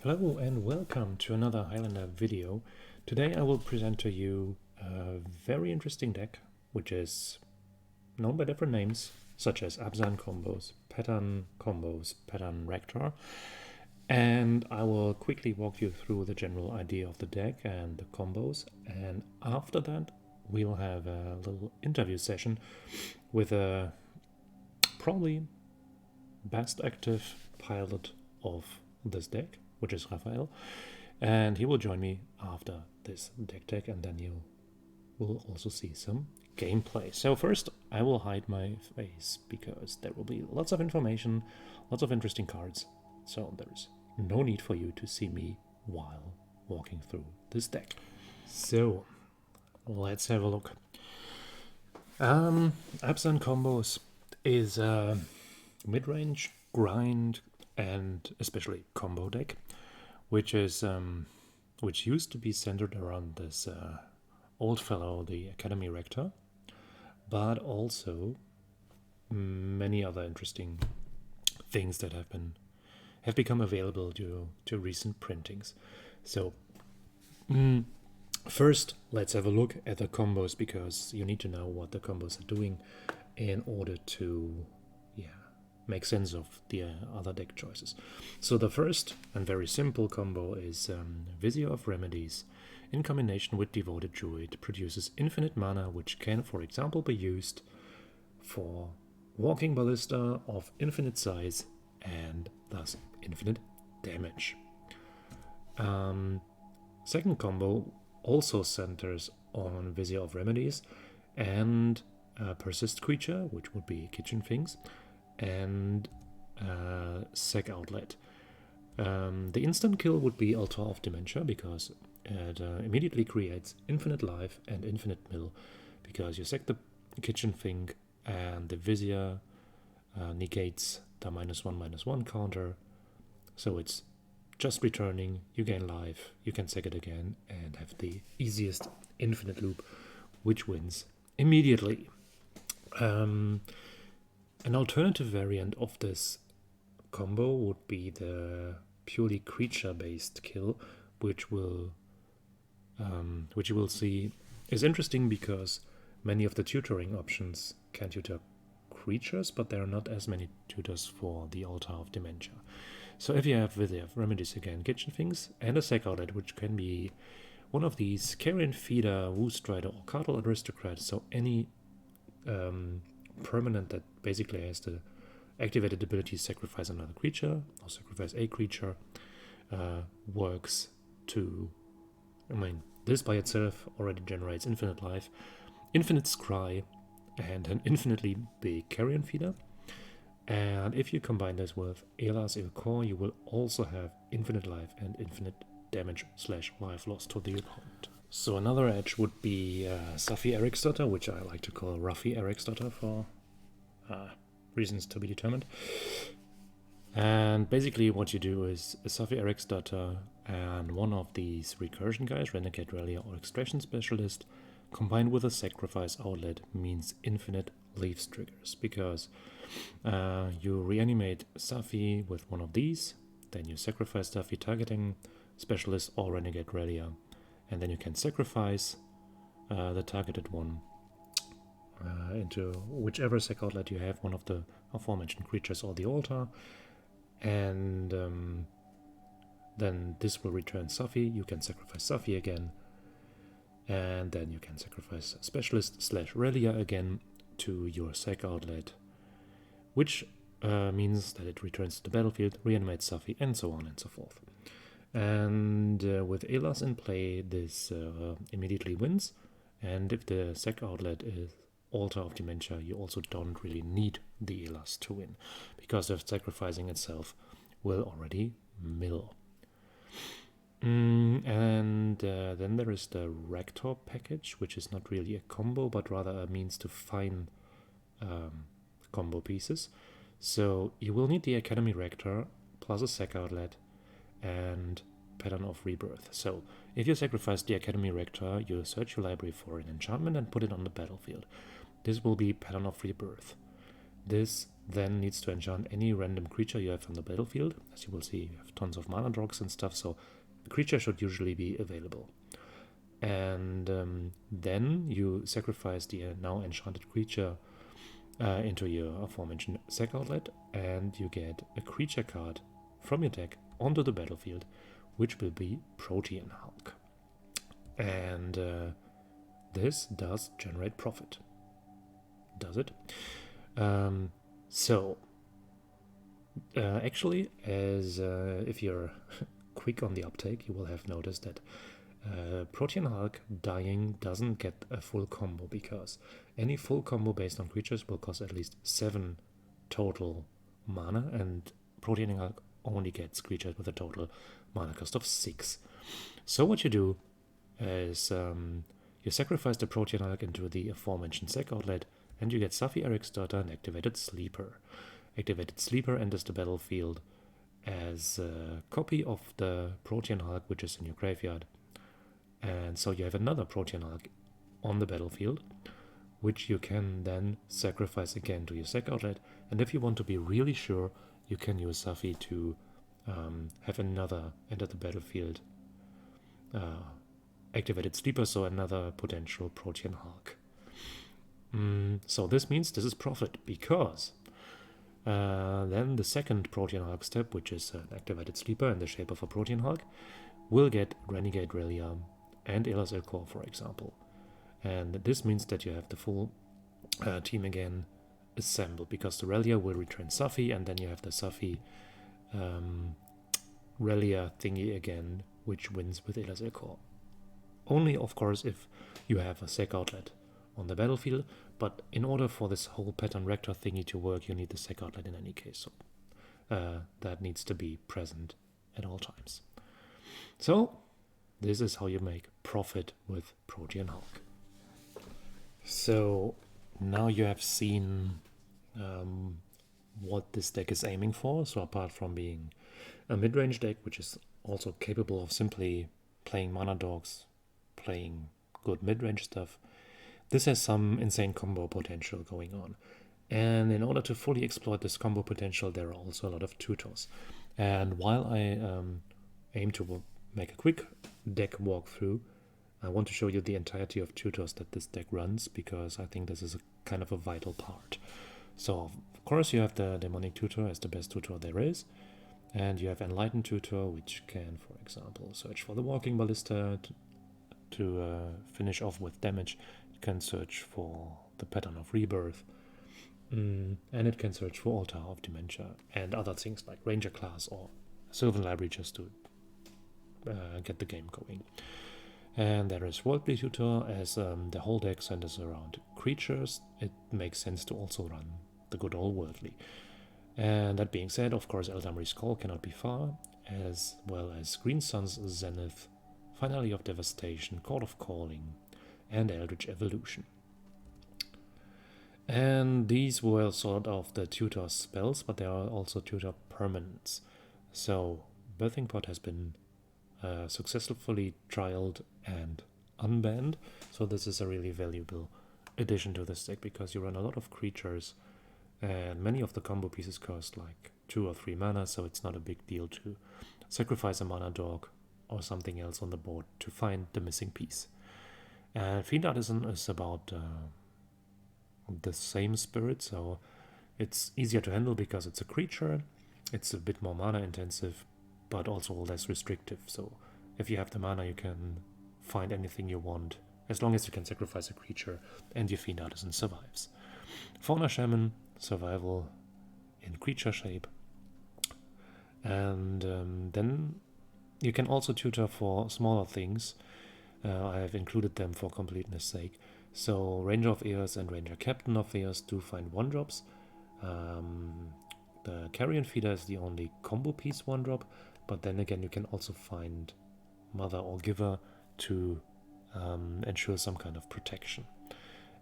Hello and welcome to another Highlander video. Today I will present to you a very interesting deck, which is known by different names, such as Abzan combos, pattern Rector, and I will quickly walk you through the general idea of the deck and the combos, and after that we'll have a little interview session with a probably best active pilot of this deck, which is Raphael, and he will join me after this Decktech, and then you will also see some gameplay. So first I will hide my face because there will be lots of information, lots of interesting cards, so there's no need for you to see me while walking through this deck. So let's have a look. Abzan combos is a mid-range grind and especially combo deck, which used to be centered around this old fellow, the Academy Rector, but also many other interesting things that have become available due to recent printings. So first, let's have a look at the combos, because you need to know what the combos are doing in order to make sense of the other deck choices. So the first and very simple combo is Vizier of Remedies. In combination with Devoted Druid, produces infinite mana, which can, for example, be used for Walking Ballista of infinite size and thus infinite damage. Second combo also centers on Vizier of Remedies and Persist Creature, which would be Kitchen Things, and Sec Outlet. The instant kill would be Altar of Dementia, because it immediately creates infinite life and infinite mill, because you sack the Kitchen Thing and the Vizier negates the -1/-1 counter, so it's just returning, you gain life, you can sack it again and have the easiest infinite loop, which wins immediately. An alternative variant of this combo would be the purely creature-based kill, which you will see is interesting because many of the tutoring options can tutor creatures, but there are not as many tutors for the Altar of Dementia. So if you have Vizier of Remedies again, Kitchen Things, and a Sec Outlet, which can be one of these Carrion Feeder, Woo Strider, or Cardinal Aristocrat, so any permanent that basically has the activated ability sacrifice another creature or sacrifice a creature, works to, this by itself already generates infinite life, infinite scry, and an infinitely big Carrion Feeder. And if you combine this with Elas Il Core, you will also have infinite life and infinite damage / life loss to the opponent. So another edge would be Safi Eriksdotter, which I like to call Ruffy Eriksdotter for reasons to be determined. And basically what you do is a Safi Eriksdotter and one of these recursion guys, Renegade Relia or Extraction Specialist, combined with a Sacrifice Outlet means infinite Leaves triggers, because you reanimate Safi with one of these, then you sacrifice Safi targeting Specialist or Renegade Relia, and then you can sacrifice the targeted one into whichever Sec Outlet you have, one of the aforementioned creatures or the altar, and then this will return Safi. You can sacrifice Safi again, and then you can sacrifice Specialist / Relia again to your Sec Outlet, which means that it returns to the battlefield, reanimates Safi, and so on and so forth. And with Elas in play, this immediately wins, and if the Sec Outlet is Altar of Dementia, you also don't really need the Elas to win, because the sacrificing itself will already mill. And then there is the Rector package, which is not really a combo, but rather a means to find combo pieces. So you will need the Academy Rector plus a Sec Outlet and Pattern of Rebirth. So if you sacrifice the Academy Rector, you search your library for an enchantment and put it on the battlefield. This will be Pattern of Rebirth. This then needs to enchant any random creature you have on the battlefield. As you will see, you have tons of mana drops and stuff, so the creature should usually be available. And then you sacrifice the now enchanted creature into your aforementioned sack outlet, and you get a creature card from your deck onto the battlefield, which will be Protean Hulk. And this does generate profit. Does it? Actually, as if you're quick on the uptake, you will have noticed that Protean Hulk dying doesn't get a full combo, because any full combo based on creatures will cost at least 7 total mana, and Protean Hulk only gets creatures with a total mana cost of 6. So what you do is you sacrifice the Protean Hulk into the aforementioned sack outlet, and you get Safi Eric's daughter and Activated Sleeper. Activated Sleeper enters the battlefield as a copy of the Protean Hulk, which is in your graveyard. And so you have another Protean Hulk on the battlefield, which you can then sacrifice again to your sack outlet. And if you want to be really sure, you can use Safi to have another enter the battlefield Activated Sleeper, so another potential Protean Hulk. So this means this is profit, because then the second Protean Hulk step, which is an Activated Sleeper in the shape of a Protean Hulk, will get Renegade Relia and Elas Elcor, for example. And this means that you have the full team again assembled, because the Relia will return Safi, and then you have the Safi Relia thingy again, which wins with Elas Elcor. Only, of course, if you have a sack outlet on the battlefield, but in order for this whole pattern Rector thingy to work, you need the sack outlet in any case, so that needs to be present at all times. So this is how you make profit with Protean Hulk. So now you have seen what this deck is aiming for. So apart from being a mid-range deck, which is also capable of simply playing mana dogs, playing good mid-range stuff, this has some insane combo potential going on. And in order to fully exploit this combo potential, there are also a lot of tutors. And while I aim to make a quick deck walkthrough, I want to show you the entirety of tutors that this deck runs, because I think this is a kind of a vital part. So of course you have the Demonic Tutor as the best tutor there is, and you have Enlightened Tutor, which can, for example, search for the Walking Ballista to finish off with damage. It can search for the Pattern of Rebirth, and it can search for Altar of Dementia and other things like Ranger class or Sylvan Library, just to get the game going. And there is Worldly Tutor. As the whole deck centers around creatures, it makes sense to also run the good old Worldly. And that being said, of course, Eldamri's Call cannot be far, as well as Green Sun's Zenith, Finale of Devastation, Court of Calling, and Eldritch Evolution. And these were sort of the tutor spells, but there are also tutor permanents. So Birthing Pot has been successfully trialed and unbanned, so this is a really valuable addition to this deck, because you run a lot of creatures, and many of the combo pieces cost like 2 or 3 mana, so it's not a big deal to sacrifice a mana dog or something else on the board to find the missing piece. And Fiend Artisan is about the same spirit, so it's easier to handle because it's a creature, it's a bit more mana intensive, but also less restrictive. So if you have the mana, you can find anything you want, as long as you can sacrifice a creature and your Fiend Artisan survives. Fauna Shaman, survival in creature shape. And then you can also tutor for smaller things. I have included them for completeness sake. So Ranger of Eos and Ranger Captain of Eos do find 1-drops. The Carrion Feeder is the only combo piece 1-drop, but then again you can also find Mother or Giver to ensure some kind of protection.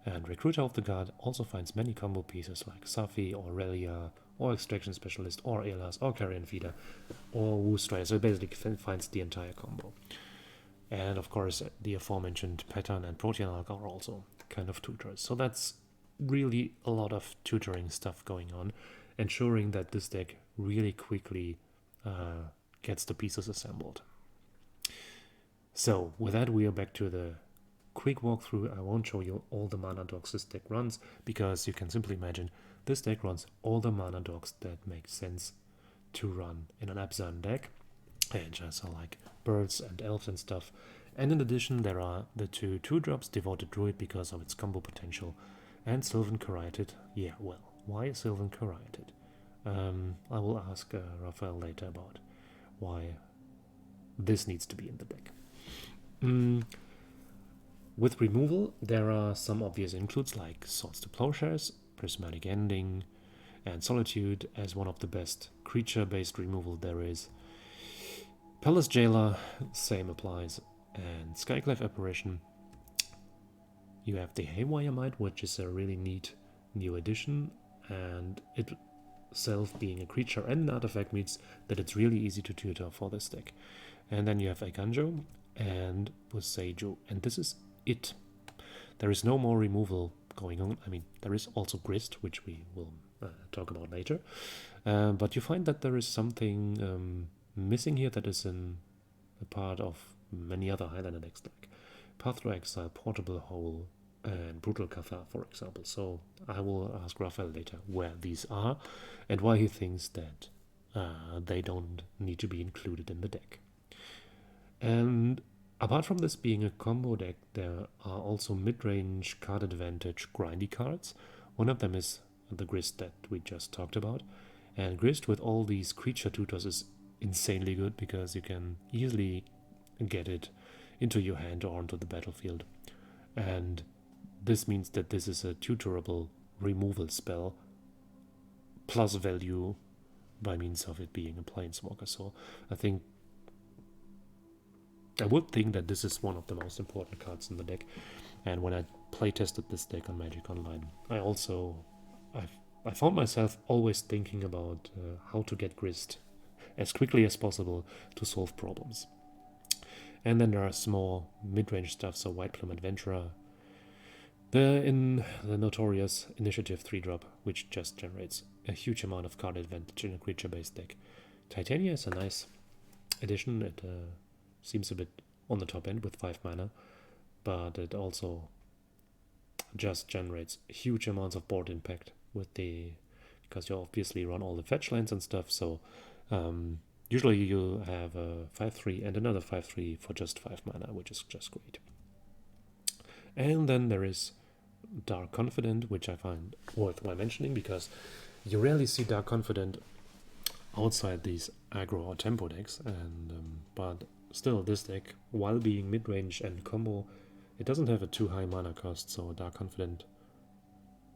And Recruiter of the Guard also finds many combo pieces like Safi or Relia or Extraction Specialist or Elas or Carrion Feeder or Woostrider, so it basically finds the entire combo. And of course the aforementioned Pattern and Protean Hulk are also kind of tutors. So that's really a lot of tutoring stuff going on, ensuring that this deck really quickly gets the pieces assembled. So with that, we are back to the quick walkthrough. I won't show you all the mana dogs this deck runs, because you can simply imagine this deck runs all the mana dogs that make sense to run in an Abzan deck, and just like birds and elves and stuff. And in addition, there are the 2 2-drops, Devoted Druid because of its combo potential, and Sylvan Caryatid. Yeah, well, why Sylvan Caryatid? I will ask Raphael later about why this needs to be in the deck. With removal, there are some obvious includes like Swords to Plowshares, Prismatic Ending, and Solitude as one of the best creature-based removal there is. Palace Jailer, same applies, and Skyclave Apparition. You have the Haywire Might, which is a really neat new addition, and itself being a creature and an artifact means that it's really easy to tutor for this deck. And then you have Eiganjo and Boseiju, and this is it. There is no more removal going on. I mean, there is also Grist, which we will talk about later, but you find that there is something missing here that is in a part of many other Highlander decks, like Path to Exile, Portable Hole, and Brutal Cathar, for example. So I will ask Raphael later where these are and why he thinks that they don't need to be included in the deck. And apart from this being a combo deck, there are also mid-range card advantage grindy cards. One of them is the Grist that we just talked about. And Grist with all these creature tutors is insanely good because you can easily get it into your hand or onto the battlefield. And this means that this is a tutorable removal spell plus value by means of it being a planeswalker. So I would think that this is one of the most important cards in the deck. And when I playtested this deck on Magic Online, I found myself always thinking about how to get Grist as quickly as possible to solve problems. And then there are small mid-range stuff, so White Plume Adventurer, in the notorious Initiative 3-drop, which just generates a huge amount of card advantage in a creature-based deck. Titania is a nice addition. It seems a bit on the top end with 5 mana, but it also just generates huge amounts of board impact because you obviously run all the fetch lands and stuff, so usually you have a 5/3 and another 5/3 for just 5 mana, which is just great. And then there is Dark Confident, which I find worthwhile mentioning because you rarely see Dark Confident outside these aggro or tempo decks, and but still this deck, while being mid-range and combo, it doesn't have a too high mana cost, so Dark Confident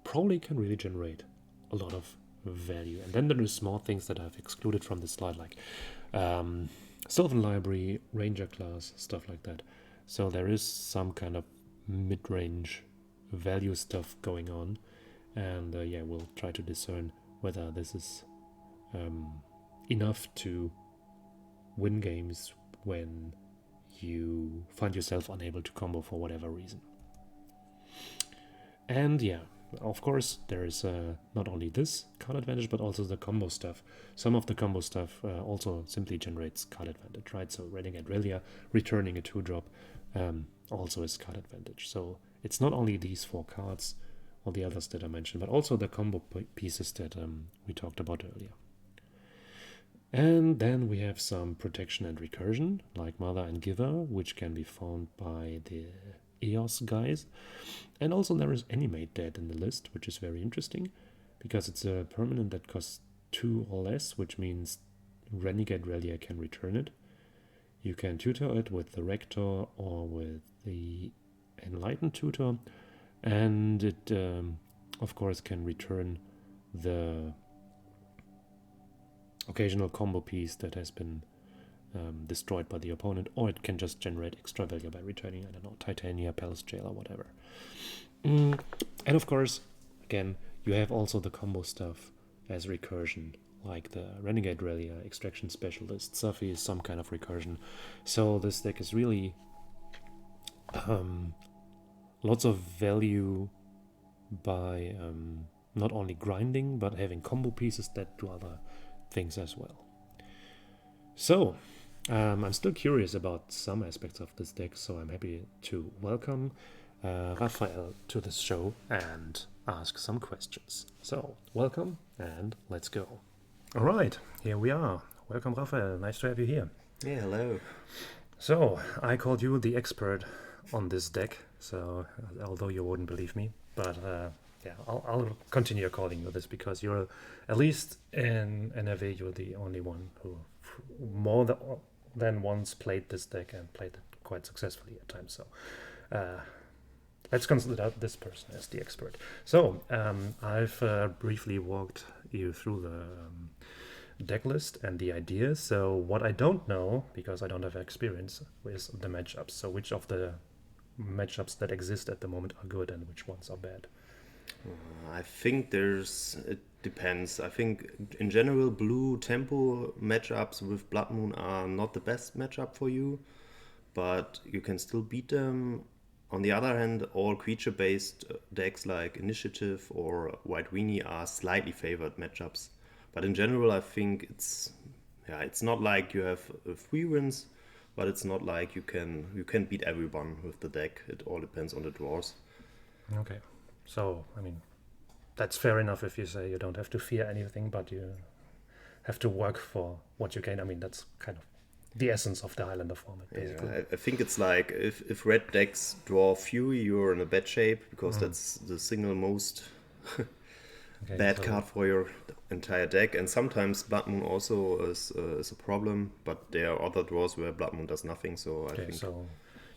probably can really generate a lot of value. And then there are small things that I've excluded from this slide, like Sylvan Library, Ranger class, stuff like that. So there is some kind of mid-range value stuff going on, and yeah, we'll try to discern whether this is enough to win games when you find yourself unable to combo for whatever reason. And yeah, of course, there is not only this card advantage, but also the combo stuff. Some of the combo stuff also simply generates card advantage, right? So Renegade Relia, returning a 2-drop, also is card advantage. So it's not only these 4 cards or the others that I mentioned, but also the combo pieces that we talked about earlier. And then we have some protection and recursion, like Mother and Giver, which can be found by the EOS guys. And also there is Animate Dead in the list, which is very interesting, because it's a permanent that costs 2 or less, which means Renegade Relia can return it. You can tutor it with the Rector or with the Enlightened Tutor, and it, of course, can return the occasional combo piece that has been destroyed by the opponent, or it can just generate extra value by returning, I don't know, Titania, Palace Jail, or whatever. And of course, again, you have also the combo stuff as recursion, like the Renegade Relia, Extraction Specialist, Safi is some kind of recursion. So this deck is really lots of value by not only grinding, but having combo pieces that do other things as well. So, I'm still curious about some aspects of this deck, so I'm happy to welcome Raphael to this show and ask some questions. So, welcome, and let's go. All right, here we are. Welcome, Raphael. Nice to have you here. Yeah, hello. So, I called you the expert on this deck, so although you wouldn't believe me, but I'll continue calling you this because you're, at least in NFA, you're the only one who more than once played this deck and played it quite successfully at times. So let's consider this person as the expert. So I've briefly walked you through the deck list and the ideas. So what I don't know, because I don't have experience, is the matchups. So which of the matchups that exist at the moment are good and which ones are bad? I think it depends. I think in general, blue tempo matchups with Blood Moon are not the best matchup for you, but you can still beat them. On the other hand, all creature-based decks like Initiative or White Weenie are slightly favored matchups. But in general, I think it's not like you have 3 wins, but it's not like you can beat everyone with the deck. It all depends on the draws. Okay. So, I mean, that's fair enough if you say you don't have to fear anything, but you have to work for what you gain. I mean, that's kind of the essence of the Highlander format, basically. Yeah, I think it's like if red decks draw Fury, you're in a bad shape because that's the single most bad card for your entire deck. And sometimes Blood Moon also is a problem, but there are other draws where Blood Moon does nothing. So I think. So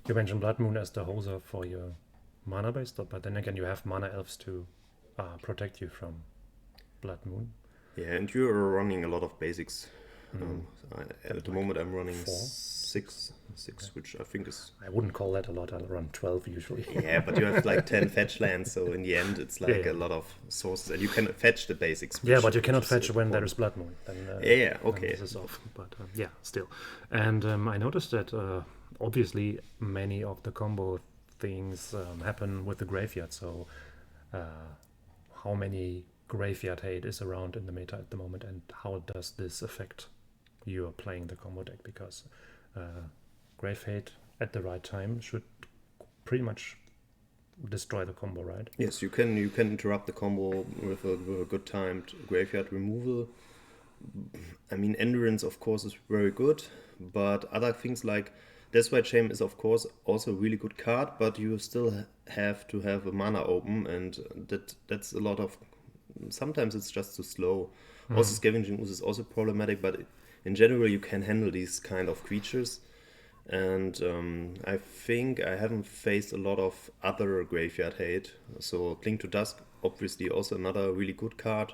you mentioned Blood Moon as the hoser for your mana base, but then again you have mana elves to protect you from Blood Moon. Yeah, and you're running a lot of basics. At the moment I'm running 4? 6, which I think is... I wouldn't call that a lot. I'll run 12 usually. Yeah, but you have like 10 fetch lands, so in the end it's like a lot of sources, and you can fetch the basics. Yeah, but you cannot fetch when there is Blood Moon. Then, okay. This is off, but still. And I noticed that obviously many of the combo things happen with the graveyard, so how many graveyard hate is around in the meta at the moment, and how does this affect you playing the combo deck? Because grave hate at the right time should pretty much destroy the combo, right? Yes, you can interrupt the combo with a good timed graveyard removal. I mean, Endurance of course is very good, but other things like Death White Shame is of course also a really good card, but you still have to have a mana open, and that's a lot of... Sometimes it's just too slow. Also, Scavenging Ooze is also problematic, but in general you can handle these kind of creatures. And I think I haven't faced a lot of other graveyard hate. So Cling to Dusk, obviously also another really good card.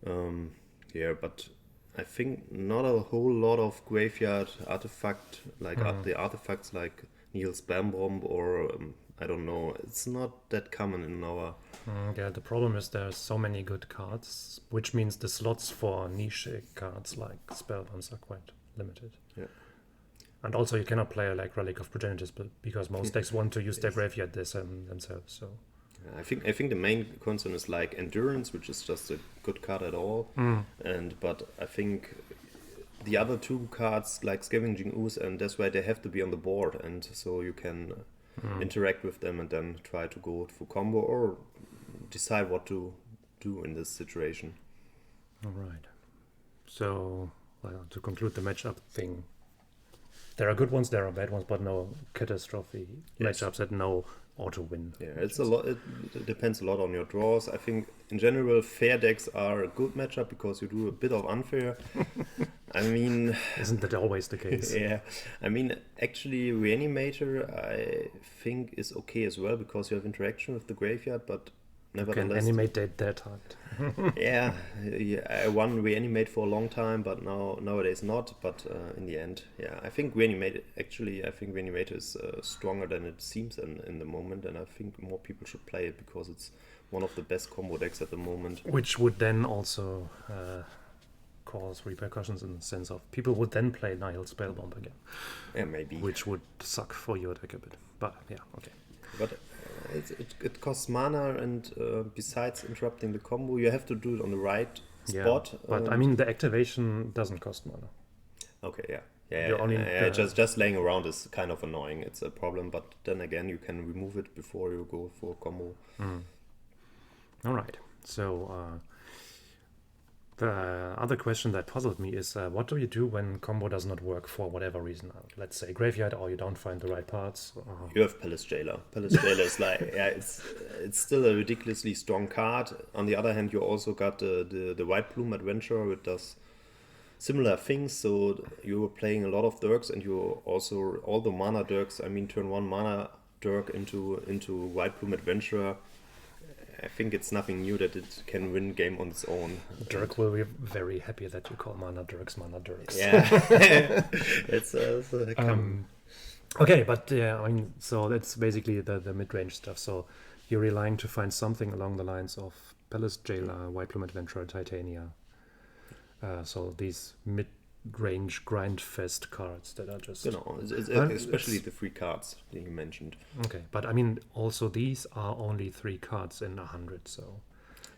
But I think not a whole lot of graveyard artifact, like the artifacts like Neil's Spam Bomb or I don't know. It's not that common in our... the problem is there's so many good cards, which means the slots for niche cards like Spellbombs are quite limited. Yeah. And also you cannot play like Relic of Progenitors because most decks want to use their graveyard themselves. So I think the main concern is like Endurance, which is just a good card at all. But I think the other 2 cards like Scavenging Ooze and Death Ray, they have to be on the board, and so you can interact with them and then try to go for combo or decide what to do in this situation. All right. So to conclude the matchup thing, there are good ones, there are bad ones, but no catastrophe matchups that no auto win. Yeah, it's a lot. It depends a lot on your draws. I think in general, fair decks are a good matchup because you do a bit of unfair. I mean, isn't that always the case? Yeah, I mean, actually, Reanimator I think is okay as well because you have interaction with the graveyard, but nevertheless, you can animate that hard. yeah, I won Reanimate for a long time, but nowadays not. But in the end, I think Reanimator is stronger than it seems in the moment, and I think more people should play it because it's one of the best combo decks at the moment. Which would then also cause repercussions in the sense of people would then play Nihil Spellbomb again. Yeah, maybe. Which would suck for your deck a bit. But yeah, okay. But it costs mana, and besides interrupting the combo, you have to do it on the right spot. But I mean, the activation doesn't cost mana. Okay, yeah. Just laying around is kind of annoying. It's a problem, but then again, you can remove it before you go for a combo. All right. So the other question that puzzled me is, what do you do when combo does not work for whatever reason? Let's say graveyard, or you don't find the right parts. You have Palace Jailer. Palace Jailer is like, it's still a ridiculously strong card. On the other hand, you also got the White Plume Adventurer, which does similar things. So you were playing a lot of Dirks, and you also all the mana Dirks. I mean, turn 1 mana Dirk into White Plume Adventurer. I think it's nothing new that it can win game on its own. Dirk will be very happy that you call mana Dirks. Yeah, it's okay, but yeah, I mean, so that's basically the mid-range stuff. So you're relying to find something along the lines of Palace Jailer, White Plume Adventurer, Titania. So these mid-range grind fest cards that are just especially the 3 cards that you mentioned. Okay, but I mean, also these are only 3 cards in 100. So,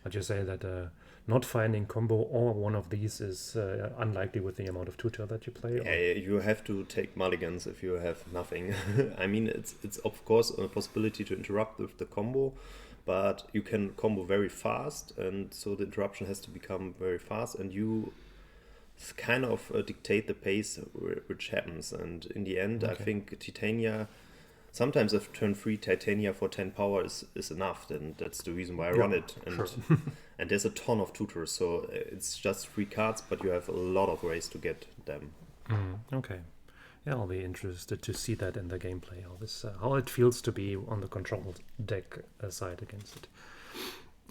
but you say that not finding combo or one of these is unlikely with the amount of tutor that you play. Yeah, you have to take mulligans if you have nothing. I mean, it's of course a possibility to interrupt with the combo, but you can combo very fast, and so the interruption has to become very fast, and you kind of dictate the pace which happens. And in the end, I think Titania, sometimes if turn 3 Titania for 10 power is enough, then that's the reason why I run it. And and there's a ton of tutors, so it's just 3 cards, but you have a lot of ways to get them. Okay. Yeah, I'll be interested to see that in the gameplay, how it feels to be on the controlled deck side against it.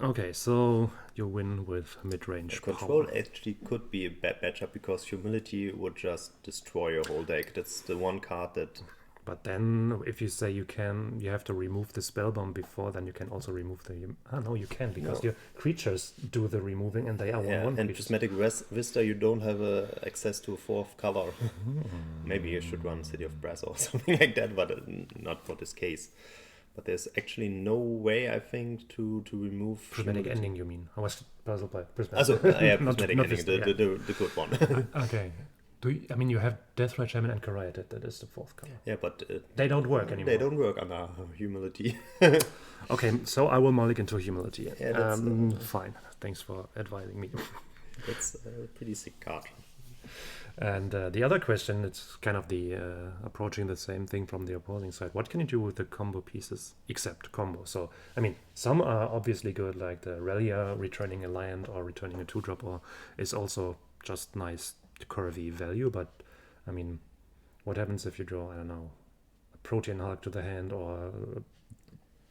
Okay, so you win with mid-range Control power. actually could be a bad matchup, because Humility would just destroy your whole deck. That's the one card that... But then, if you say you have to remove the Spellbomb before, then you can also remove the... no, you can, because your creatures do the removing, and they are 1/1 and creatures. Prismatic Vista, you don't have access to a 4th color. Maybe you should run City of Brass or something like that, but not for this case. But there's actually no way, I think, to remove... Prismatic Ending, you mean? I was puzzled by Prismatic. Also, yeah, Prismatic Ending, the good one. Okay. I mean, you have Deathray Shaman and Caryatid, that is the 4th color. Yeah, but... they don't work anymore. They don't work under Humility. Okay, so I will mulligan to Humility. Yeah, that's... fine. Thanks for advising me. That's a pretty sick card. And the other question, it's kind of the approaching the same thing from the opposing side. What can you do with the combo pieces except combo? So, I mean, some are obviously good, like the Relia returning a land or returning a 2-drop, or is also just nice curvy value. But, I mean, what happens if you draw, I don't know, a Protean Hulk to the hand, or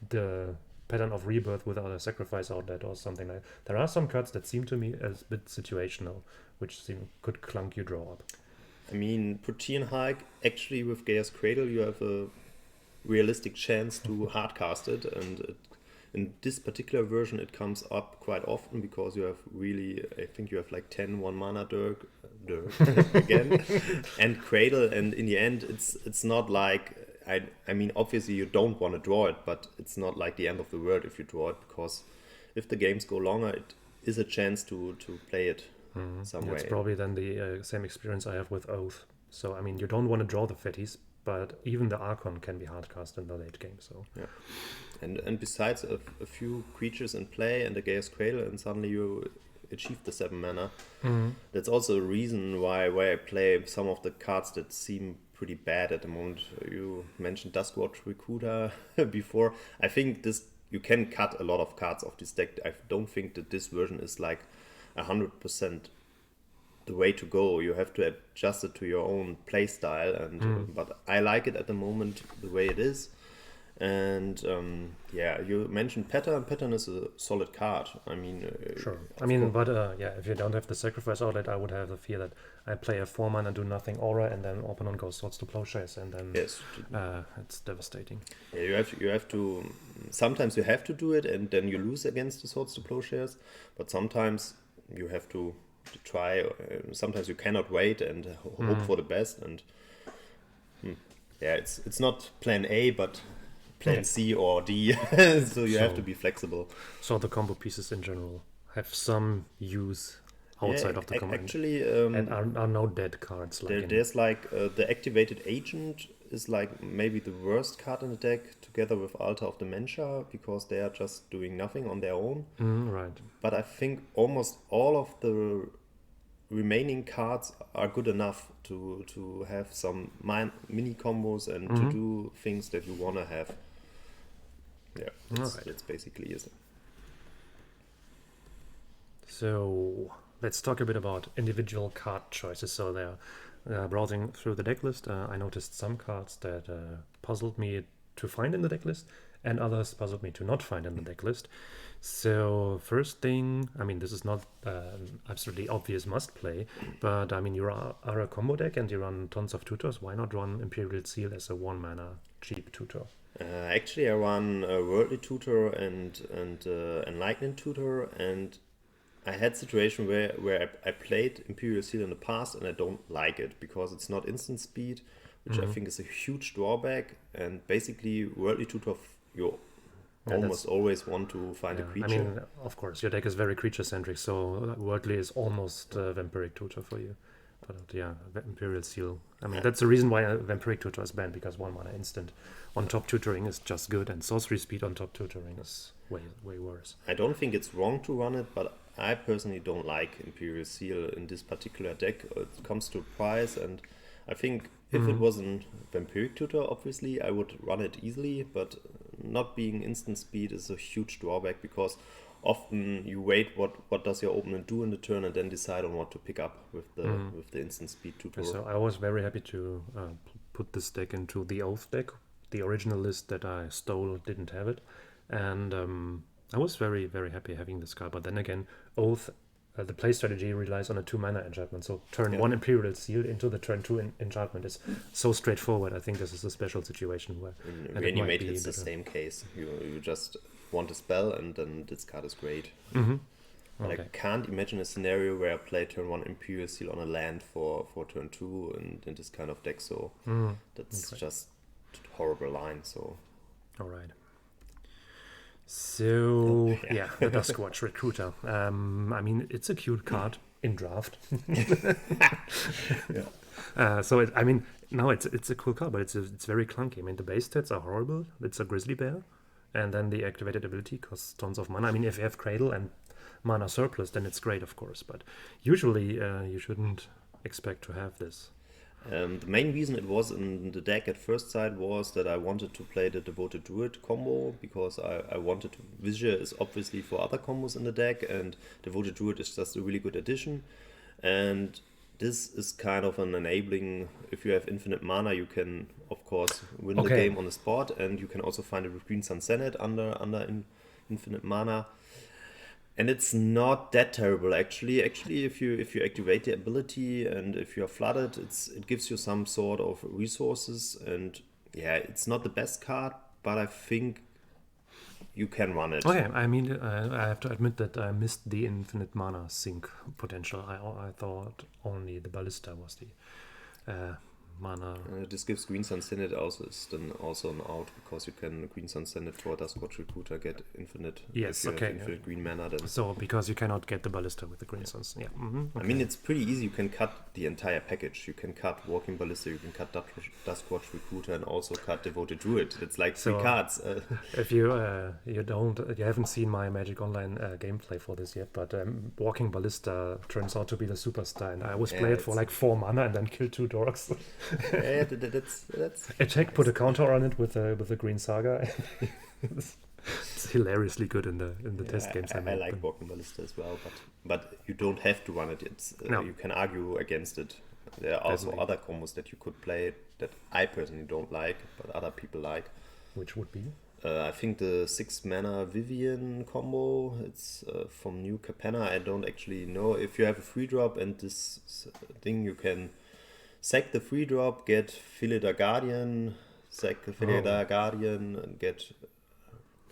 the Pattern of Rebirth without a sacrifice outlet or something like that? There are some cards that seem to me as a bit situational, which could clunk you draw up. I mean, Protean Hulk, actually with Gaia's Cradle, you have a realistic chance to hardcast it, and in this particular version it comes up quite often, because you have really, I think you have like 10 1-mana Dirk again, and Cradle, and in the end it's not like, I mean, obviously you don't want to draw it, but it's not like the end of the world if you draw it, because if the games go longer, it is a chance to play it some way. It's probably then the same experience I have with Oath. So, I mean, you don't want to draw the Fetties, but even the Archon can be hardcast in the late game. So yeah, and besides a few creatures in play and a Gaia's Cradle, and suddenly you achieve the 7 mana. That's also a reason why I play some of the cards that seem pretty bad at the moment. You mentioned Duskwatch Recruiter before. I think you can cut a lot of cards off this deck. I don't think that this version is like 100% the way to go. You have to adjust it to your own play style, and but I like it at the moment the way it is. And yeah, you mentioned Pattern. Pattern is a solid card. I mean, sure. I mean, but yeah, if you don't have the sacrifice outlet, I would have the fear that I play a 4-mana do nothing aura, and then opponent goes Swords to Plowshares, and then yes, it's devastating. Yeah, you have to. Sometimes you have to do it, and then you lose against the Swords to Plowshares. But sometimes you have to try. Sometimes you cannot wait and hope for the best. And yeah, it's not plan A, but plan C or D. So you have to be flexible. So the combo pieces in general have some use outside of the combo. Actually, and are no dead cards. There's like the activated agent is like maybe the worst card in the deck together with Altar of Dementia because they are just doing nothing on their own. Right. But I think almost all of the remaining cards are good enough to have some mini combos and to do things that you want to have. Yeah, that's basically it. So let's talk a bit about individual card choices. So there, browsing through the deck list, I noticed some cards that puzzled me to find in the deck list, and others puzzled me to not find in the deck list. So first thing, I mean, this is not absolutely obvious must play, but I mean, you are a combo deck and you run tons of tutors. Why not run Imperial Seal as a 1-mana cheap tutor? Actually, I run a Worldly Tutor and Enlightened Tutor, and I had situation where I played Imperial Seal in the past and I don't like it because it's not instant speed, which I think is a huge drawback. And basically, Worldly Tutor, you almost always want to find a creature. I mean, of course, your deck is very creature-centric, so Worldly is almost Vampiric Tutor for you. But yeah, Imperial Seal. I mean, that's the reason why Vampiric Tutor is banned, because 1-mana instant on top tutoring is just good, and sorcery speed on top tutoring is way worse. I don't think it's wrong to run it, but I personally don't like Imperial Seal in this particular deck. It comes to price, and I think if it wasn't Vampiric Tutor, obviously, I would run it easily, but not being instant speed is a huge drawback because often you wait what does your opponent do in the turn and then decide on what to pick up with the instant speed tutor. So I was very happy to put this deck into the Oath deck. The original list that I stole didn't have it, and I was very, very happy having this card. But then again, Oath, the play strategy relies on a 2-mana enchantment. So turn 1 Imperial Seal into the turn 2 enchantment is so straightforward. I think this is a special situation where Reanimate it's the same case. You just want a spell and then this card is great. But I can't imagine a scenario where I play turn 1 Imperial Seal on a land for turn 2 in this kind of deck. So that's just horrible line. So all right. So yeah, the Duskwatch Recruiter. I mean, it's a cute card in draft. So I mean, no, it's a cool card, but it's very clunky. I mean, the base stats are horrible. It's a Grizzly Bear, and then the activated ability costs tons of mana. I mean, if you have Cradle and mana surplus, then it's great, of course. But usually, you shouldn't expect to have this. The main reason it was in the deck at first sight was that I wanted to play the Devoted Druid combo because I wanted to. Vizier is obviously for other combos in the deck, and Devoted Druid is just a really good addition. And this is kind of an enabling. If you have infinite mana, you can, of course, win the game on the spot, and you can also find it with Green Sun Senate under infinite mana. And it's not that terrible, actually. Actually, if you activate the ability and if you're flooded, it gives you some sort of resources. And yeah, it's not the best card, but I think you can run it. Okay, I mean, I have to admit that I missed the infinite mana sink potential. I thought only the Ballista was the mana. This gives Green Sun Senate also an out because you can Green Sun Senate for Duskwatch Recruiter get infinite. Yes, if you have infinite green mana. Then so because you cannot get the Ballista with the Green Suns. Yeah. I mean, it's pretty easy. You can cut the entire package. You can cut Walking Ballista. You can cut Duskwatch Recruiter and also cut Devoted Druid. It's like 3 cards. If you haven't seen my Magic Online gameplay for this yet, but Walking Ballista turns out to be the superstar, and I always play it for like 4 mana and then kill 2 dorks. Yeah, that's Attack, put a counter on it with a Green Saga. It's hilariously good in the test games. I like Walking Ballista as well, but you don't have to run it. You can argue against it. There are also other combos that you could play that I personally don't like, but other people like. Which would be? I think the 6-mana Vivian combo. It's from New Capenna. I don't actually know. If you have a free drop and this thing, you can sack the free drop, get Philida Guardian, sack the Philida Guardian, and get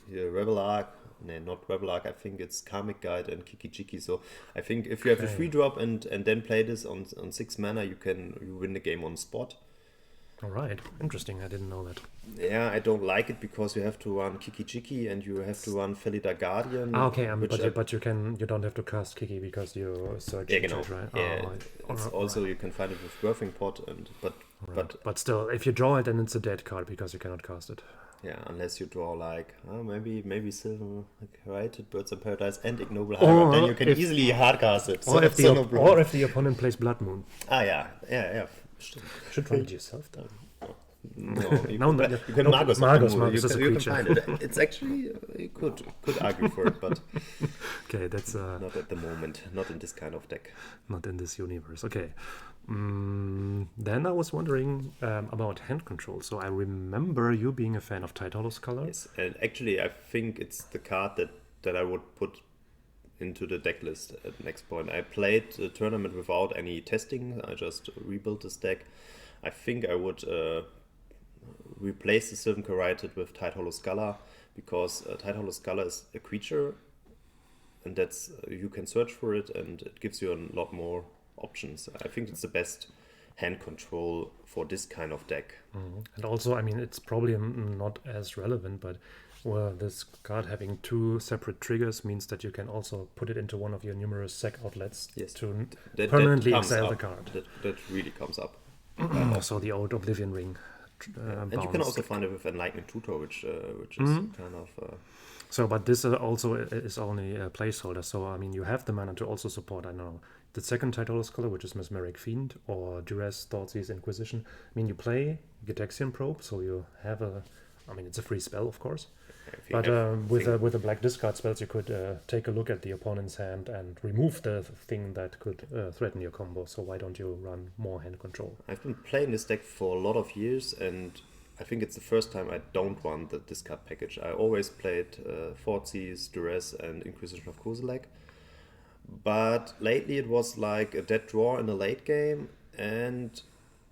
Rebel Arc. No, not Rebel Arc, I think it's Karmic Guide and Kiki Jiki. So I think if you have a free drop and then play this on 6 mana, you win the game on spot. All right, interesting. I didn't know that. Yeah, I don't like it because you have to run Kiki Jiki and you have to run Felida Guardian. Okay, but you don't have to cast Kiki because you search Yeah, genau. it, right? Yeah, Oh, it's also you can find it with Birthing Pot, and but still, if you draw it, then it's a dead card because you cannot cast it. yeah, unless you draw like maybe Silver Kerated Birds of Paradise and Ignoble Hybrid, then you can easily hardcast it. Or if the opponent plays Blood Moon. Yeah. Should run it yourself then. No, you No, can, no, you can no, Magus. Magus you is a can creature. find it. It's actually you could argue for it, but Okay, that's not at the moment. Not in this kind of deck. not in this universe. Okay. Then I was wondering about hand control. So I remember you being a fan of Title's Color. Yes, and actually, I think it's the card that I would put into the deck list at the next point. I played the tournament without any testing. I just rebuilt this deck. I think I would replace the Sylvan Kerated with Tide Hollow Scholar, because Tide Hollow Scholar is a creature, and that's you can search for it, and it gives you a lot more options. I think it's the best hand control for this kind of deck. And also, I mean, it's probably not as relevant, but this card having two separate triggers means that you can also put it into one of your numerous sack outlets to permanently exile the card. That really comes up. So the old Oblivion Ring. And you can also find it with Enlightenment Tutor, which is kind of... So, but this also is only a placeholder. So, I mean, you have the mana to also support, I don't know, the second Title Scholar, which is Mesmeric Fiend, or Duress, Thoughtseize, Inquisition. I mean, you play Gitaxian Probe, so you have it's a free spell, of course. But with the black discard spells, you could take a look at the opponent's hand and remove the thing that could threaten your combo. So why don't you run more hand control? I've been playing this deck for a lot of years, and I think it's the first time I don't run the discard package. I always played Thoughtseize, Duress, and Inquisition of Kozilek. But lately it was like a dead draw in the late game, and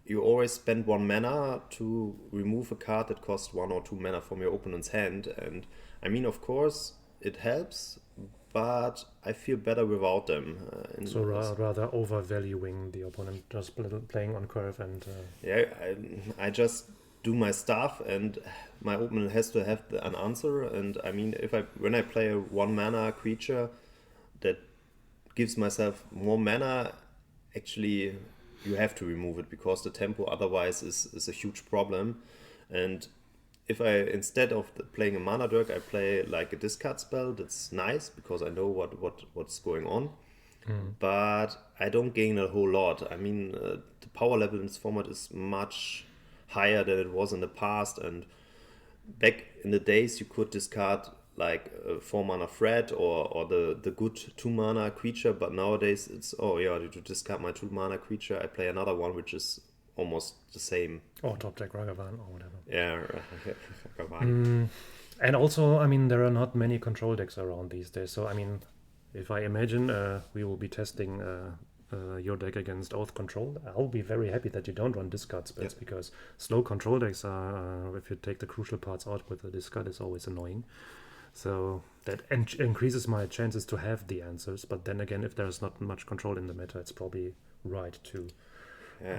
you always spend 1 mana to remove a card that costs 1 or 2 mana from your opponent's hand. And I mean, of course, it helps, but I feel better without them. So rather overvaluing the opponent, just playing on curve and... Yeah, I just do my stuff, and my opponent has to have an answer. And I mean, when I play a 1 mana creature that gives myself more mana, actually... you have to remove it, because the tempo otherwise is a huge problem. And if I, instead of playing a mana dirk, I play like a discard spell, that's nice because I know what's going on. But I don't gain a whole lot. I mean, the power level in this format is much higher than it was in the past. And back in the days, you could discard like a 4 mana threat or the good 2 mana creature, but nowadays it's to discard my 2 mana creature, I play another one which is almost the same. Or top deck Ragavan or whatever. Yeah, Ragavan. And also, I mean, there are not many control decks around these days. So, I mean, if I imagine we will be testing your deck against Oath Control, I'll be very happy that you don't run discard spells, because slow control decks are, if you take the crucial parts out with the discard, is always annoying. So that increases my chances to have the answers. But then again, if there's not much control in the meta, it's probably right to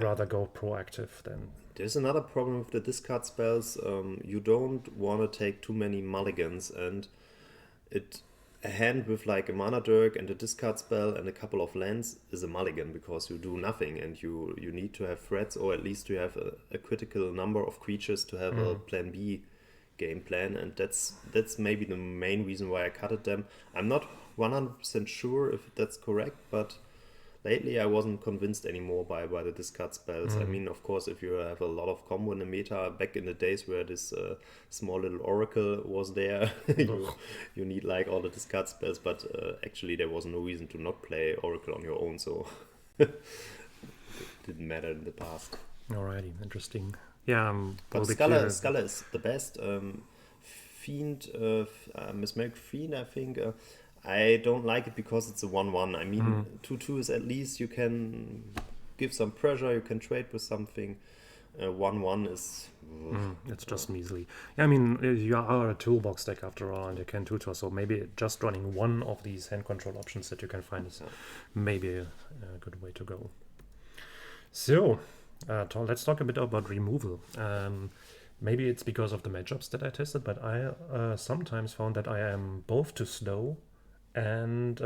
rather go proactive than... There's another problem with the discard spells. You don't want to take too many mulligans, and a hand with like a mana dirk and a discard spell and a couple of lands is a mulligan, because you do nothing, and you need to have threats, or at least you have a critical number of creatures to have a plan B game plan, and that's maybe the main reason why I cutted them. I'm not 100% sure if that's correct, but lately I wasn't convinced anymore by the discard spells. I mean, of course, if you have a lot of combo in the meta, back in the days where this small little oracle was there, you need like all the discard spells, but actually there was no reason to not play oracle on your own, so it didn't matter in the past. Alrighty, interesting. Yeah, but Scholar is the best. Fiend, Mesmeric Fiend, I think. I don't like it because it's a 1/1. I mean, 2/2 is at least you can give some pressure, you can trade with something. 1/1 is... it's just measly. Yeah, I mean, you are a toolbox deck after all, and you can tutor, so maybe just running one of these hand control options that you can find is maybe a good way to go. So... let's talk a bit about removal. Maybe it's because of the matchups that I tested, but I sometimes found that I am both too slow and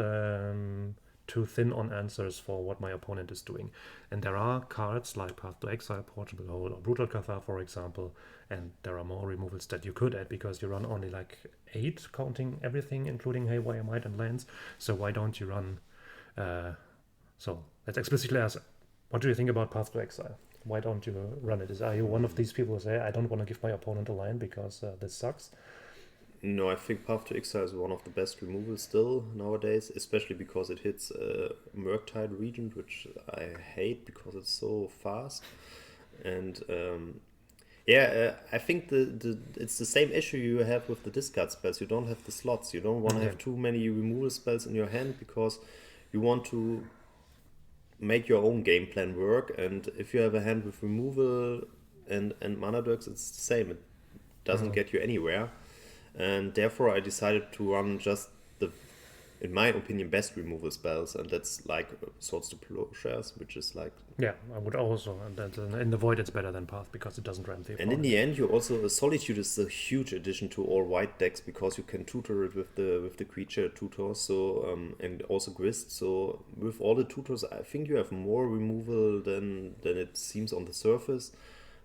too thin on answers for what my opponent is doing. And there are cards like Path to Exile, Portable Hold, or Brutal Cathar, for example, and there are more removals that you could add because you run only like 8, counting everything, including Haywire, Might, and lands. So why don't you run... so let's explicitly ask, what do you think about Path to Exile? Why don't you run it? Are you one of these people who say, I don't want to give my opponent a line because this sucks? No, I think Path to Exile is one of the best removals still nowadays, especially because it hits Murktide Regent, which I hate because it's so fast. And I think it's the same issue you have with the discard spells. You don't have the slots. You don't want to have too many removal spells in your hand because you want to make your own game plan work, and if you have a hand with removal and mana dirks, it's the same. It doesn't get you anywhere, and therefore I decided to run just the, in my opinion, best removal spells, and that's like Swords to Plowshares, which is like... Yeah, I would also, in the Void it's better than Path because it doesn't ramp the opponent. And in the end, you also, Solitude is a huge addition to all white decks because you can tutor it with the creature tutors, so and also Grist. So with all the tutors, I think you have more removal than it seems on the surface.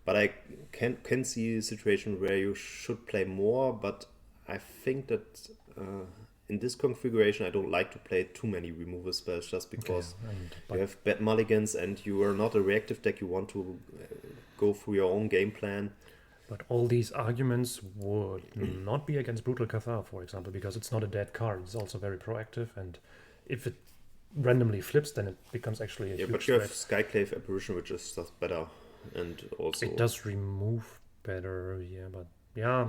But I can see a situation where you should play more. But I think that in this configuration, I don't like to play too many removal spells just because you have bad mulligans and you are not a reactive deck. You want to go through your own game plan. But all these arguments would not be against Brutal Cathar, for example, because it's not a dead card. It's also very proactive, and if it randomly flips, then it becomes actually a huge but you threat. have Skyclave Apparition, which is just better, and also it does remove better, but yeah.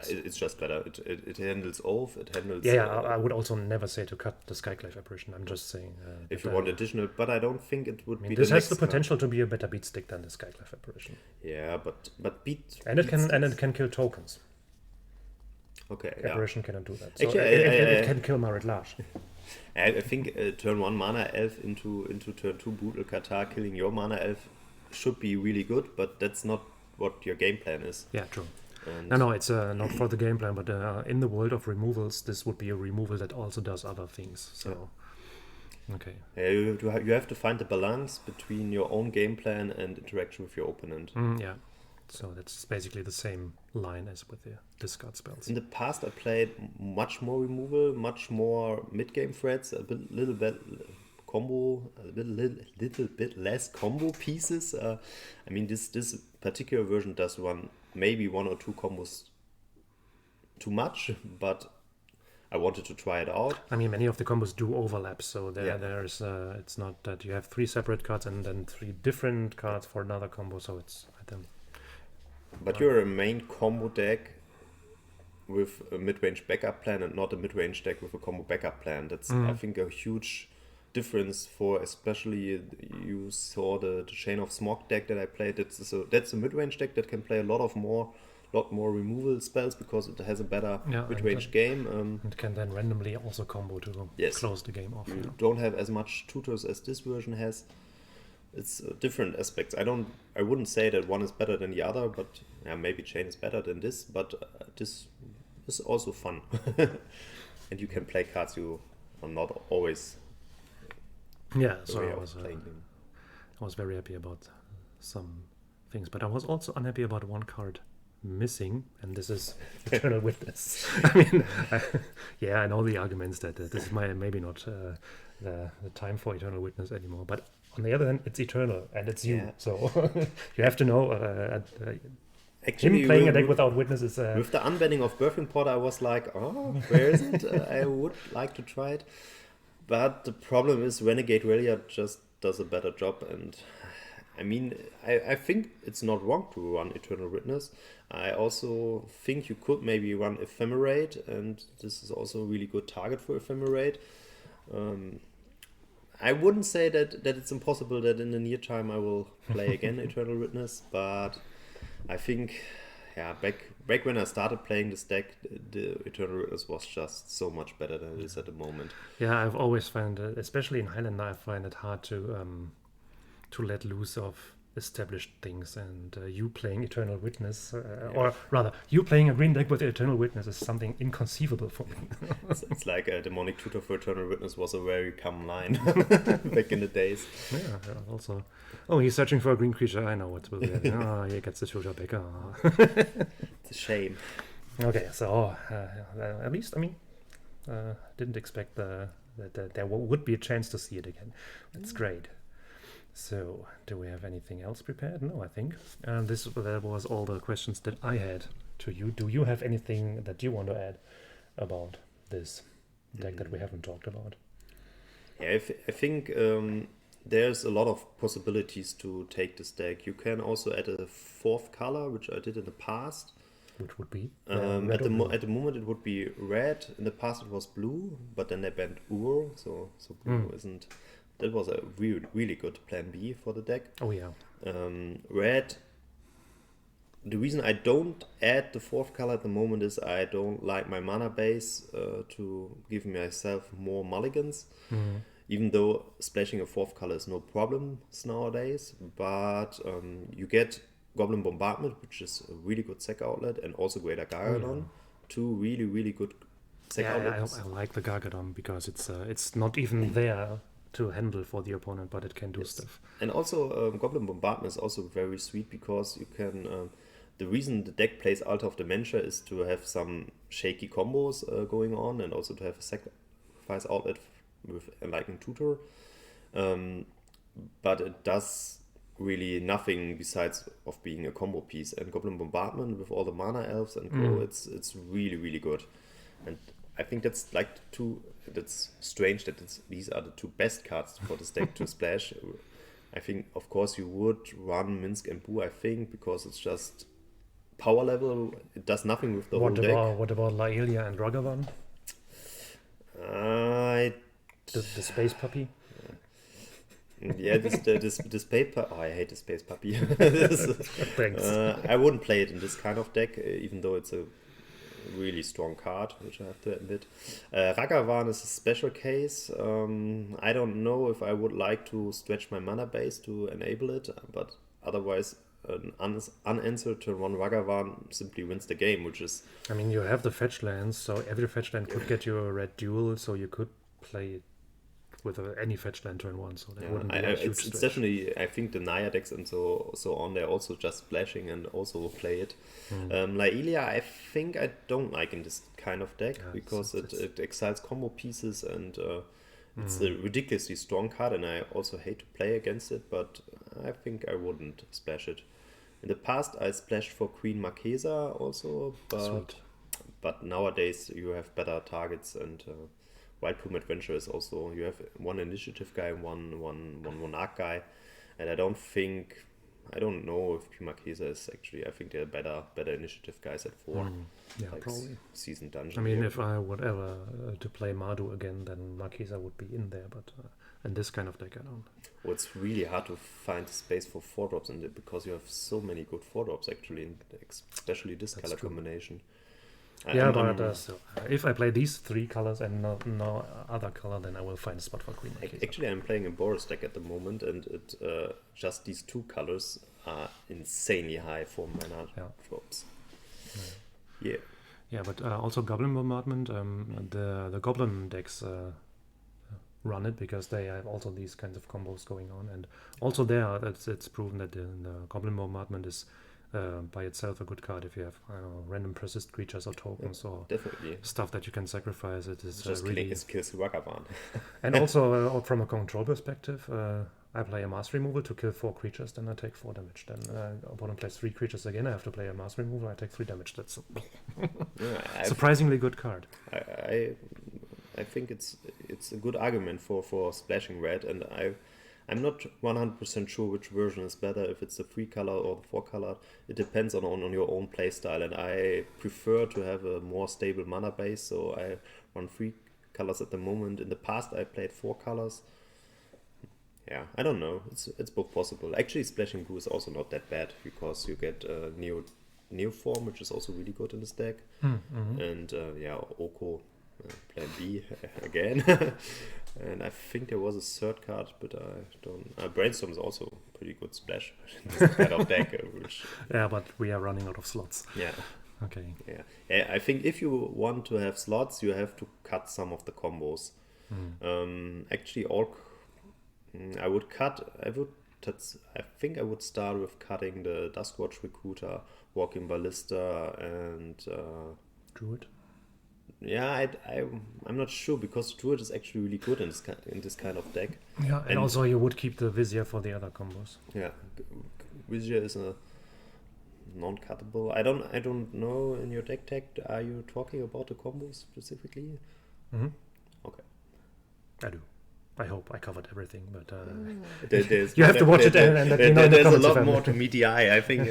It's just better. It handles Oath. It handles. I would also never say to cut the Skyclave Apparition. I'm just saying. If you want additional, but I don't think it would be. This has the potential to be a better beat stick than the Skyclave Apparition. Yeah, but beat. And it can kill tokens. Okay. Apparition cannot do that. So it can kill Marit Large. I think turn 1 mana elf into turn 2 Brutal Cathar killing your mana elf should be really good, but that's not what your game plan is. Yeah, true. No, it's not for the game plan, but in the world of removals, this would be a removal that also does other things. So, okay. Yeah, you have to find the balance between your own game plan and interaction with your opponent. Yeah. So that's basically the same line as with the discard spells. In the past, I played much more removal, much more mid-game threats, little bit less combo pieces. I mean, this particular version does run maybe 1 or 2 combos too much, but I wanted to try it out. I mean, many of the combos do overlap, so there's it's not that you have 3 separate cards and then 3 different cards for another combo, so it's But you're a main combo deck with a mid-range backup plan and not a mid-range deck with a combo backup plan. That's, I think, a huge difference for, especially you saw the Chain of Smog deck that I played. That's a mid-range deck that can play a lot more removal spells because it has a better mid-range game. It can then randomly also combo to close the game off. You don't have as much tutors as this version has. It's different aspects. I wouldn't say that one is better than the other, but maybe Chain is better than this, but this is also fun. And you can play cards you are not always so I was very happy about some things, but I was also unhappy about one card missing, and this is Eternal Witness. I mean, I know the arguments that this is maybe not the time for Eternal Witness anymore, but on the other hand, it's eternal and it's you, so you have to know. Actually, playing a deck without witnesses. With the unbanning of Birthing Pod, I was like, oh, where is it? I would like to try it, but the problem is Renegade Relia just does a better job, and I mean, I think it's not wrong to run Eternal Witness. I also think you could maybe run Ephemerate, and this is also a really good target for Ephemerate. I wouldn't say that it's impossible that in the near time I will play again Eternal Witness, but I think, back when I started playing this deck, the Eternal Witness was just so much better than it is at the moment. Yeah, I've always found, especially in Highlander, I find it hard to let loose of established things, and you playing Eternal Witness, or rather, you playing a green deck with Eternal Witness is something inconceivable for me. It's like a demonic tutor for Eternal Witness was a very common line back in the days. Yeah, also. Oh, he's searching for a green creature. I know what will be. Oh, he gets the tutor back. Oh. It's a shame. Okay, so at least, I mean, didn't expect that there would be a chance to see it again. That's great. So, do we have anything else prepared? No, I think. That was all the questions that I had to you. Do you have anything that you want to add about this deck that we haven't talked about? Yeah, I think there's a lot of possibilities to take this deck. You can also add a fourth color, which I did in the past. Which would be? At the moment it would be red. In the past it was blue, but then they banned Ur, so blue isn't. That was a really, really good plan B for the deck. Oh yeah. Red. The reason I don't add the fourth color at the moment is I don't like my mana base to give myself more mulligans. Even though splashing a fourth color is no problem nowadays, but you get Goblin Bombardment, which is a really good sack outlet, and also Greater Gargadon, two really, really good sack outlets. I like the Gargadon because it's not even there to handle for the opponent, but it can do stuff. And also Goblin Bombardment is also very sweet because you can the reason the deck plays Altar of Dementia is to have some shaky combos going on, and also to have a sacrifice outlet with Enlightening Tutor, but it does really nothing besides of being a combo piece. And Goblin Bombardment with all the mana elves and go, it's really, really good. And I think that's that's strange that these are the two best cards for this deck to splash. I think, of course, you would run Minsk and Boo, I think, because it's just power level. It does nothing with the whole deck. What about Laelia and Ragavan? The space puppy? Yeah, this paper. Oh, I hate the space puppy. Thanks. I wouldn't play it in this kind of deck, even though it's a really strong card, which I have to admit. Ragavan is a special case. I don't know if I would like to stretch my mana base to enable it, but otherwise, an unanswered turn one Ragavan simply wins the game, which is. I mean, you have the fetch lands, so every fetch land could get you a red duel, so you could play it with any fetch land turn one, so that wouldn't be a huge it's definitely, I think the Naya decks and so on, they're also just splashing and also play it. Laelia, I think I don't like in this kind of deck because it exiles combo pieces and it's a ridiculously strong card, and I also hate to play against it, but I think I wouldn't splash it. In the past I splashed for Queen Marquesa also, but nowadays you have better targets, and White Plume Adventure is also, you have one initiative guy, one monarch guy, and I don't know if Queen Marquesa is actually, I think they're better initiative guys at 4. Yeah, like probably. Season Dungeon. I mean, if I would ever to play Mardu again, then Marquesa would be in there, but in this kind of deck I don't. Well, it's really hard to find space for 4-drops in it because you have so many good 4-drops actually, especially this color combination. If I play these 3 colors and no other color, then I will find a spot for Queen Marquesa. Actually, I'm playing a Boros deck at the moment, and it just these 2 colors are insanely high for mana drops. Yeah, but also Goblin Bombardment, the Goblin decks run it because they have also these kinds of combos going on, and also there it's proven that the Goblin Bombardment is by itself a good card if you have random persist creatures or tokens or stuff that you can sacrifice. It is just really kills Ragavan. And also from a control perspective, I play a mass removal to kill 4 creatures, then I take 4 damage. Then opponent plays 3 creatures again, I have to play a mass removal, I take 3 damage. That's surprisingly good card. I think it's a good argument for splashing red, and I'm not 100% sure which version is better, if it's the 3 color or the 4 color. It depends on your own playstyle, and I prefer to have a more stable mana base, so I run 3 colors at the moment. In the past I played 4 colors. Yeah, I don't know. It's both possible. Actually, splashing blue is also not that bad because you get Neoform, which is also really good in this deck. And Oko Plan B again. And I think there was a third card, but I don't. Brainstorm is also a pretty good splash in this kind of deck. Which, Yeah, but we are running out of slots. yeah. Okay. Yeah. I think if you want to have slots, you have to cut some of the combos. Actually, I would cut. I think I would start with cutting the Duskwatch Recruiter, Walking Ballista, and Druid. yeah, I'm not sure because Druid is actually really good in this kind of deck. Yeah, and also you would keep the Vizier for the other combos. Yeah, Vizier is a non-cuttable. I don't know in your Decktech. Are you talking about the combos specifically? Mm-hmm. Okay, I do. I hope I covered everything, but you have to watch it and let me know in the there's a comments lot if more to meet the eye. I think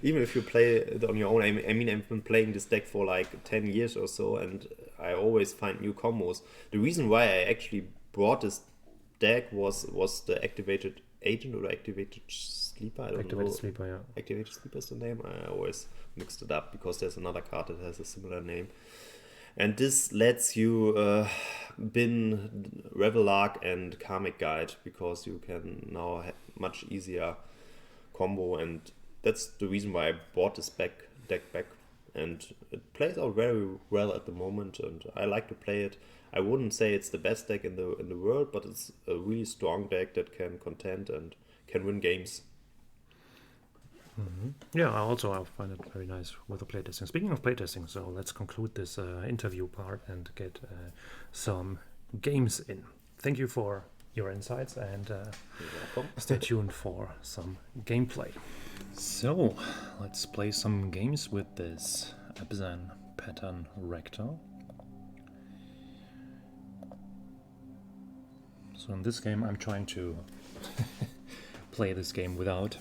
even if you play it on your own, I mean, I've been playing this deck for like 10 years or so, and I always find new combos. The reason why I actually brought this deck was the Activated Agent or Activated Sleeper. I don't Activated know. Sleeper, yeah. Activated Sleeper is the name. I always mixed it up because there's another card that has a similar name. And this lets you bin Revelark and Karmic Guide because you can now have much easier combo, and that's the reason why I bought this deck back. And it plays out very well at the moment, and I like to play it. I wouldn't say it's the best deck in the world, but it's a really strong deck that can contend and can win games. Mm-hmm. Yeah, I find it very nice with the playtesting. Speaking of playtesting, so let's conclude this interview part and get some games in. Thank you for your insights, and stay tuned for some gameplay. So, let's play some games with this Abzan pattern Rector. So in this game I'm trying to play this game without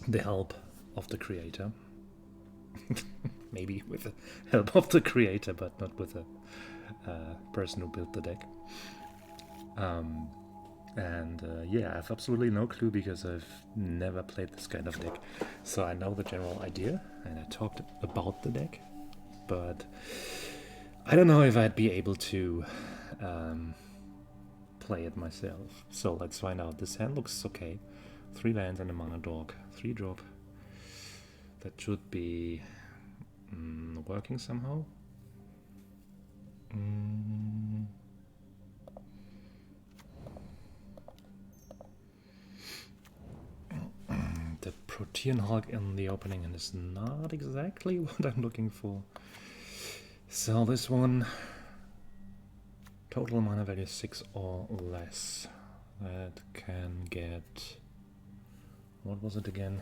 the help of the creator. Maybe with the help of the creator, but not with the person who built the deck. Yeah, I have absolutely no clue because I've never played this kind of deck. So I know the general idea and I talked about the deck, but I don't know if I'd be able to play it myself. So let's find out. This hand looks okay. 3 lands and a mana dog. 3 drop. That should be working somehow. The Protean Hulk in the opening and is not exactly what I'm looking for. So this one, total mana value 6 or less. That can get, what was it again?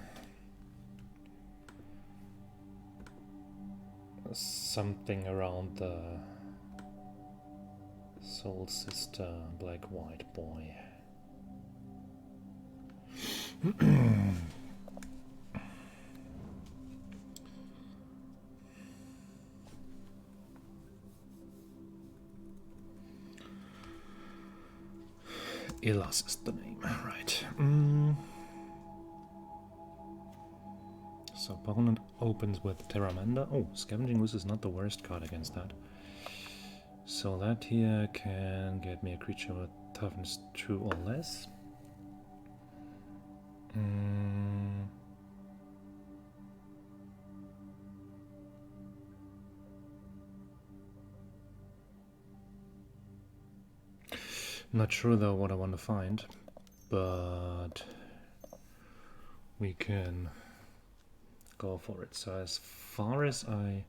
Something around the Soul Sister Black White Boy. Ilas is the name, right. So opponent opens with Terramanda. Oh, Scavenging Ooze is not the worst card against that. So that here can get me a creature with toughness 2 or less. Not sure though what I want to find, but we can go for it. So as far as I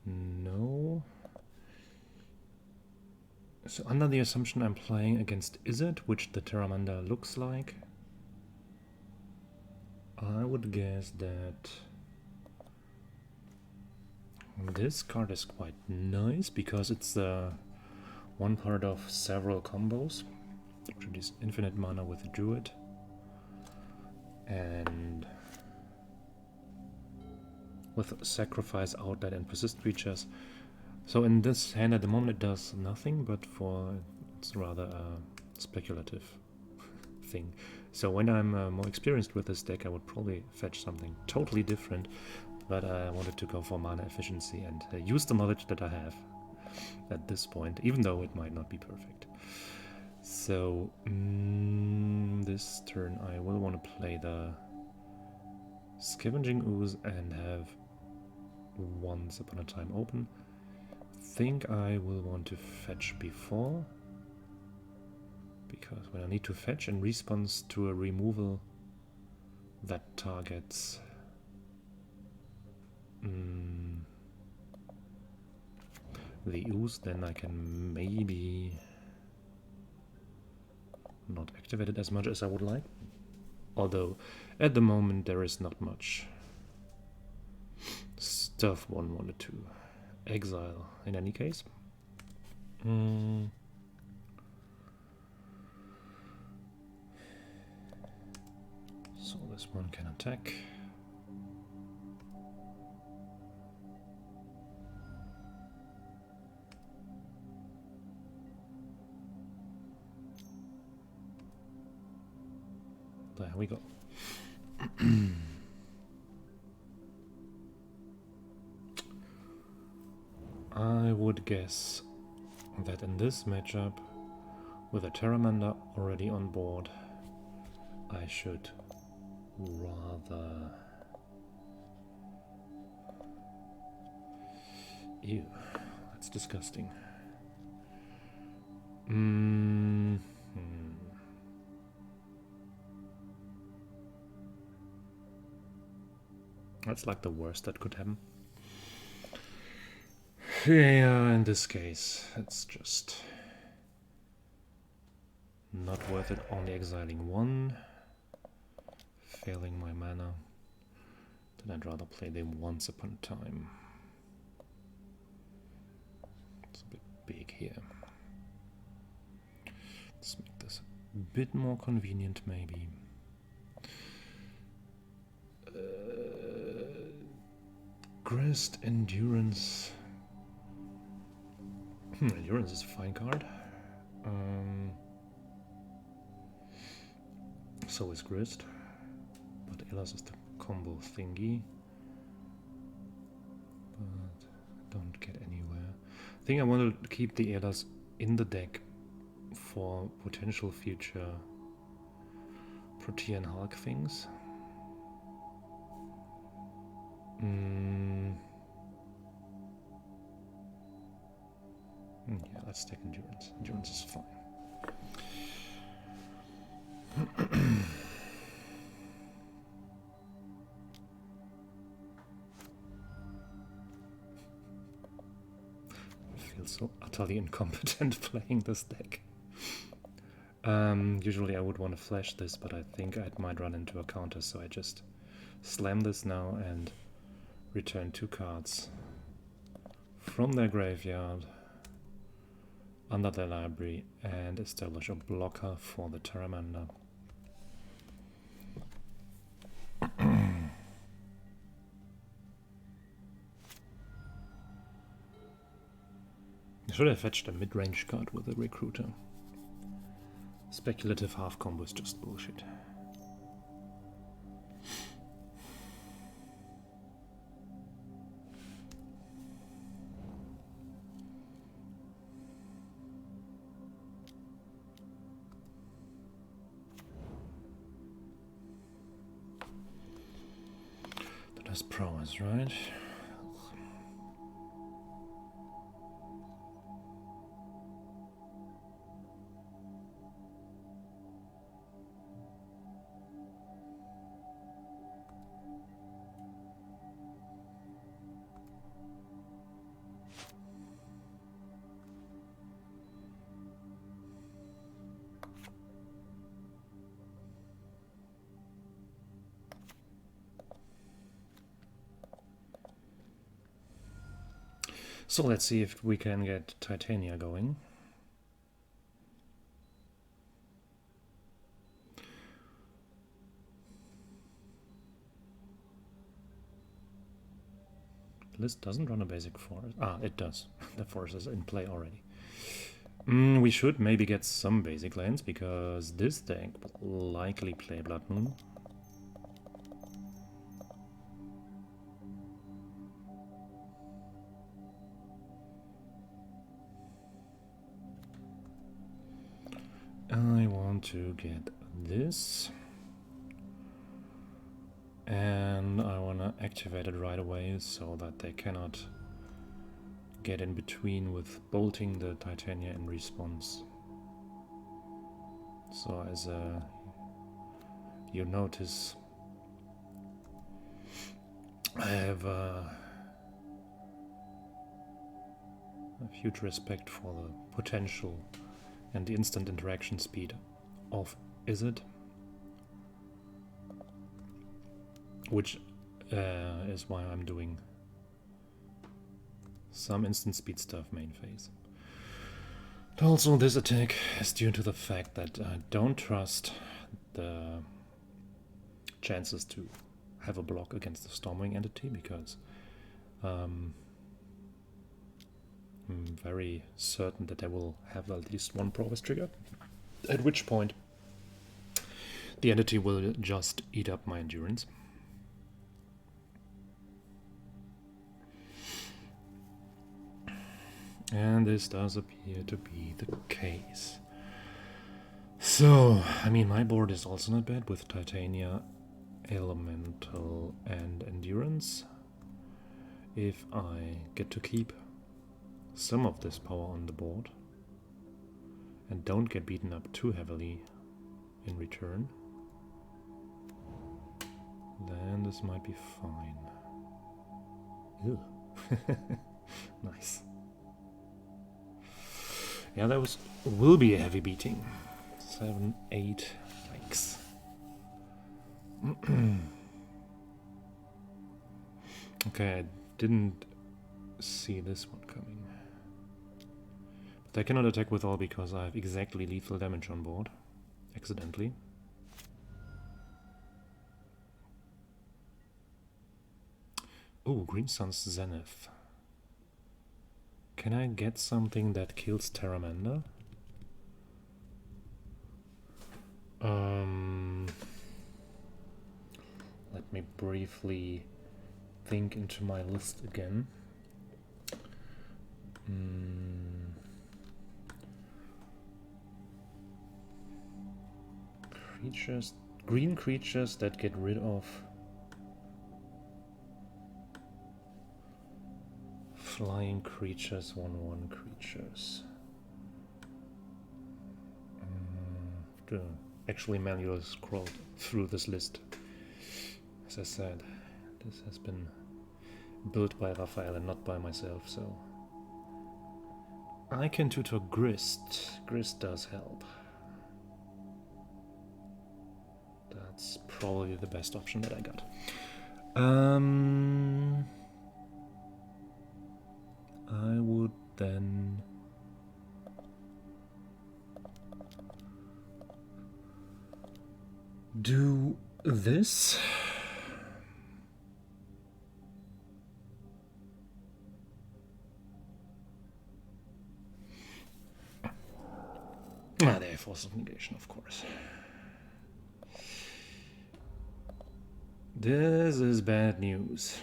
know, so under the assumption I'm playing against Izzet, which the Terramanda looks like, I would guess that this card is quite nice because it's one part of several combos. Introduce infinite mana with the Druid and with sacrifice, outlet and persist creatures. So in this hand at the moment it does nothing, but it's rather a speculative thing. So when I'm more experienced with this deck I would probably fetch something totally different, but I wanted to go for mana efficiency and use the knowledge that I have at this point, even though it might not be perfect. So this turn I will want to play the Scavenging Ooze and have Once Upon a Time open. Think I will want to fetch before, because when I need to fetch in response to a removal that targets the ooze, then I can maybe not activate it as much as I would like. Although at the moment there is not much stuff one wanted to exile in any case. So this one can attack. There we go. I would guess that in this matchup, with a Terramander already on board, I should rather... Ew, that's disgusting. That's like the worst that could happen. Yeah, in this case, it's just not worth it. Only exiling one, failing my mana. Then I'd rather play them Once Upon a Time. It's a bit big here. Let's make this a bit more convenient, maybe. Grist, Endurance. Endurance is a fine card. So is Grist. But Elas is the combo thingy. But don't get anywhere. I think I want to keep the Elas in the deck for potential future Protean Hulk things. Yeah, let's take Endurance. Endurance is fine. I feel so utterly incompetent playing this deck. Usually I would want to flash this, but I think I might run into a counter, so I just slam this now and return 2 cards from their graveyard under their library and establish a blocker for the Terramander. I should have fetched a mid-range card with a Recruiter. Speculative half combo is just bullshit. That's prowess, right? So let's see if we can get Titania going. The list doesn't run a basic forest. Ah, it does. The forest is in play already. We should maybe get some basic lands, because this deck will likely play Blood Moon. to get this. And I want to activate it right away so that they cannot get in between with bolting the Titania in response. So as you notice, I have a huge respect for the potential and the instant interaction speed of Izzet, which is why I'm doing some instant speed stuff main phase. And also this attack is due to the fact that I don't trust the chances to have a block against the Stormwing entity, because I'm very certain that they will have at least one prowess trigger, at which point the entity will just eat up my endurance. And this does appear to be the case. So, I mean, my board is also not bad with Titania, Elemental and Endurance. If I get to keep some of this power on the board and don't get beaten up too heavily in return, then this might be fine. Ew. Nice. Yeah, that will be a heavy beating. 7, 8, yikes. Okay, I didn't see this one coming. But I cannot attack with all because I have exactly lethal damage on board. Accidentally. Oh, Green Sun's Zenith. Can I get something that kills Terramander? Let me briefly think into my list again. Creatures, green creatures that get rid of flying creatures, 1/1 creatures. Actually manually scrolled through this list. As I said, this has been built by Raphael and not by myself, so I can tutor Grist. Grist does help. That's probably the best option that I got. I would then do this. They have force of negation, of course. This is bad news.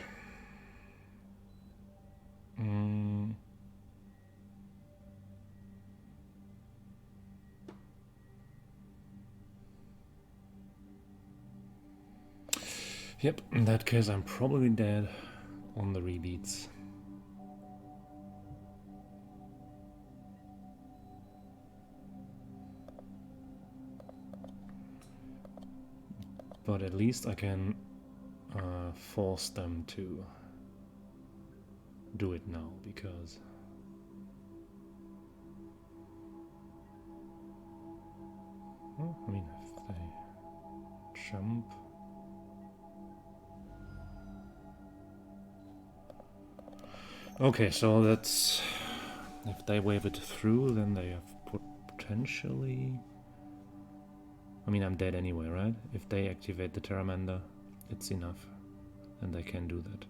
Yep, in that case I'm probably dead on the rebeats. But at least I can force them to do it now, because well, I mean, if they jump, okay, so that's, if they wave it through, then they have potentially, I mean, I'm dead anyway, right? If they activate the Terramander, it's enough, and they can do that.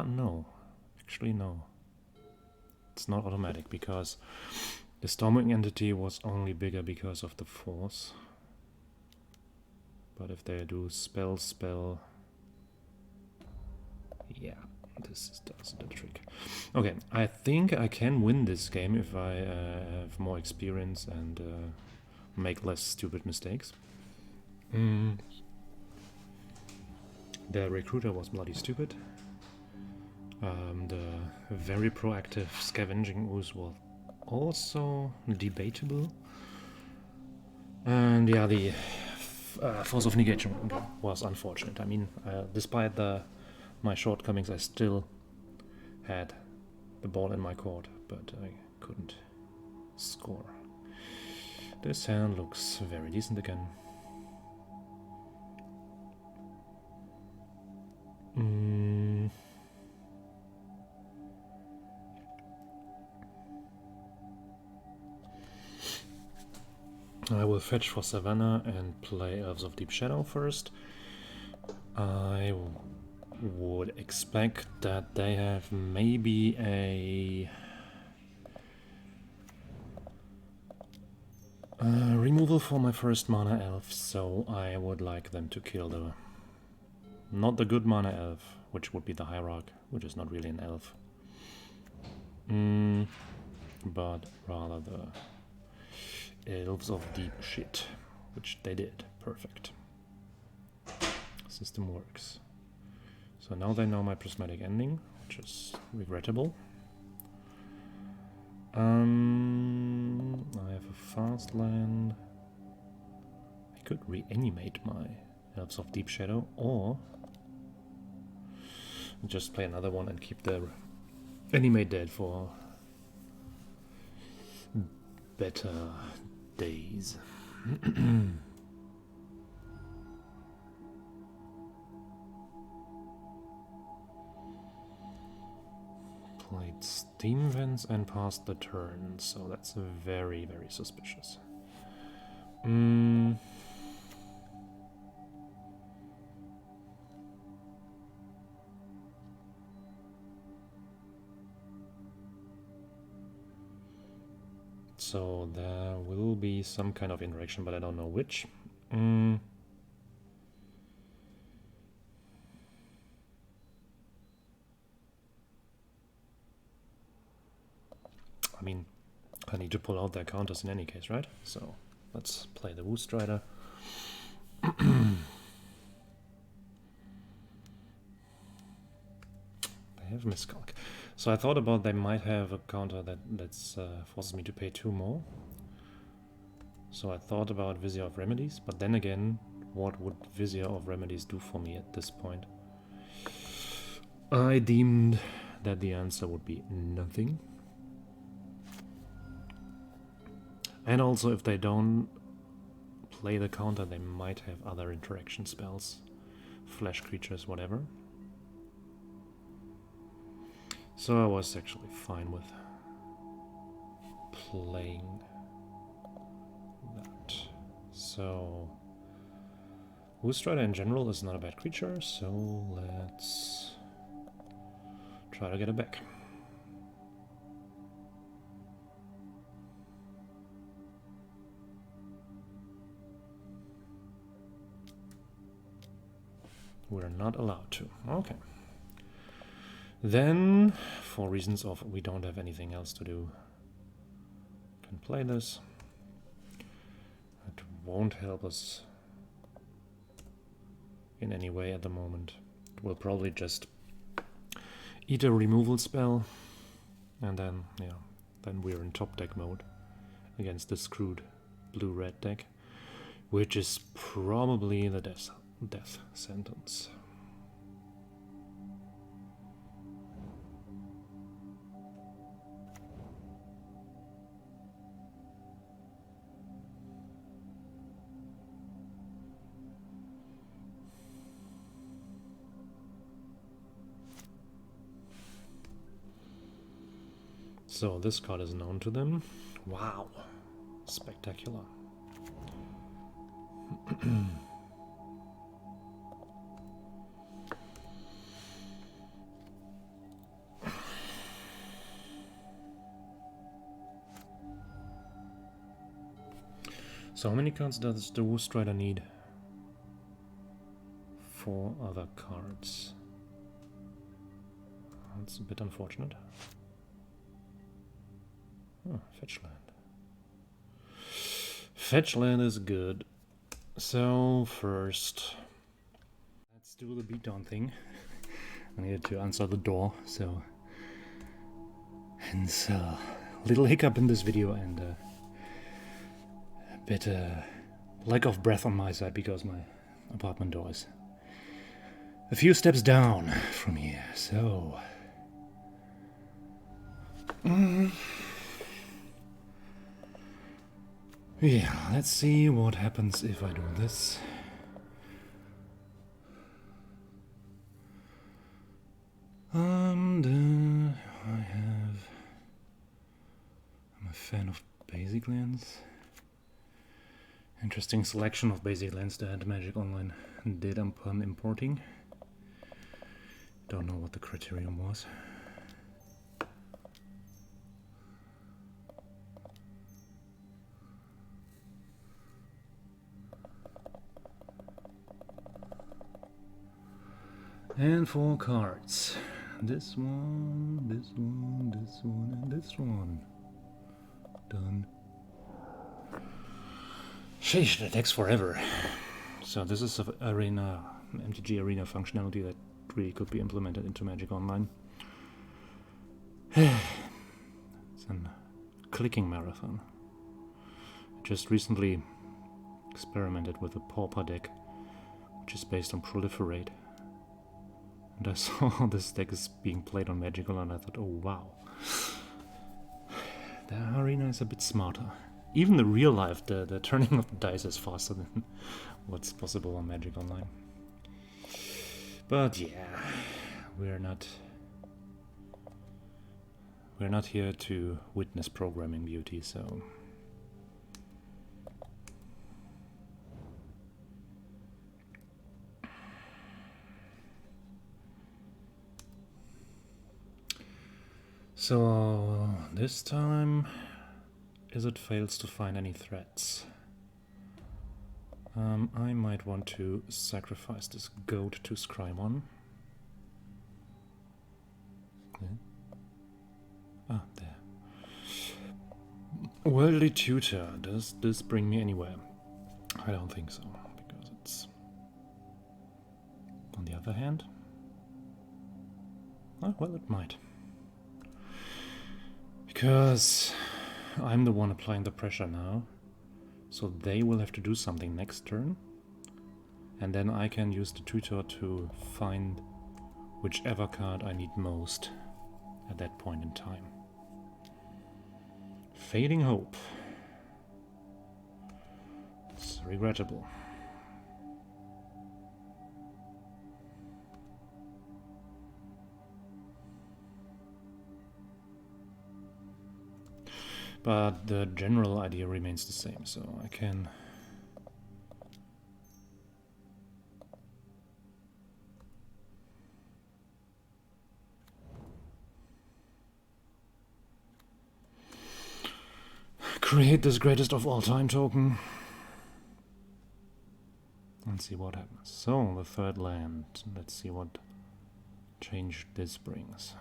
No. Actually, no. It's not automatic, because the Stormwing entity was only bigger because of the force. But if they do spell, yeah. this does the trick. Okay, I think I can win this game if I have more experience and make less stupid mistakes. The recruiter was bloody stupid. The very proactive scavenging ooze was also debatable. And yeah, the force of negation was unfortunate. I mean, despite my shortcomings, I still had the ball in my court, but I couldn't score. This hand looks very decent again. I will fetch for Savannah and play Elves of Deep Shadow first. I would expect that they have maybe a removal for my first mana elf, so I would like them to kill not the good mana elf, which would be the Hierarch, which is not really an elf, but rather the Elves of Deep shit, which they did. Perfect. System works. So now they know my prismatic ending, which is regrettable. I have a fast land. I could reanimate my Elves of Deep Shadow, or just play another one and keep the animate dead for better days. Played Steam Vents and passed the turn, so that's very, very suspicious. So there will be some kind of interaction, but I don't know which. I mean, I need to pull out their counters in any case, right? So let's play the Woo Strider. They have Miscalc. So I thought about they might have a counter that forces me to pay 2 more. So I thought about Vizier of Remedies, but then again, what would Vizier of Remedies do for me at this point? I deemed that the answer would be nothing. And also, if they don't play the counter, they might have other interaction spells, flash creatures, whatever. So I was actually fine with playing that. So Woo Strider in general is not a bad creature, so let's try to get it back. We're not allowed to. Okay. Then, for reasons of we don't have anything else to do, can play this. It won't help us in any way at the moment. It will probably just eat a removal spell, and then, yeah, then we're in top deck mode against the screwed blue-red deck, which is probably the death sentence. So this card is known to them. Wow, spectacular. So how many cards does the Woo Strider need? 4 other cards. That's a bit unfortunate. Oh, fetch land. Fetch land is good. So first, let's do the beatdown thing. I needed to answer the door, so hence a little hiccup in this video and a bit lack of breath on my side because my apartment door is a few steps down from here. So yeah, let's see what happens if I do this. And I'm a fan of basic lands. Interesting selection of basic lands that Magic Online did upon importing. Don't know what the criterion was. And 4 cards. This one, this one, this one, and this one. Done. Sheesh, that takes forever. So this is an arena, MTG arena functionality that really could be implemented into Magic Online. It's a clicking marathon. Just recently experimented with a Pauper deck, which is based on Proliferate. And I saw this deck is being played on Magical and I thought, oh wow. The arena is a bit smarter. Even the real life, the turning of the dice is faster than what's possible on Magic Online. But yeah, we're not here to witness programming beauty, so this time Izzet fails to find any threats. I might want to sacrifice this goat to scry one. Okay. Ah, there. Worldly Tutor, does this bring me anywhere? I don't think so, because it's... On the other hand... Oh, well, it might. Because I'm the one applying the pressure now, so they will have to do something next turn, and then I can use the tutor to find whichever card I need most at that point in time. Fading Hope. It's regrettable. But the general idea remains the same, so I can create this greatest of all time token and see what happens. So, the third land. Let's see what change this brings.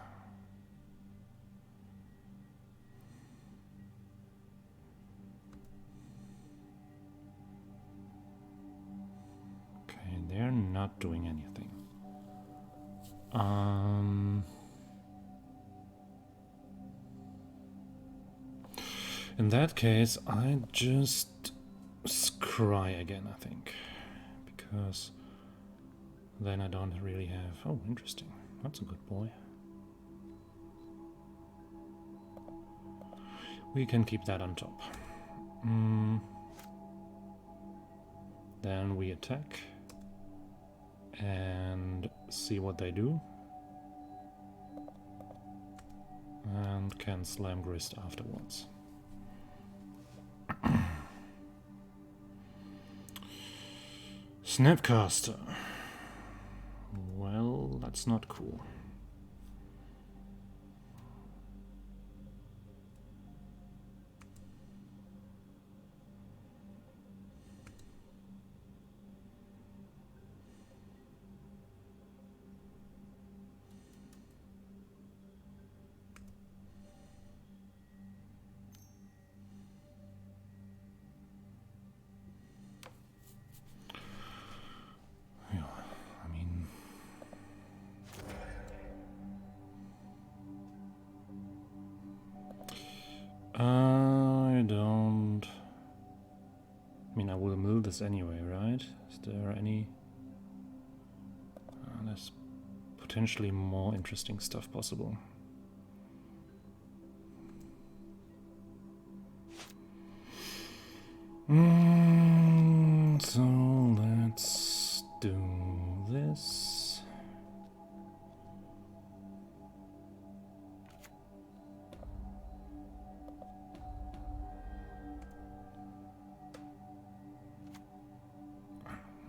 They're not doing anything. In that case, I just scry again, I think. Because then I don't really have... Oh, interesting. That's a good boy. We can keep that on top. Then we attack. And see what they do. And can slam grist afterwards. Snapcaster. Well, that's not cool. this anyway, right? Is there any... there's potentially more interesting stuff possible. So let's do this.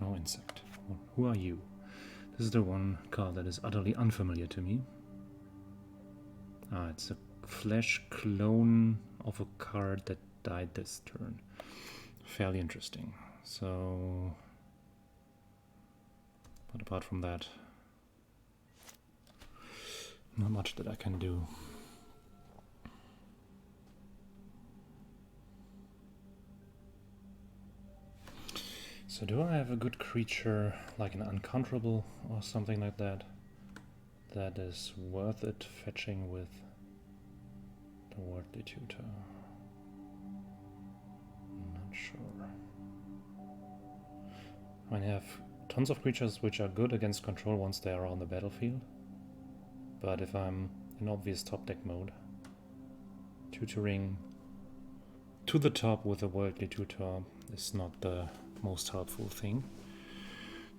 No insect. Who are you? This is the one card that is utterly unfamiliar to me. Ah, it's a flesh clone of a card that died this turn. Fairly interesting. So, but apart from that, not much that I can do. So do I have a good creature, like an uncounterable or something like that, that is worth it fetching with the Worldly Tutor? Not sure. I have tons of creatures which are good against control once they are on the battlefield, but if I'm in obvious top deck mode, tutoring to the top with a Worldly Tutor is not the most helpful thing.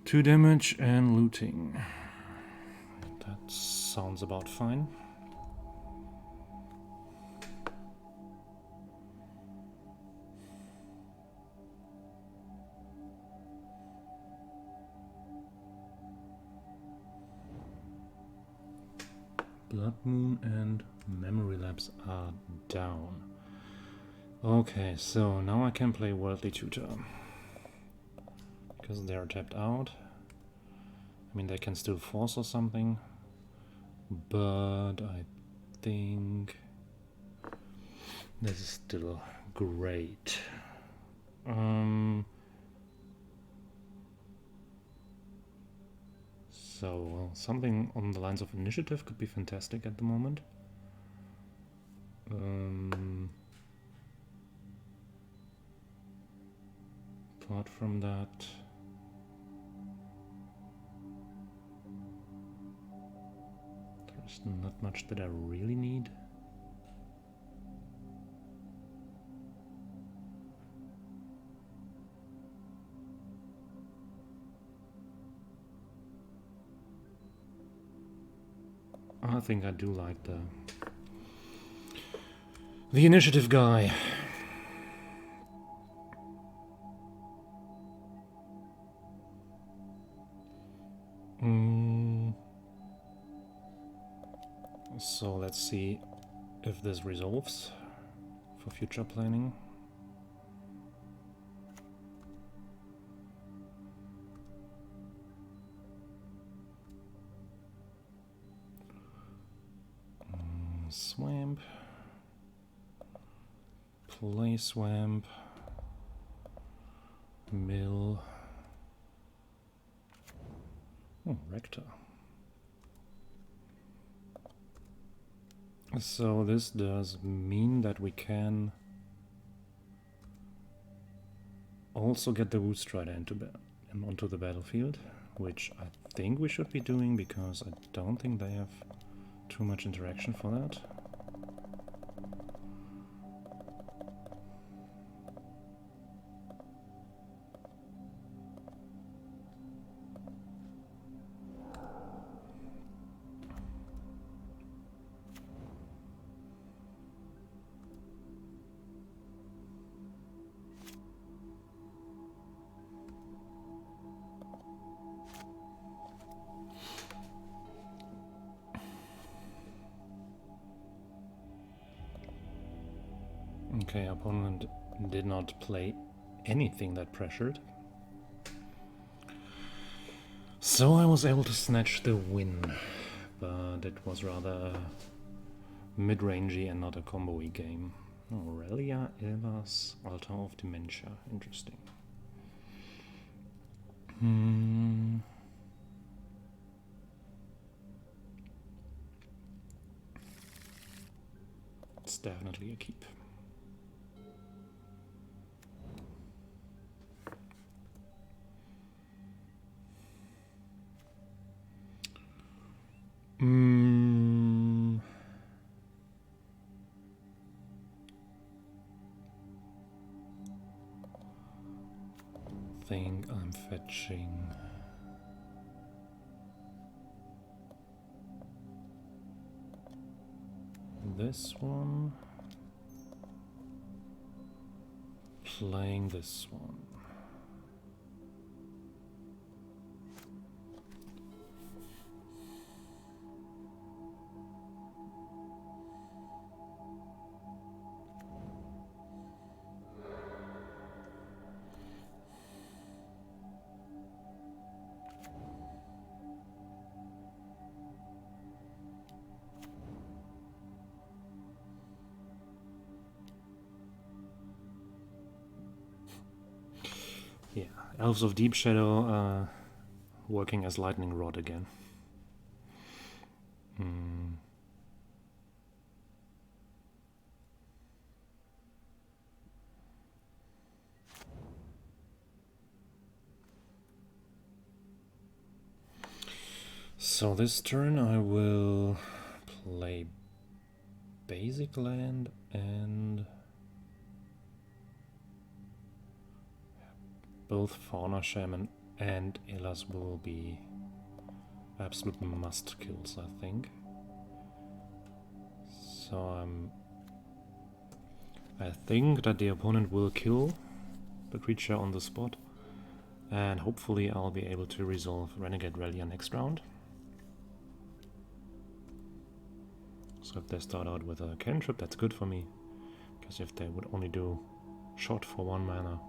2 damage and looting. That sounds about fine. Blood Moon and Memory Lapse are down. Okay, so now I can play Worldly Tutor. Because they are tapped out. I mean, they can still force or something. But I think this is still great. So, something on the lines of initiative could be fantastic at the moment. Apart from that, there's not much that I really need. I think I do like the initiative guy. So let's see if this resolves for future planning. Swamp. Play swamp. Mill. Oh, Rector. So this does mean that we can also get the Root Strider onto the battlefield, which I think we should be doing because I don't think they have too much interaction for that. Okay, opponent did not play anything that pressured. So I was able to snatch the win, but it was rather mid-rangey and not a combo-y game. Aurelia Elva's Altar of Dementia. Interesting. It's definitely a keep. think I'm fetching this one, playing this one. Yeah, Elves of Deep Shadow working as Lightning Rod again. So this turn I will play basic land and both Fauna Shaman and Elas will be absolute must kills, I think. So I think that the opponent will kill the creature on the spot, and hopefully I'll be able to resolve Renegade Relia next round. So if they start out with a cantrip, that's good for me, because if they would only do shot for 1 mana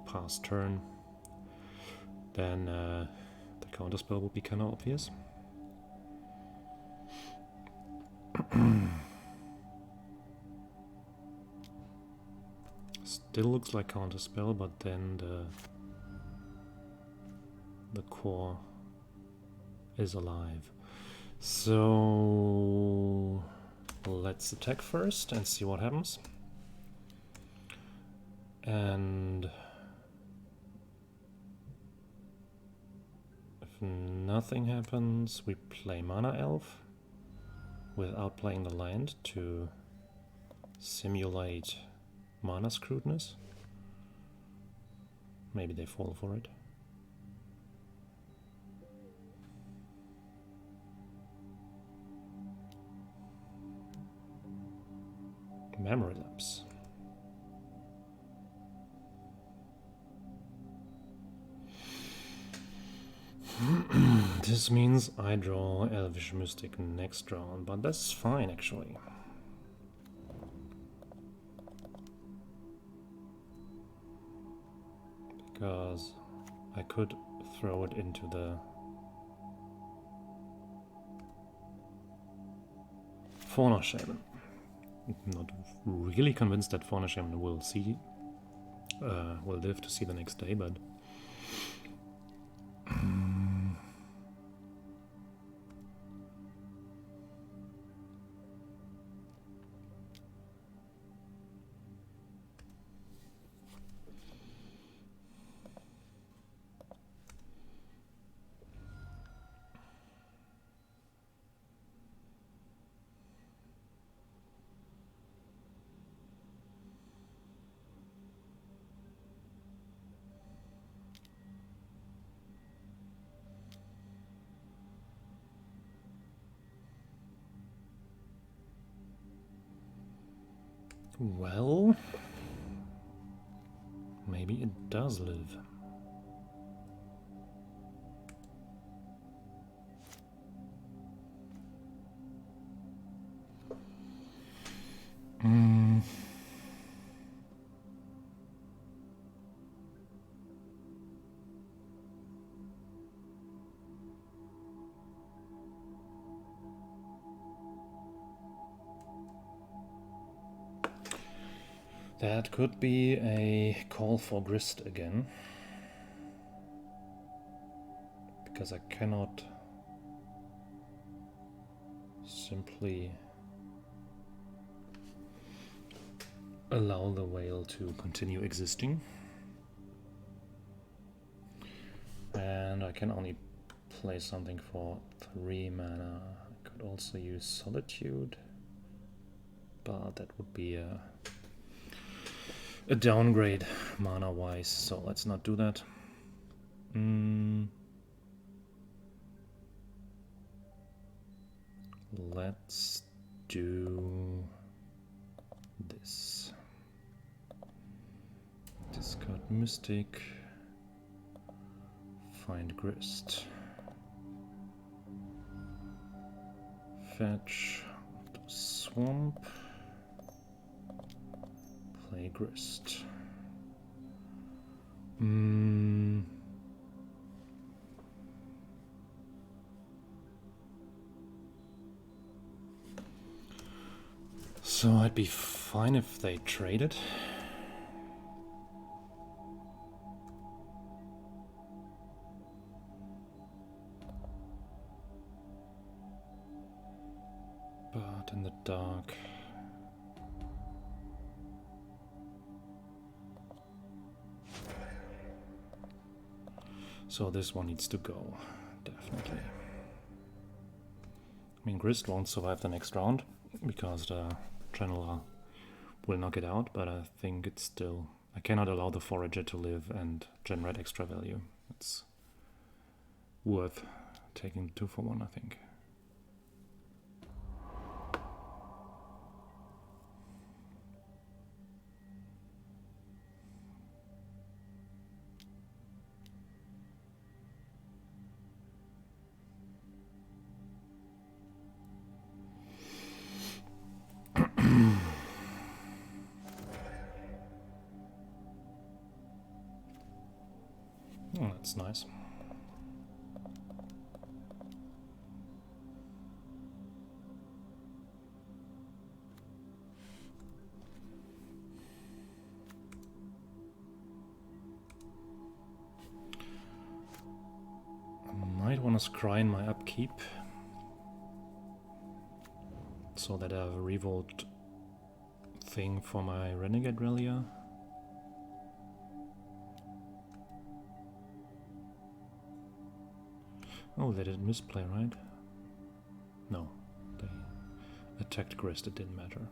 past turn, then the counterspell would be kind of obvious. Still looks like counterspell, but then the core is alive. So let's attack first and see what happens. And if nothing happens, we play Mana Elf without playing the land to simulate mana scrutinous. Maybe they fall for it. Memory lapse. This means I draw Elvish Mystic next round, but that's fine actually. Because I could throw it into the Fauna Shaman. Not really convinced that Fauna Shaman will live to see the next day, but well, maybe it does live. That could be a call for grist again, because I cannot simply allow the whale to continue existing. And I can only play something for 3 mana. I could also use Solitude, but that would be a a downgrade mana-wise, so let's not do that. Let's do this. Discard Mystic. Find Grist. Fetch. Swamp. Play Grist. So I'd be fine if they traded. But in the dark. So this one needs to go, definitely. I mean, Grist won't survive the next round because the Channeler will knock it out, but I think it's still... I cannot allow the Forager to live and generate extra value. It's worth taking the 2-for-1, I think. Oh, that's nice. I might want to scry in my upkeep so that I have a revolt thing for my Renegade Relia. Oh, they didn't misplay, right? No, they attacked Grist, it didn't matter.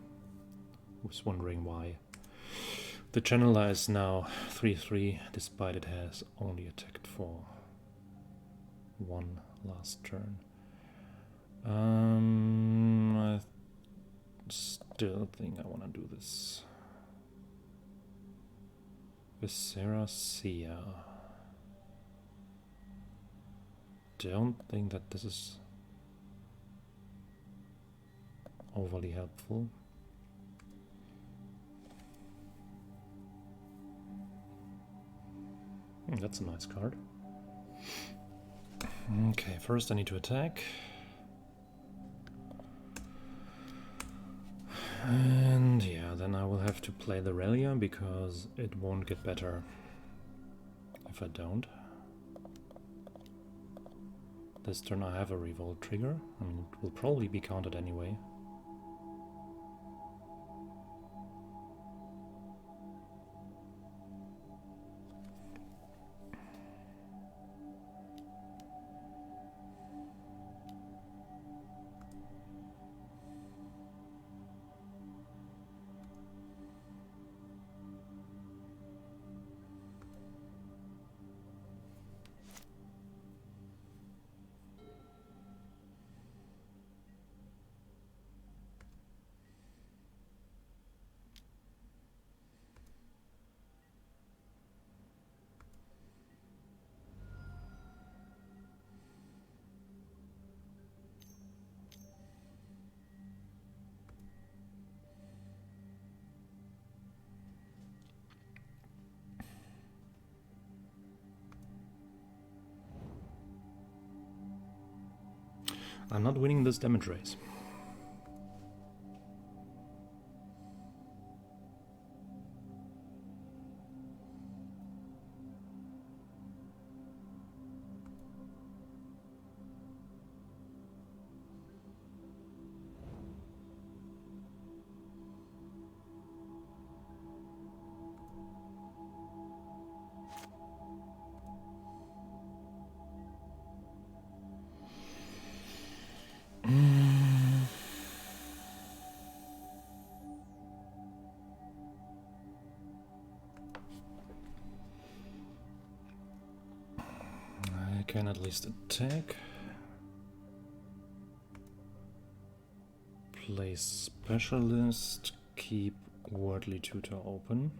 Was wondering why. The Channeler is now 3-3, despite it has only attacked for one last turn. I still think I want to do this. Viscera Sia. Don't think that this is overly helpful. That's a nice card. Okay, first I need to attack. And yeah, then I will have to play the Relia because it won't get better if I don't. This turn I have a revolt trigger. I mean, it will probably be countered anyway. I'm not winning this damage race. can at least attack. Play Specialist, keep Worldly Tutor open.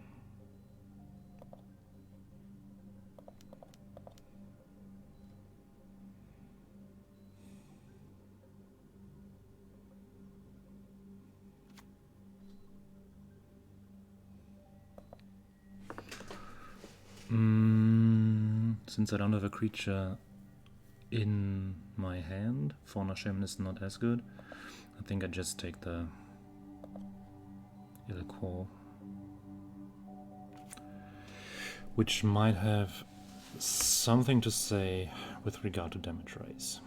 Since I don't have a creature in my hand, Fauna Shaman is not as good. I think I just take the Illiquor, which might have something to say with regard to damage raise.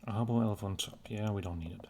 Arbo Elf on top. Yeah, we don't need it.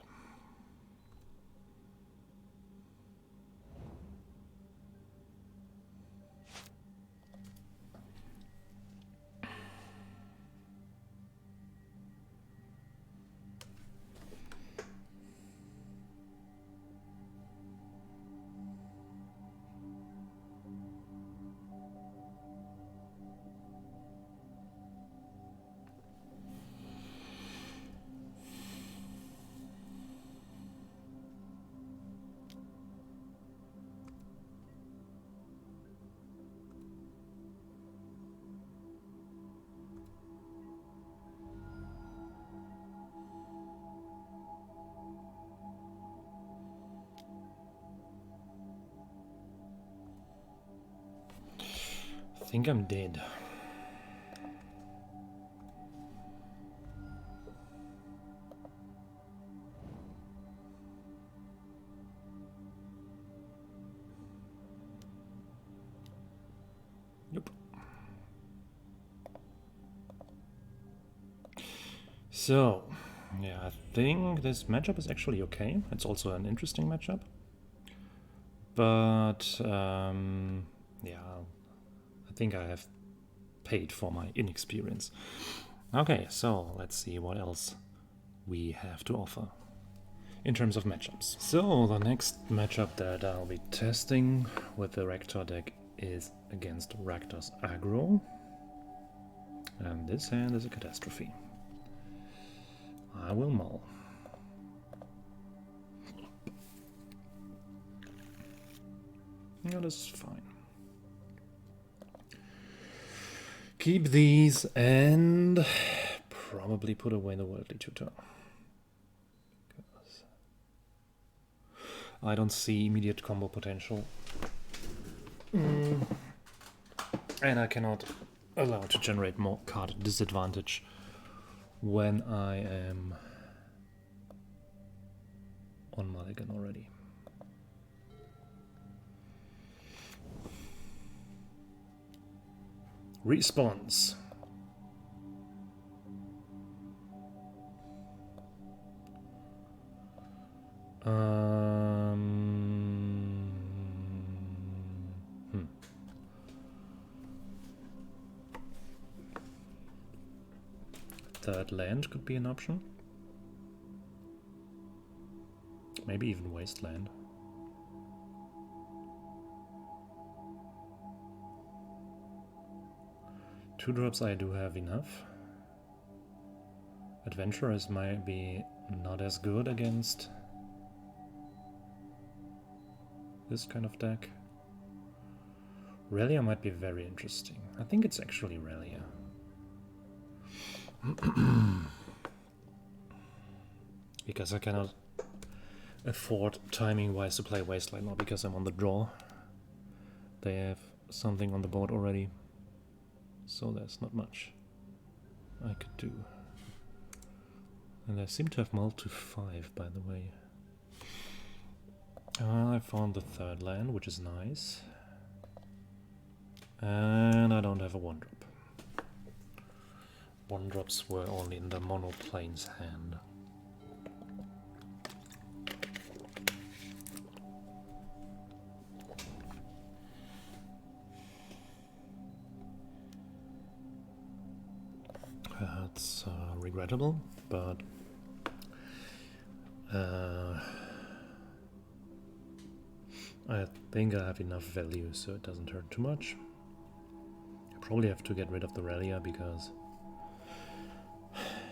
I think I'm dead. Yep. So, yeah, I think this matchup is actually okay. It's also an interesting matchup. But, yeah, I think I have paid for my inexperience. Okay, so let's see what else we have to offer in terms of matchups. So the next matchup that I'll be testing with the Rector deck is against Rakdos Aggro. And this hand is a catastrophe. I will mull. Yeah, this is fine. Keep these and probably put away the Worldly Tutor. Because I don't see immediate combo potential. And I cannot allow to generate more card disadvantage when I am on mulligan already. Response. Third land could be an option. Maybe even wasteland. Two drops I do have enough. Adventurers might be not as good against this kind of deck. Relia might be very interesting. I think it's actually Relia. Because I cannot afford timing-wise to play Wasteland, not because I'm on the draw. They have something on the board already, so there's not much I could do. And I seem to have mulled to 5, by the way. I found the third land, which is nice. And I don't have a 1-drop. 1-drops were only in the monoplane's hand. That's regrettable, but I think I have enough value so it doesn't hurt too much. I probably have to get rid of the Relia because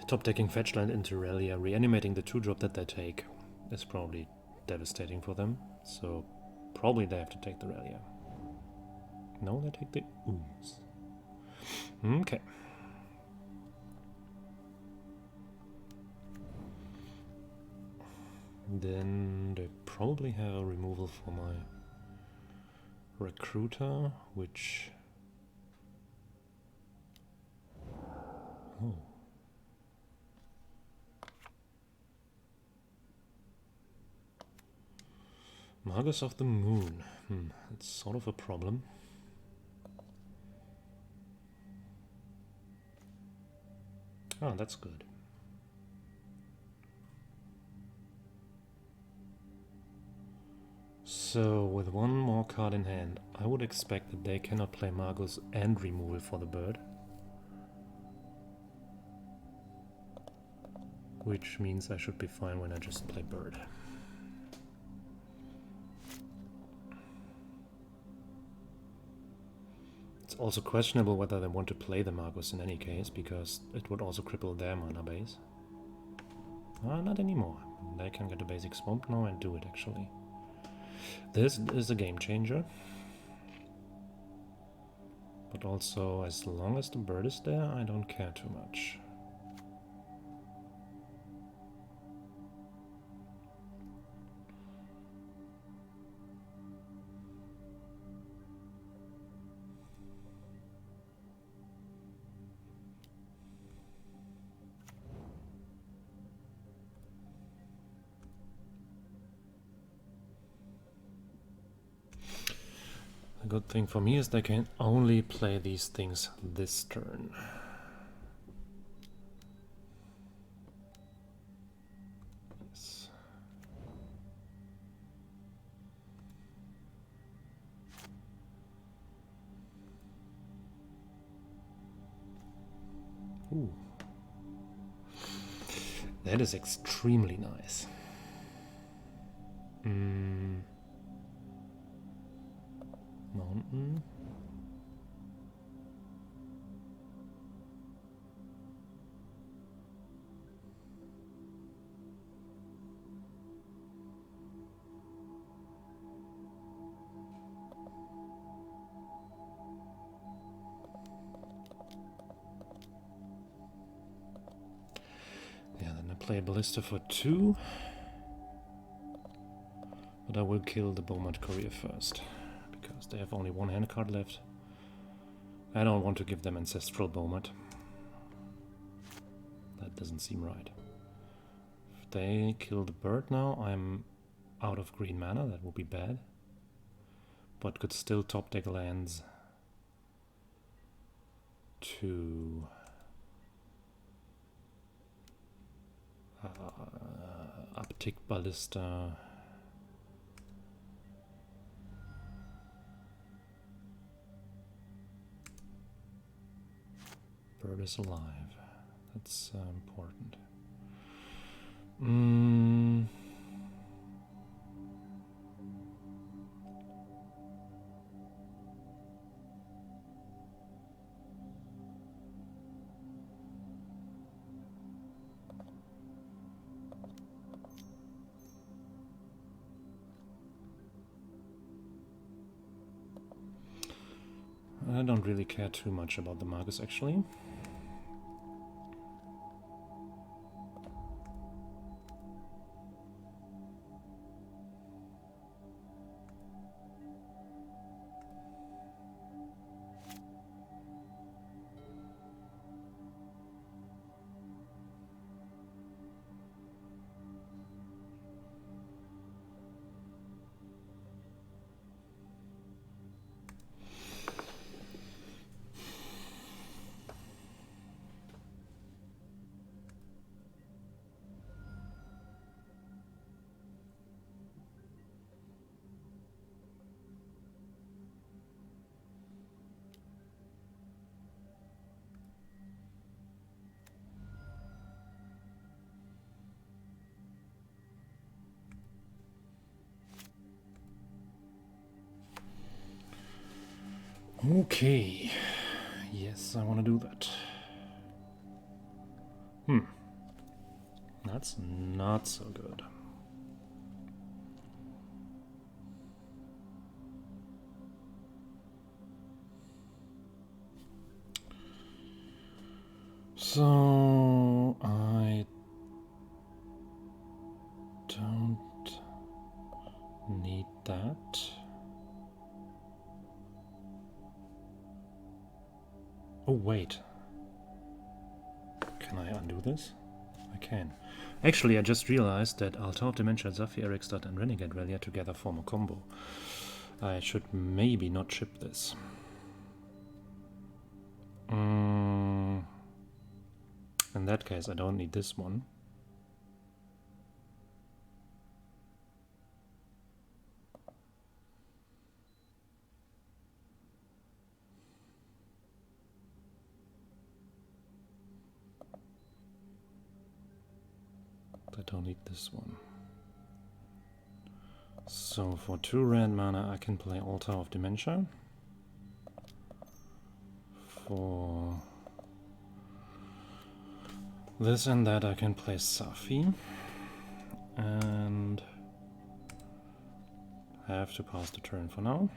top decking fetchland into Relia, reanimating the 2-drop that they take is probably devastating for them, so probably they have to take the Relia. No, they take the Ooms. Okay. Then they probably have a removal for my Recruiter, which... Oh. Magus of the Moon. That's sort of a problem. Ah, that's good. So, with one more card in hand, I would expect that they cannot play Magus and removal for the bird. Which means I should be fine when I just play bird. It's also questionable whether they want to play the Magus in any case, because it would also cripple their mana base. Not anymore. They can get a basic swamp now and do it actually. This is a game changer. But also, as long as the bird is there, I don't care too much. The good thing for me is they can only play these things this turn. Yes. Ooh. That is extremely nice. Mountain. Yeah, then I play a Ballista for 2. But I will kill the Beaumont Courier first. Because they have only one hand card left. I don't want to give them Ancestral Beaumont. That doesn't seem right. If they kill the bird now, I'm out of green mana. That would be bad. But could still top deck lands to uptick Ballista. Bird is alive. That's important. I don't really care too much about the Magus actually. Okay. Yes, I want to do that. That's not so good. So I don't need that. Oh wait. Can I undo this? I can. Actually, I just realized that Altar of Dementia, Zafir, Ericstad and Renegade Relia together form a combo. I should maybe not ship this. In that case, I don't need this one. I don't need this one. So for 2 red mana I can play Altar of Dementia. For this and that I can play Safi. And have to pass the turn for now.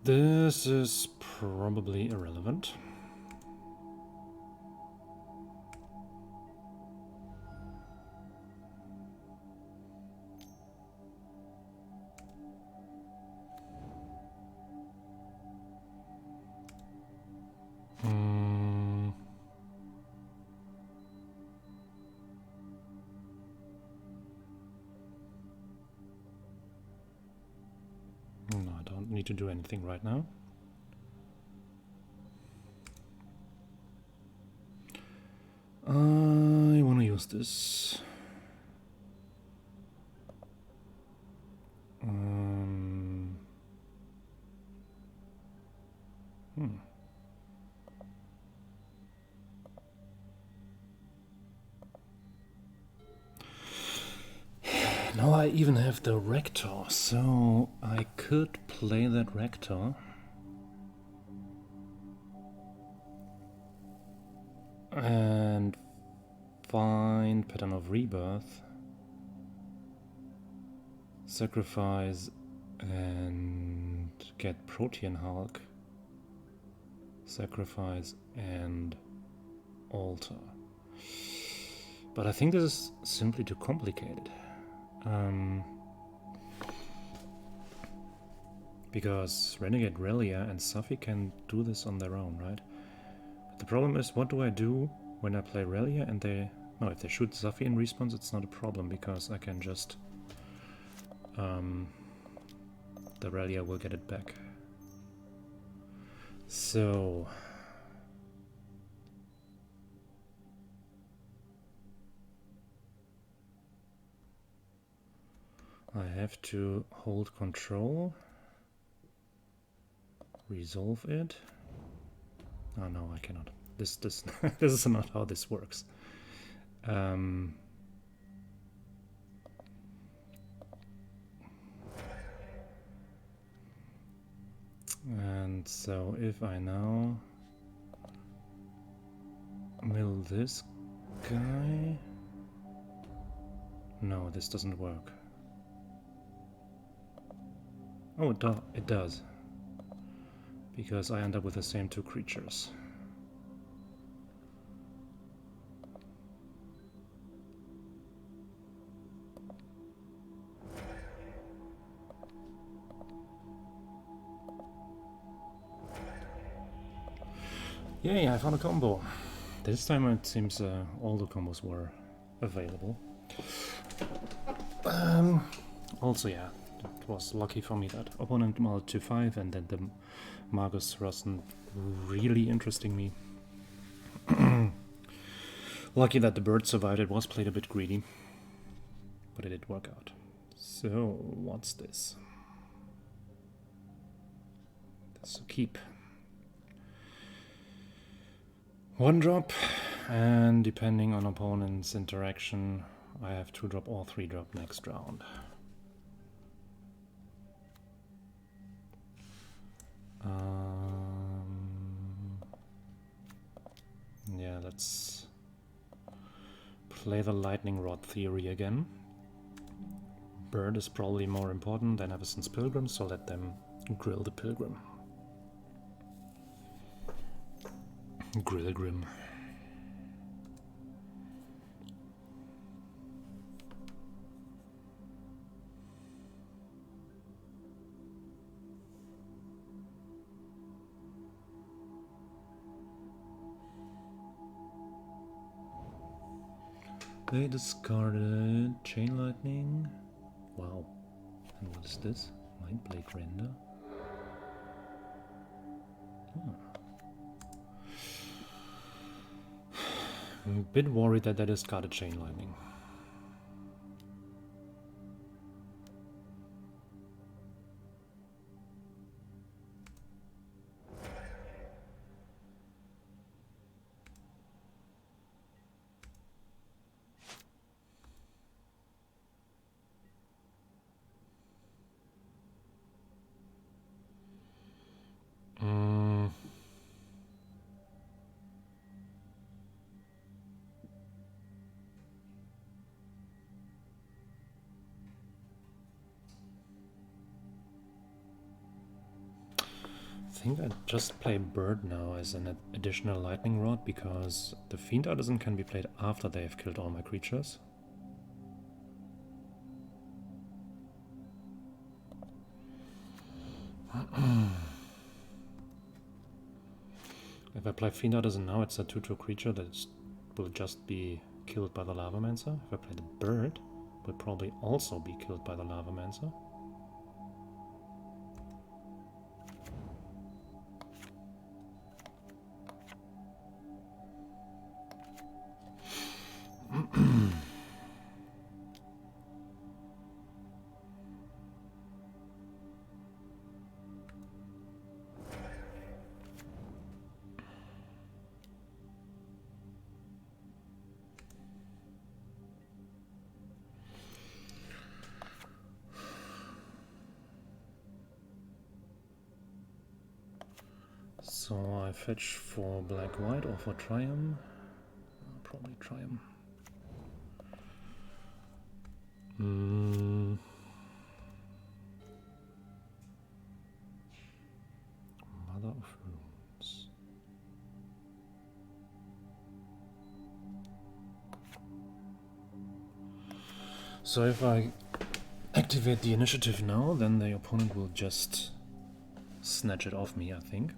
This is probably irrelevant. No, I don't need to do anything right now. I want to use this. Now I even have the Rector, so I could play that Rector. And find Pattern of Rebirth. Sacrifice and get Protean Hulk. Sacrifice and alter. But I think this is simply too complicated. Because Renegade Relia and Safi can do this on their own, right? But the problem is, what do I do when I play Relia and they... No, if they shoot Safi in response, it's not a problem, because I can just... the Relia will get it back. So... I have to hold control, resolve it. Oh no, I cannot. This this is not how this works. And so if I now mill this guy, no, this doesn't work. Oh, it does. Because I end up with the same 2 creatures. Yay, I found a combo. This time it seems all the combos were available. Also, yeah. It was lucky for me that opponent mulled to 5 and then the Magus wasn't really interesting me. Lucky that the bird survived. It was played a bit greedy, but it did work out. So, what's this? This will keep. 1 drop, and depending on opponent's interaction, I have 2 drop or 3 drop next round. Yeah, let's play the lightning rod theory again. Bird is probably more important than Abzan's Pilgrim, so let them grill the Pilgrim. Grill Grim. They discarded Chain Lightning. Wow. And what is this? Mindblade Render. I'm a bit worried that they discarded Chain Lightning. I think I'd just play Bird now as an additional Lightning Rod, because the Fiend Artisan can be played after they have killed all my creatures. If I play Fiend Artisan now, it's a 2/2 creature that will just be killed by the Lavamancer. If I play the Bird, it will probably also be killed by the Lavamancer. So I fetch for black-white or for Triumph. Probably Triumph. Mother of Runes. So if I activate the initiative now, then the opponent will just snatch it off me, I think.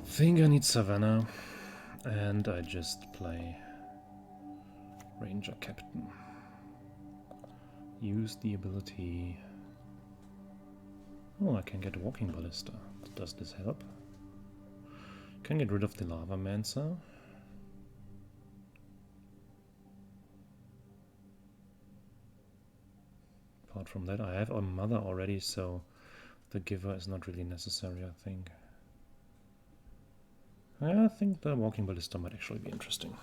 Think I need Savannah, and I just play Ranger Captain. Use the ability. Oh, I can get Walking Ballista. Does this help? Can get rid of the Lavamancer. Apart from that, I have a Mother already, so the Giver is not really necessary, I think. I think the Walking Ballista might actually be interesting.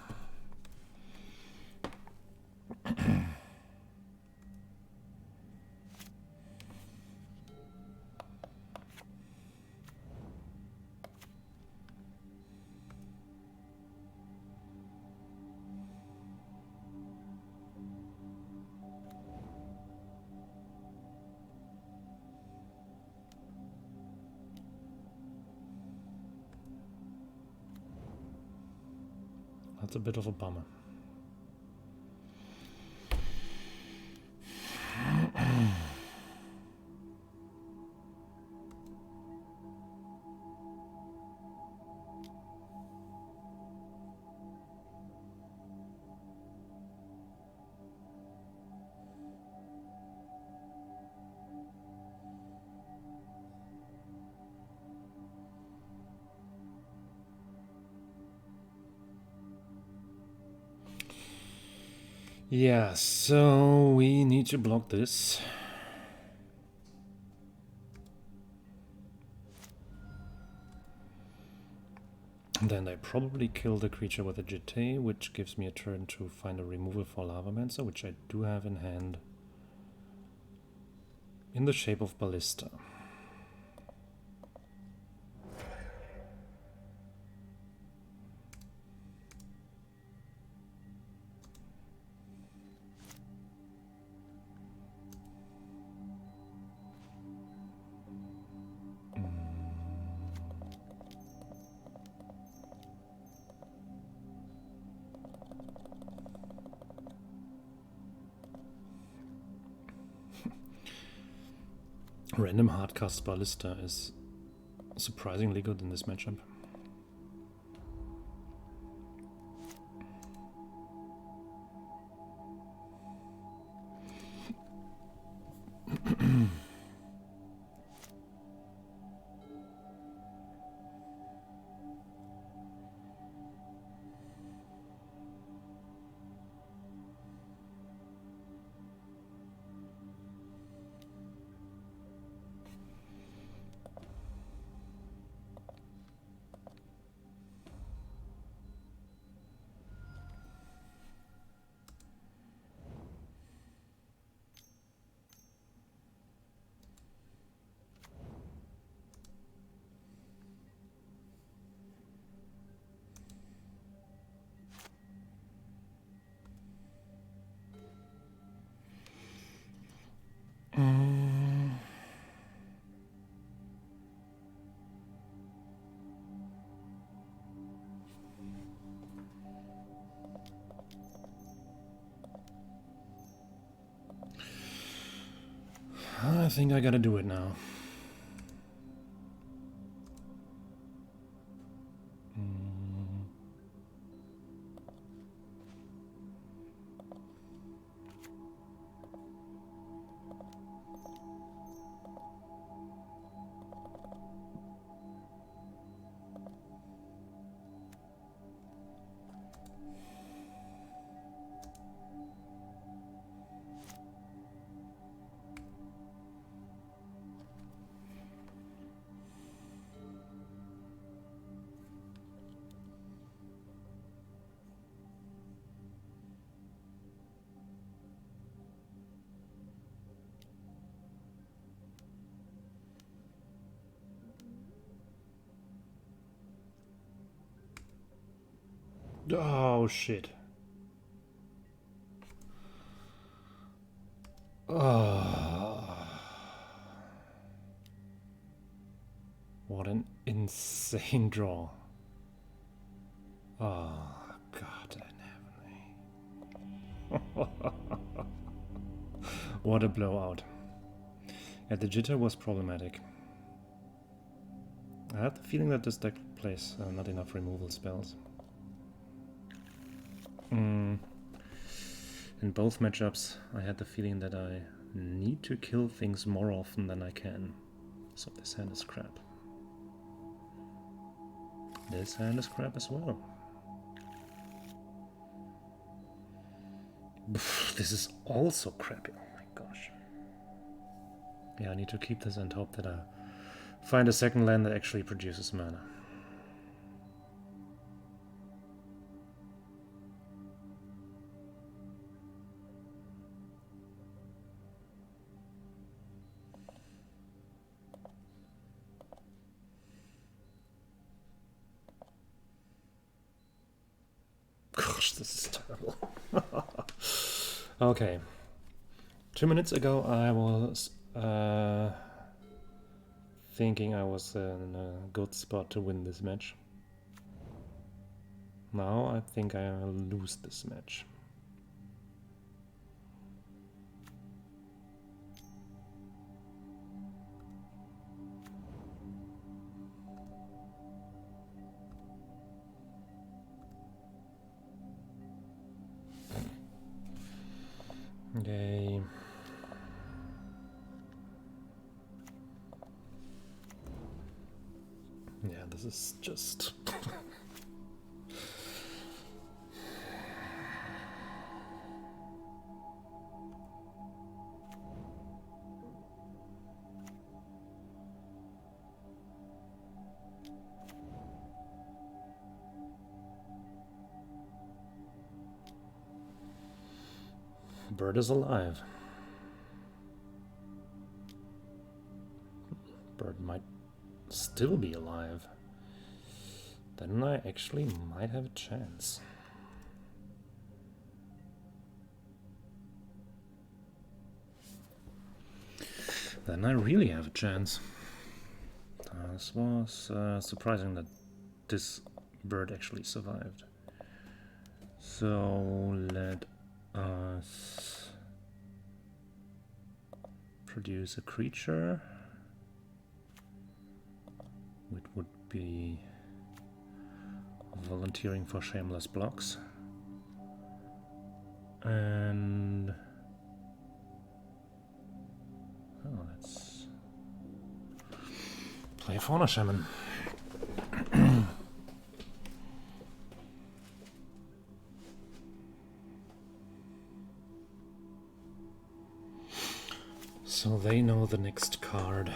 That's a bit of a bummer. Yeah, so we need to block this. Then I probably kill the creature with a GT, which gives me a turn to find a removal for Lavamancer, which I do have in hand. In the shape of Ballista. Random hardcast Ballista is surprisingly good in this matchup. I think I gotta do it now. Oh shit. What an insane draw. Oh, God in heaven. What a blowout. Yeah, the jitter was problematic. I have the feeling that this deck plays not enough removal spells. In both matchups, I had the feeling that I need to kill things more often than I can. So this hand is crap. This hand is crap as well. This is also crappy. Oh my gosh. Yeah, I need to keep this and hope that I find a second land that actually produces mana. Gosh, this is terrible. Okay. 2 minutes ago I was thinking I was in a good spot to win this match. Now I think I'll lose this match. Okay. Yeah, this is just... Bird is alive. Bird might still be alive. Then I actually might have a chance. Then I really have a chance. This was surprising that this bird actually survived. So let us produce a creature, which would be volunteering for shameless blocks. And let's play Fauna Shaman. So they know the next card.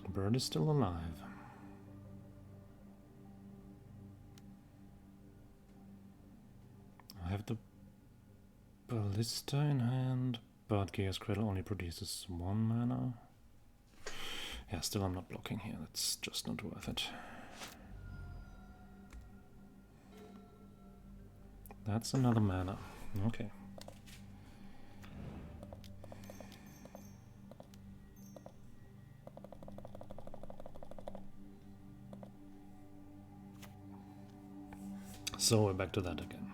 Bird is still alive. I have the Ballista in hand, but Chaos Cradle only produces 1 mana. Yeah, still I'm not blocking here, that's just not worth it. That's another mana, okay. So we're back to that again.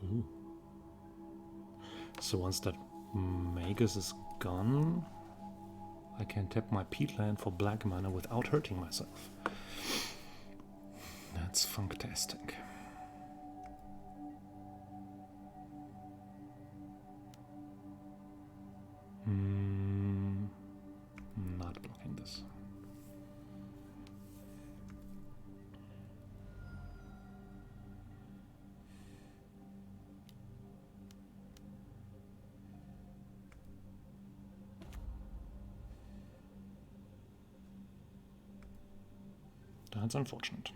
Ooh. So once that Magus is gone, I can tap my peatland for black mana without hurting myself. That's fantastic. Not blocking this. That's unfortunate.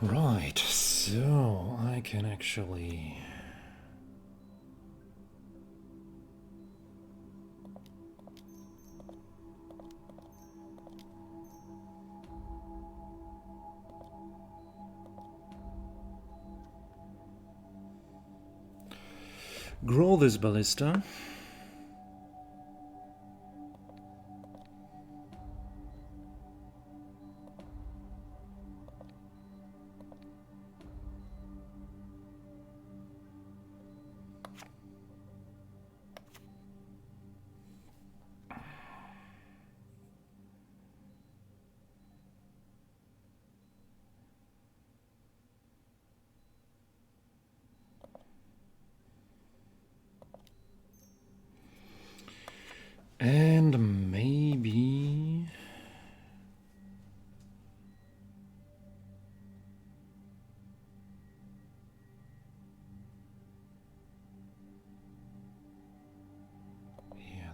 Right, so I can actually grow this ballista. And maybe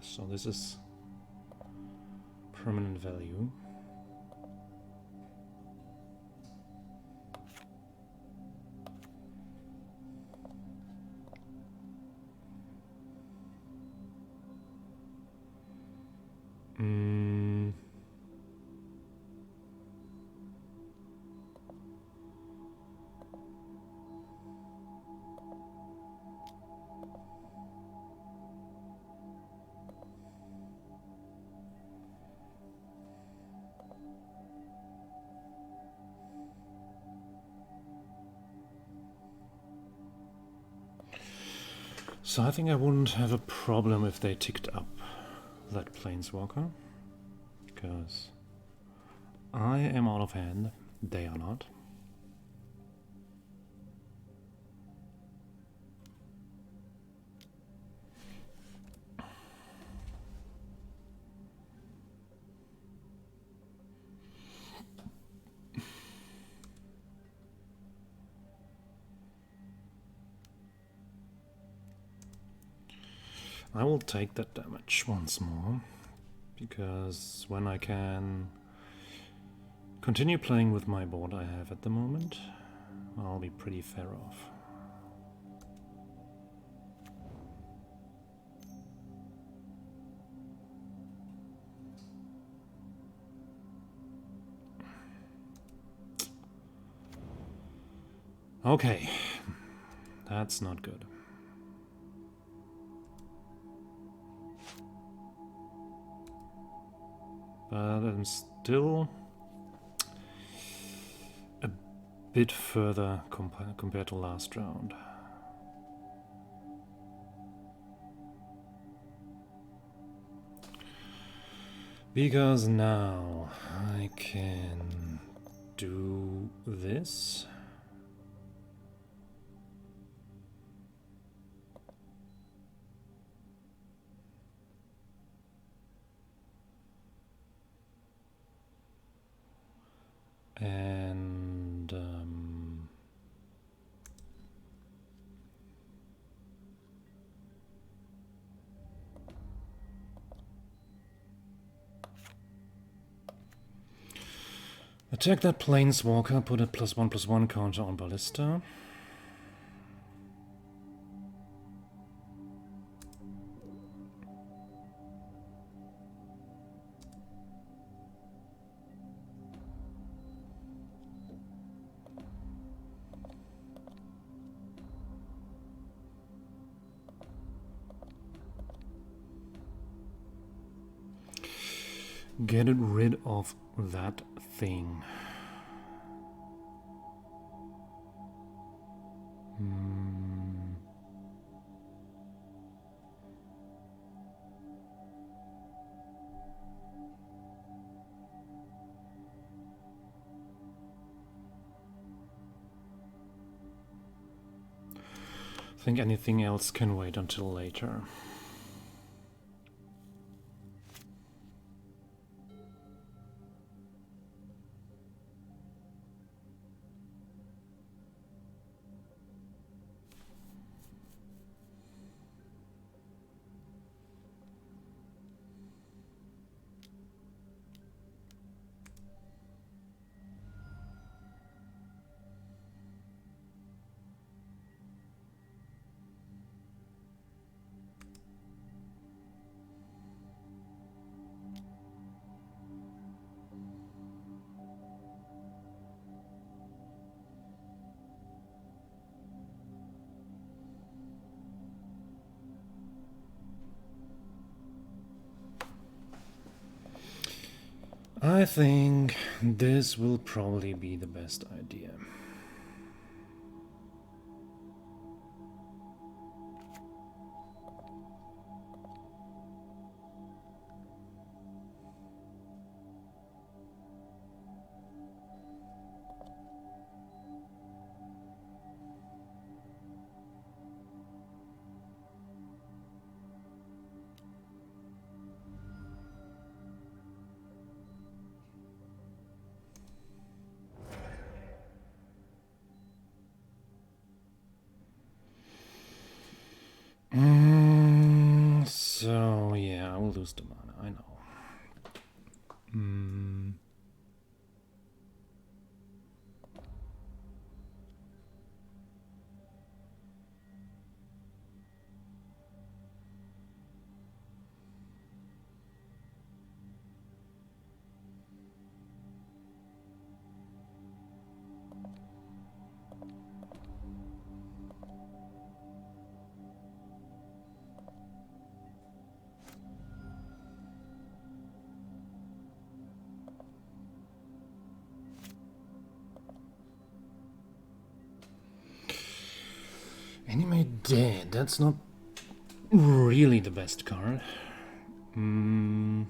so this is permanent value. So I think I wouldn't have a problem if they ticked up that Planeswalker, because I am out of hand, they are not. I will take that damage once more, because when I can continue playing with my board I have at the moment, I'll be pretty fair off. Okay, that's not good. But I'm still a bit further compared to last round. Because now I can do this. And attack that Planeswalker, put a +1/+1 counter on Ballista. Get rid of that thing. I think anything else can wait until later. I think this will probably be the best idea. So yeah, I will lose the mana, I know. Anime dead, that's not really the best card. Mm.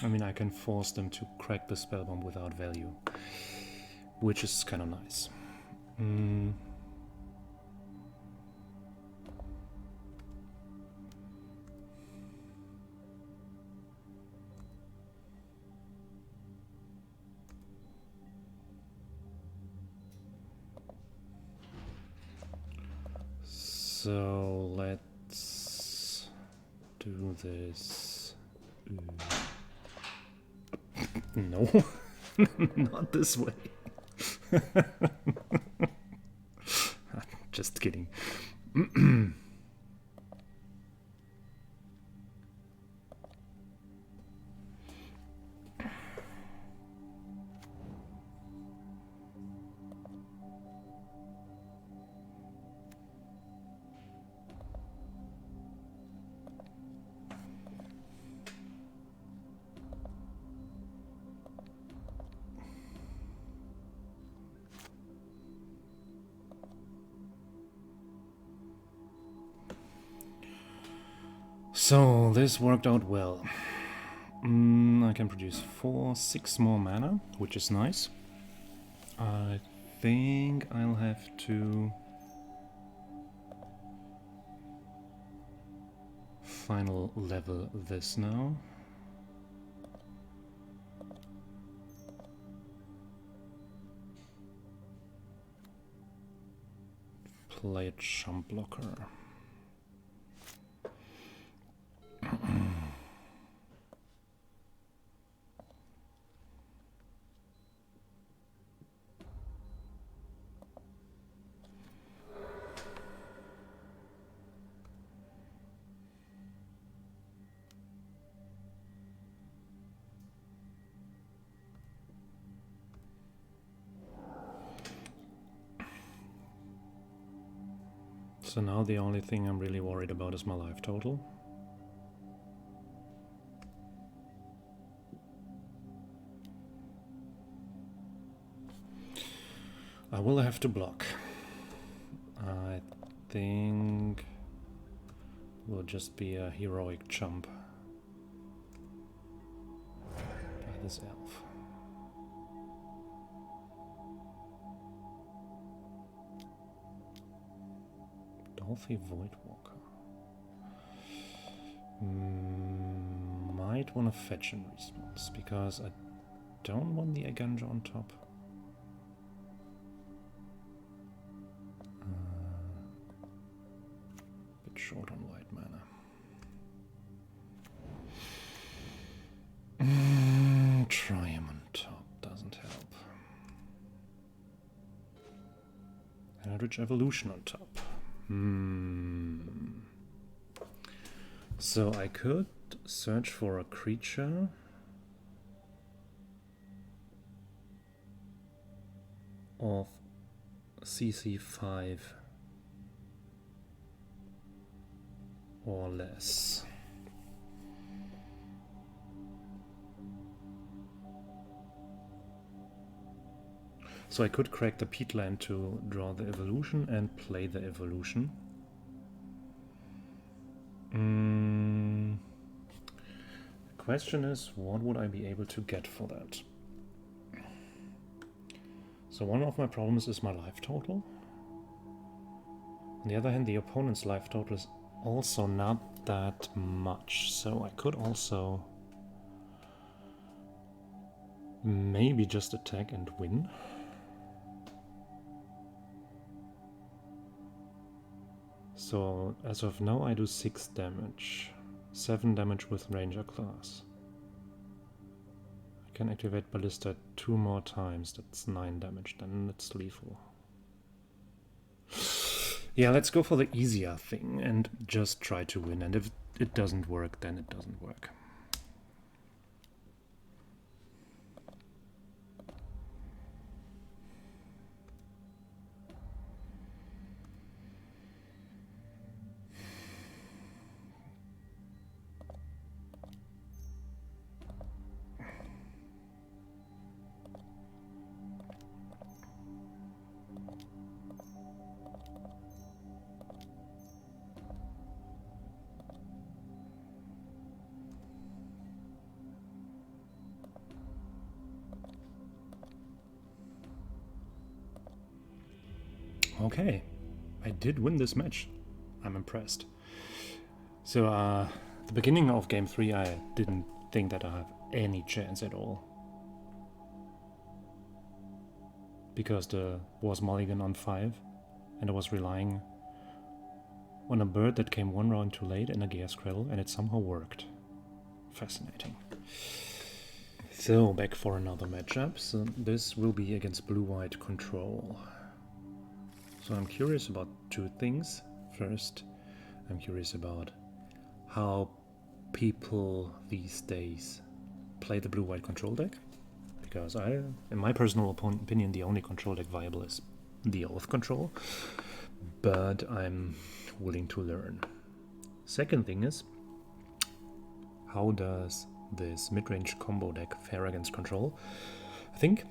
I mean, I can force them to crack the spellbomb without value, which is kind of nice. Mm. So let's do this. No, not this way. Just kidding. So this worked out well. I can produce 6 more mana, which is nice. I think I'll have to final level this now. Play a chump blocker. So now the only thing I'm really worried about is my life total. I will have to block. I think will just be a heroic chump by this elf. Dolphy Voidwalker. Might want to fetch in response because I don't want the Aganja on top. Bit short on white mana. Try him on top, doesn't help. Eldritch Evolution on top. So I could search for a creature of CC5 or less. So I could crack the peatland to draw the evolution and play the evolution. The question is, what would I be able to get for that? So one of my problems is my life total. On the other hand, the opponent's life total is also not that much. So I could also maybe just attack and win. So as of now I do 6 damage, 7 damage with Ranger class. I can activate Ballista 2 more times, that's 9 damage, then it's lethal. Yeah, let's go for the easier thing and just try to win, and if it doesn't work, then it doesn't work. Okay, I did win this match. I'm impressed. So, at the beginning of game 3, I didn't think that I have any chance at all. Because there was mulligan on 5, and I was relying on a bird that came 1 round too late and a gas cradle, and it somehow worked. Fascinating. So, back for another matchup. So this will be against blue-white control. So I'm curious about 2 things. First, I'm curious about how people these days play the blue-white control deck. Because in my personal opinion, the only control deck viable is the Oath control. But I'm willing to learn. Second thing is, how does this mid-range combo deck fare against control? I think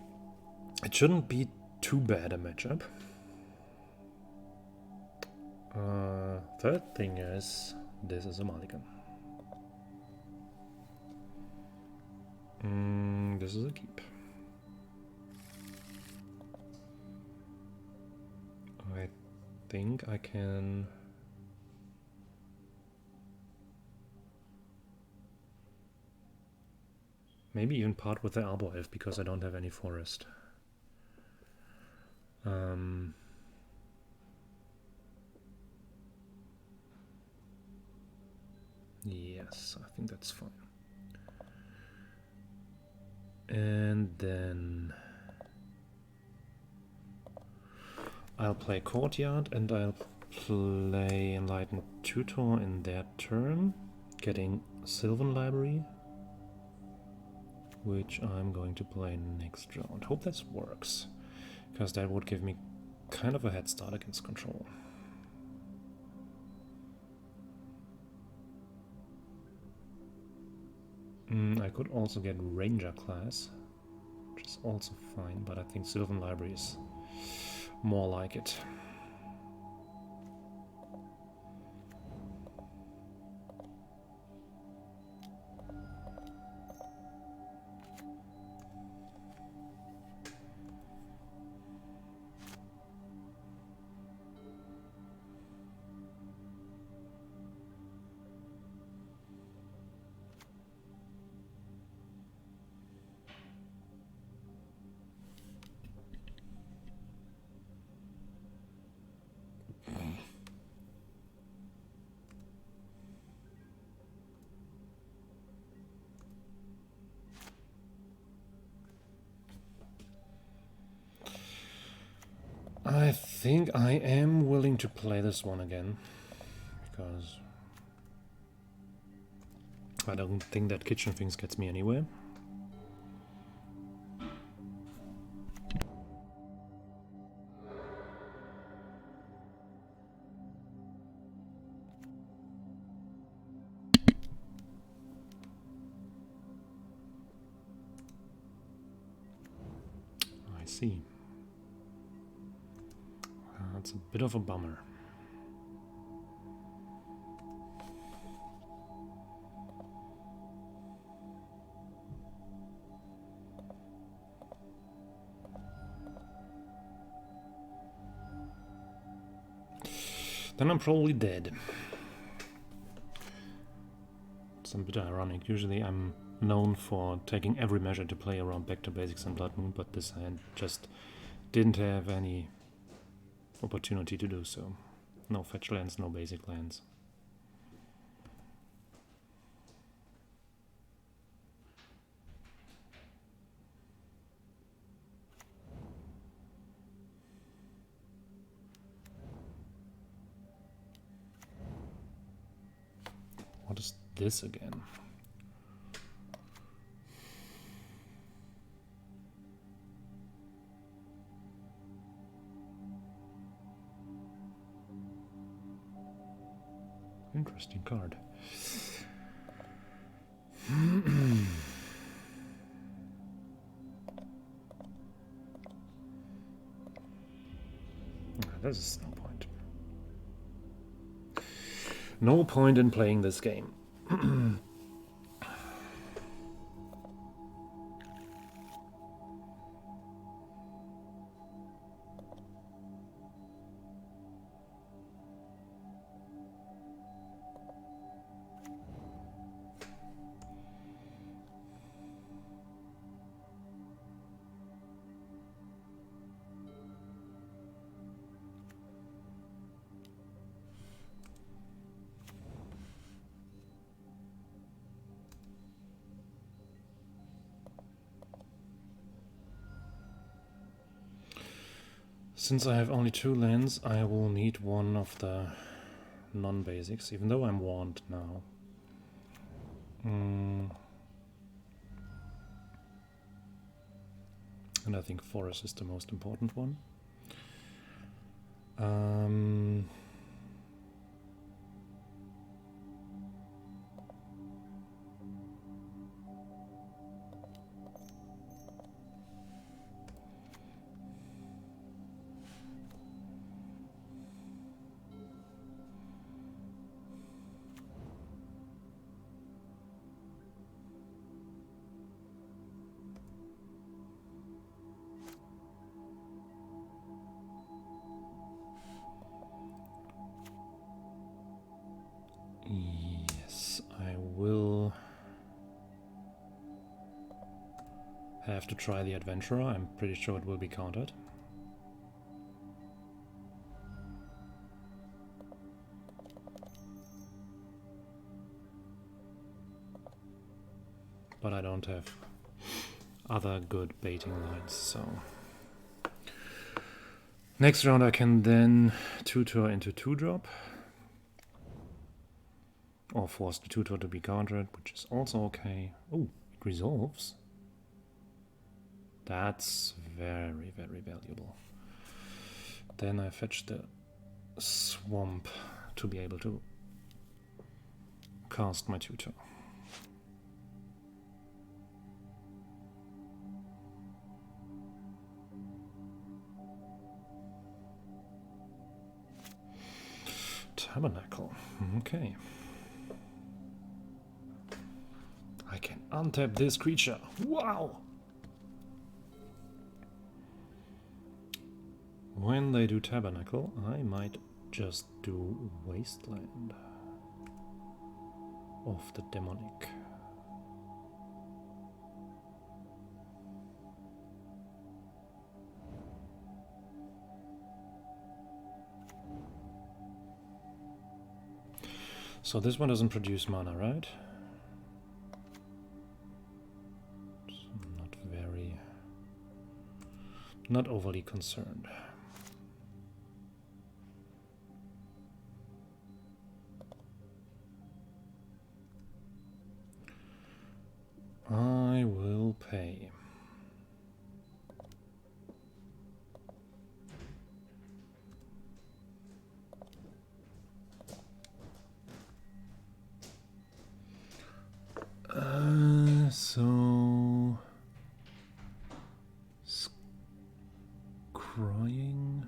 it shouldn't be too bad a matchup. Third thing is, this is a mulligan. This is a keep. I think I can... maybe even part with the Arbor Elf, because I don't have any forest. Yes, I think that's fine. And then I'll play Courtyard and I'll play Enlightened Tutor in their turn, getting Sylvan Library, which I'm going to play next round. Hope this works, because that would give me kind of a head start against control. I could also get Ranger class, which is also fine, but I think Sylvan Library is more like it. I think I am willing to play this one again, because I don't think that Kitchen Things gets me anywhere. I see. That's a bit of a bummer. Then I'm probably dead. It's a bit ironic. Usually I'm known for taking every measure to play around Back to Basics and Blood Moon, but this hand just didn't have any opportunity to do so. No fetch lands, no basic lands. What is this again? Interesting card. This is no point. No point in playing this game. Since I have only 2 lands, I will need one of the non-basics, even though I'm warned now. And I think forest is the most important one. Yes, I will have to try the Adventurer. I'm pretty sure it will be countered. But I don't have other good baiting lines, so... Next round I can then tutor into 2-drop. Or force the tutor to be countered, which is also okay. Oh, it resolves. That's very, very valuable. Then I fetch the swamp to be able to cast my tutor. Tabernacle. Okay. I can untap this creature. Wow! When they do Tabernacle, I might just do Wasteland of the Demonic. So this one doesn't produce mana, right? Not overly concerned. I will pay. So... Crying.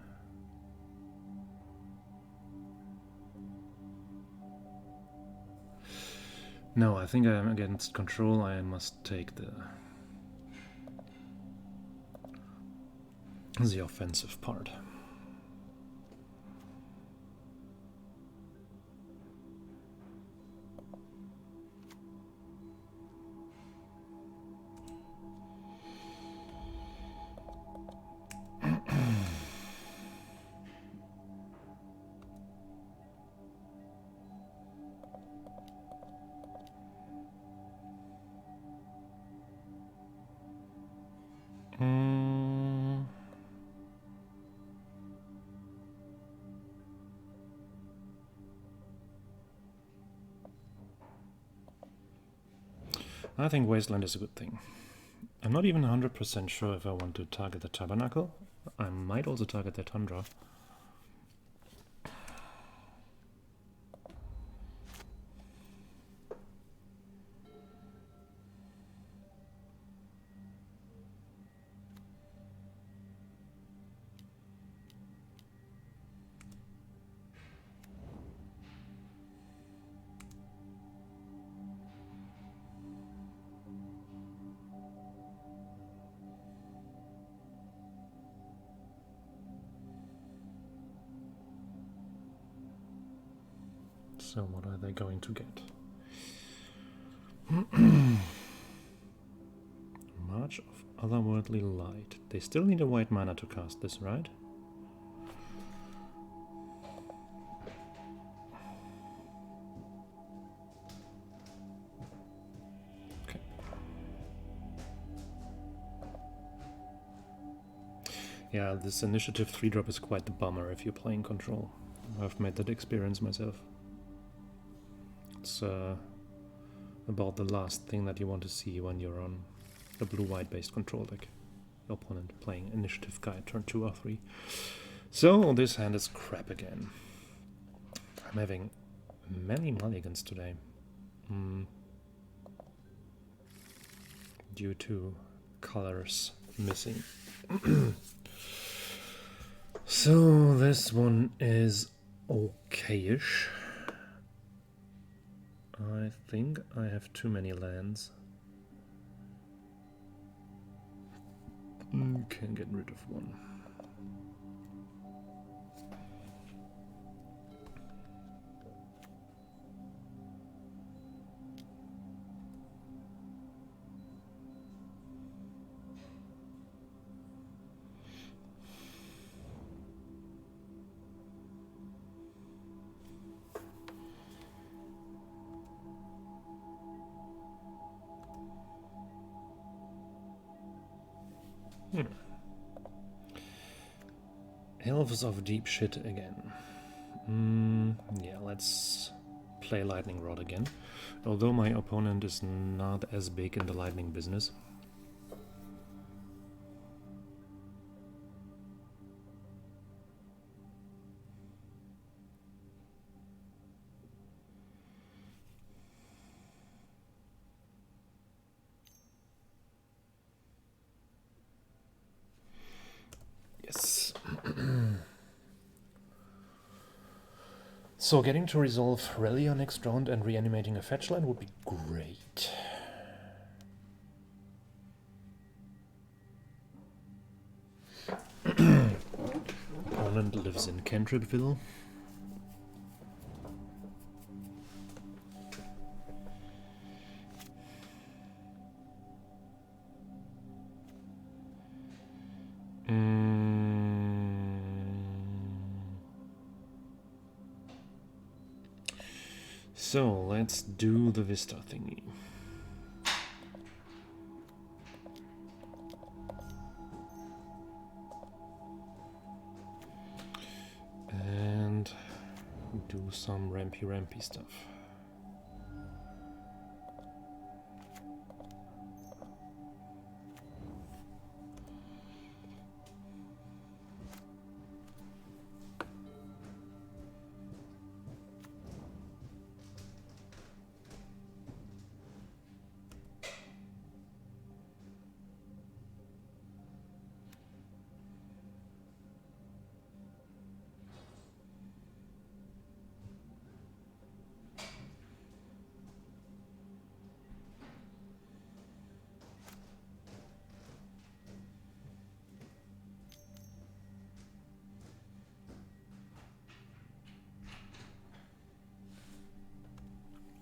No, I think I am against control. I must take the offensive part. I think Wasteland is a good thing. I'm not even 100% sure if I want to target the Tabernacle. I might also target the Tundra. So what are they going to get? March of Otherworldly Light. They still need a white mana to cast this, right? Yeah, this initiative 3-drop is quite the bummer if you're playing control. I've made that experience myself. It's about the last thing that you want to see when you're on a blue-white based control deck. Your opponent playing initiative guy turn 2 or 3. So this hand is crap again. I'm having many mulligans today. Due to colors missing. So this one is okayish. I think I have too many lands. Can get rid of one. Elves of deep shit again. Yeah, let's play Lightning Rod again. Although my opponent is not as big in the lightning business. Yes. So getting to resolve Relia next round and reanimating a fetch line would be great. Opponent lives in Cantripville. So let's do the Vista thingy. And do some rampy stuff.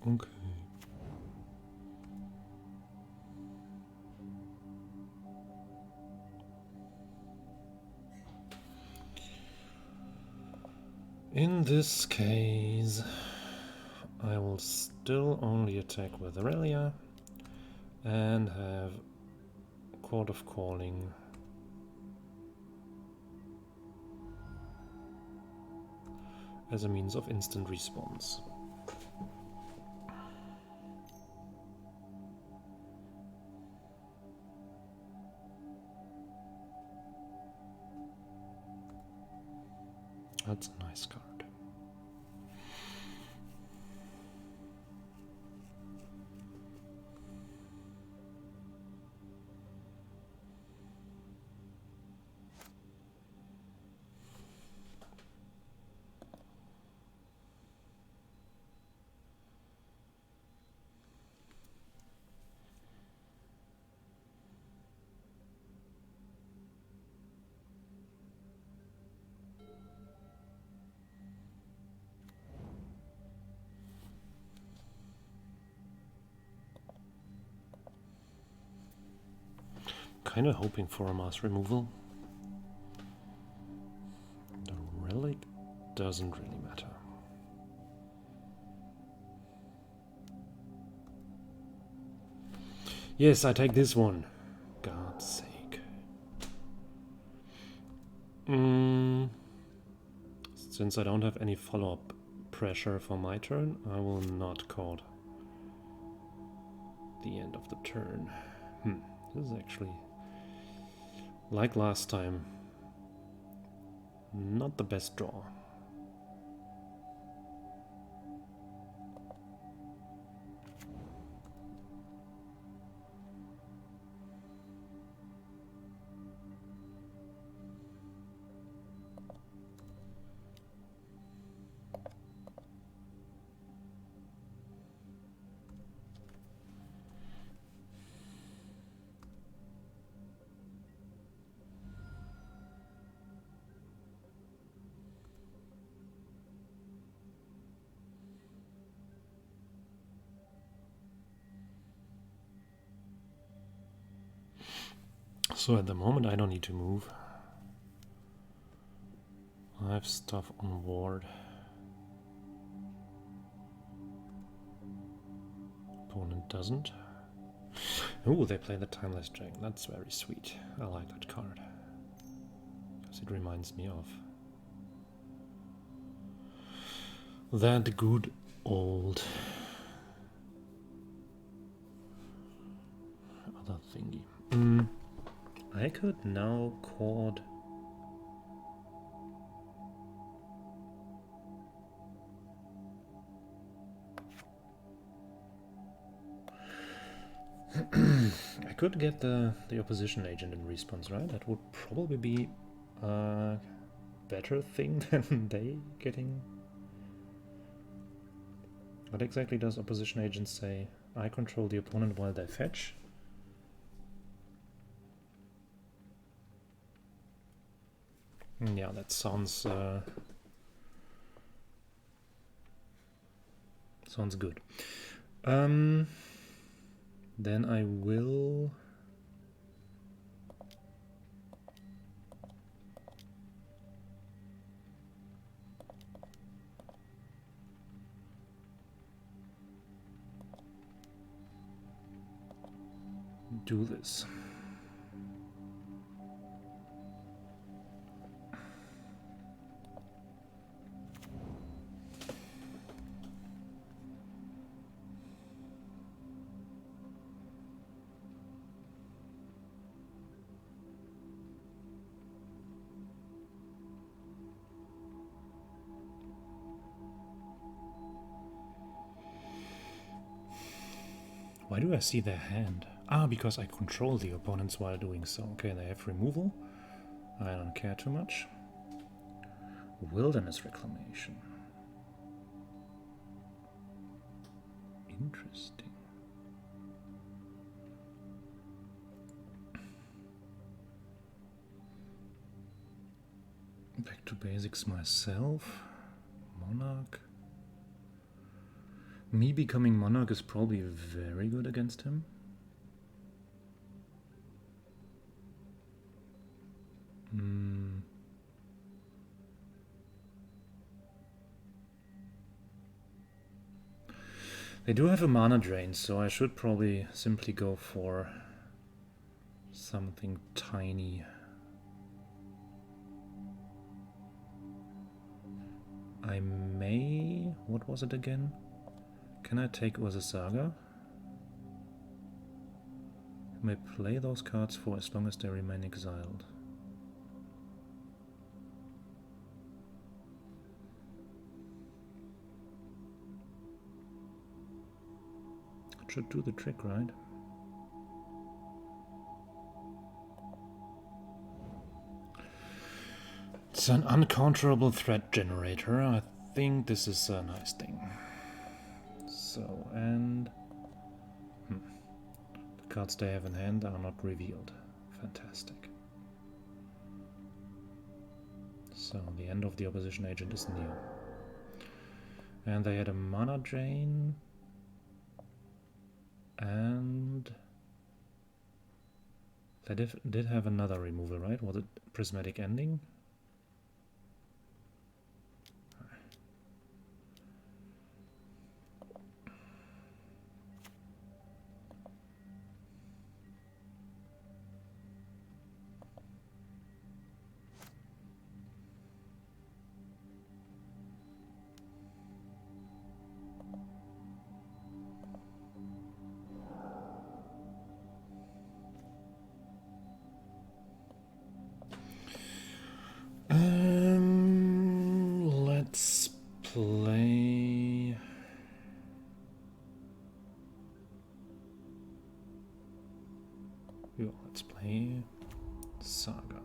Okay. In this case, I will still only attack with Aurelia and have Court of Calling as a means of instant response. That's a nice card. Kind of hoping for a mass removal. The relic doesn't really matter. Yes, I take this one. God's sake. Since I don't have any follow-up pressure for my turn, I will not call the end of the turn. This is actually, like last time, not the best draw. So at the moment I don't need to move. I have stuff on ward. Opponent doesn't. Oh, they play the Timeless Dragon. That's very sweet. I like that card. Because it reminds me of that good old other thingy. I could now chord I could get the opposition agent in response, right? That would probably be a better thing than they getting. What exactly does opposition agent say? I control the opponent while they fetch. Yeah, that sounds good. Then I will do this. Why do I see their hand? Ah, because I control the opponents while doing so. Okay, they have removal. I don't care too much. Wilderness Reclamation. Interesting. Back to basics myself. Monarch. Me becoming Monarch is probably very good against him. They do have a mana drain, so I should probably simply go for something tiny. I may... what was it again? Can I take Urza Saga? I may play those cards for as long as they remain exiled. It should do the trick, right? It's an uncounterable threat generator. I think this is a nice thing. So, and the cards they have in hand are not revealed. Fantastic. So, the end of the opposition agent is near. And they had a mana drain. And they did have another removal, right? Was it Prismatic Ending? Let's play Saga.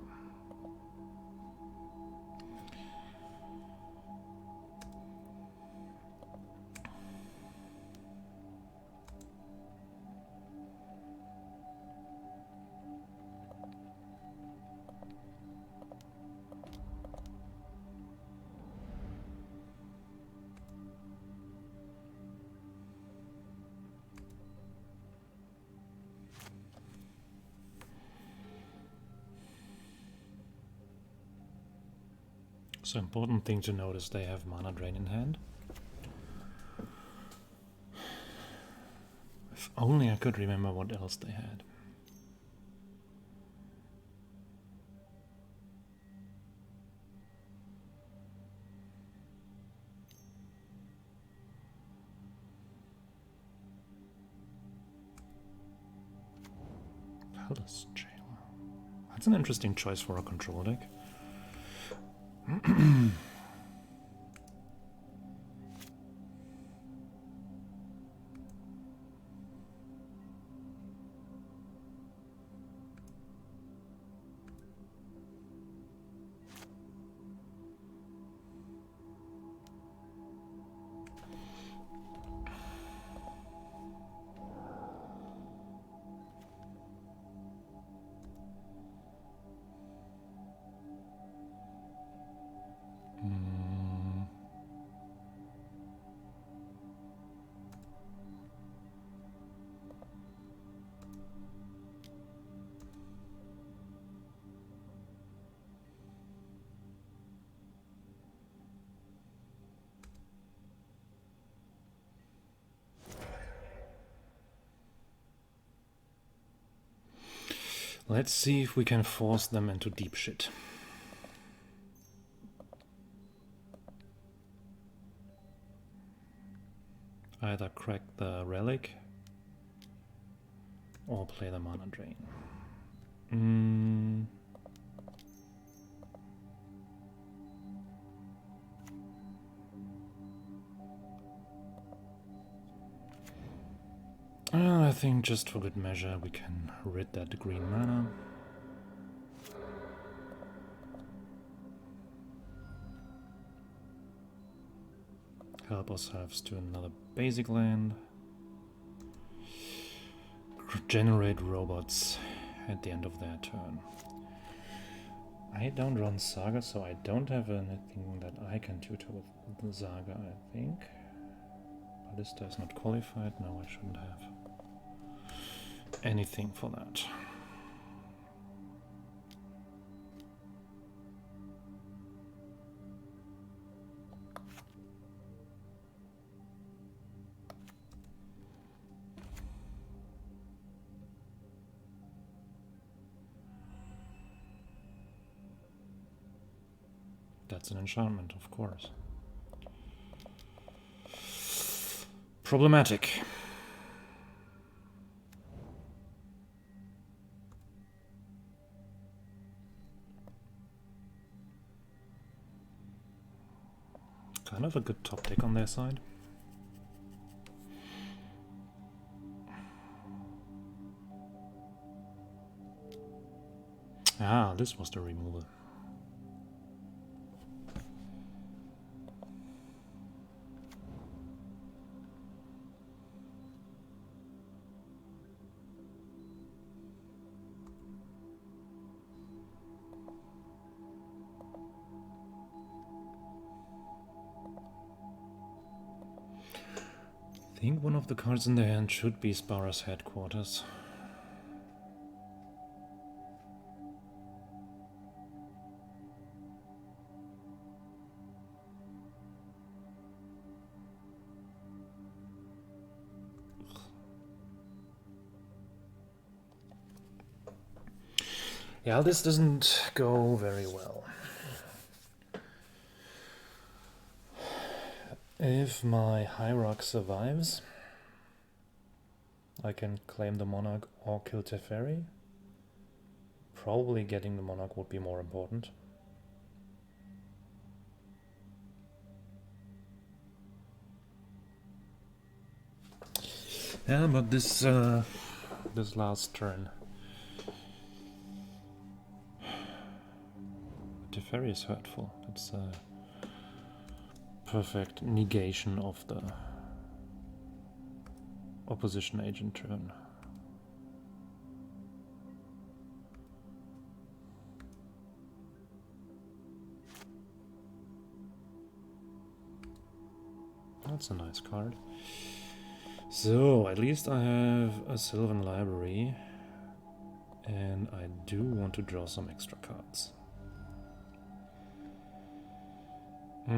So important thing to note is they have mana drain in hand. If only I could remember what else they had. Palace Jailer. That's an interesting choice for a control deck. Let's see if we can force them into deep shit. Either crack the relic or play the mana drain. I think just for good measure we can rid that green mana. Help ourselves to another basic land. Generate robots at the end of their turn. I don't run Saga, so I don't have anything that I can tutor with the Saga, I think. Ballista is not qualified. No, I shouldn't have anything for that. That's an enchantment, of course. Problematic. Kind of a good top deck on their side. Ah, this was the removal. I think one of the cards in the hand should be Spara's headquarters. Yeah, this doesn't go very well. If my Hierarch survives, I can claim the Monarch or kill Teferi. Probably getting the Monarch would be more important. Yeah, but this last turn Teferi is hurtful. It's a perfect negation of the opposition agent turn. That's a nice card. So, at least I have a Sylvan library. And I do want to draw some extra cards. So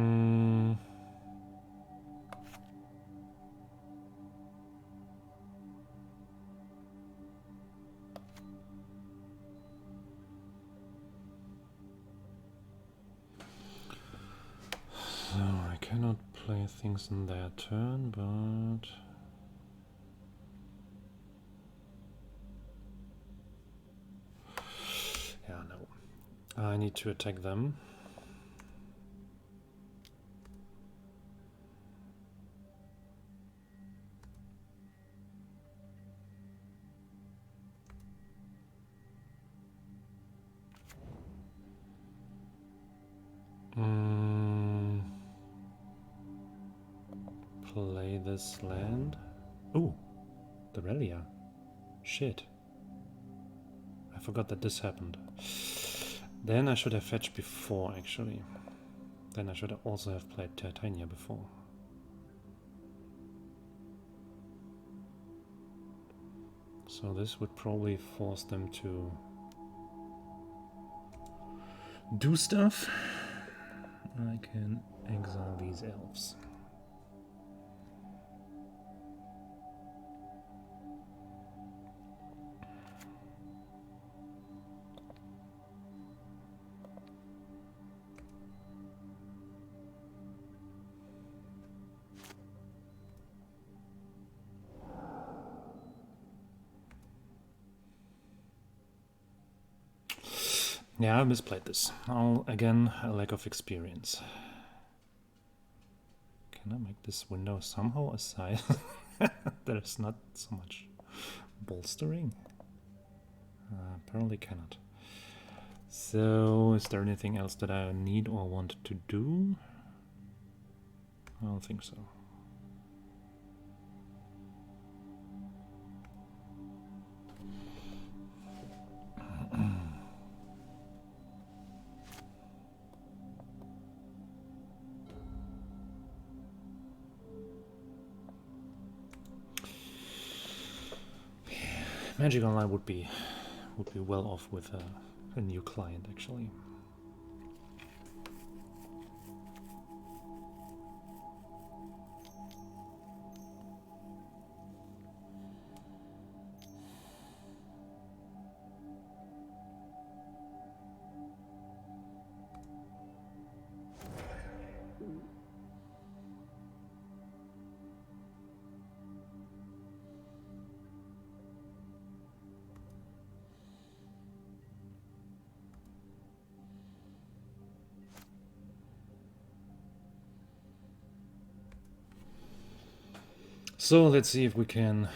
I cannot play things in their turn, but yeah, no. I need to attack them. Play this land. Ooh, the Relia. Shit. I forgot that this happened. Then I should have fetched before, actually. Then I should also have played Titania before. So this would probably force them to do stuff. I can exile these elves. Yeah, I misplayed this. Again, a lack of experience. Can I make this window somehow a size? There's not so much bolstering. Apparently cannot. So, is there anything else that I need or want to do? I don't think so. Magic Online would be well off with a new client, actually. So let's see if we can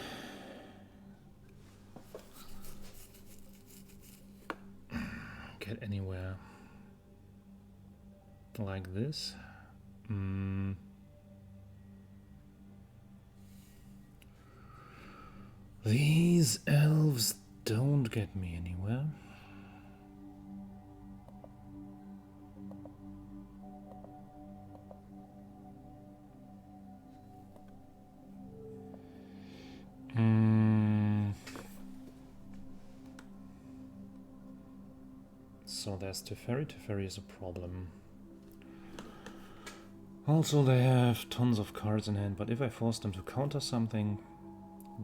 get anywhere like this. These elves don't get me anywhere. So there's Teferi. Teferi is a problem. Also, they have tons of cards in hand, but if I force them to counter something,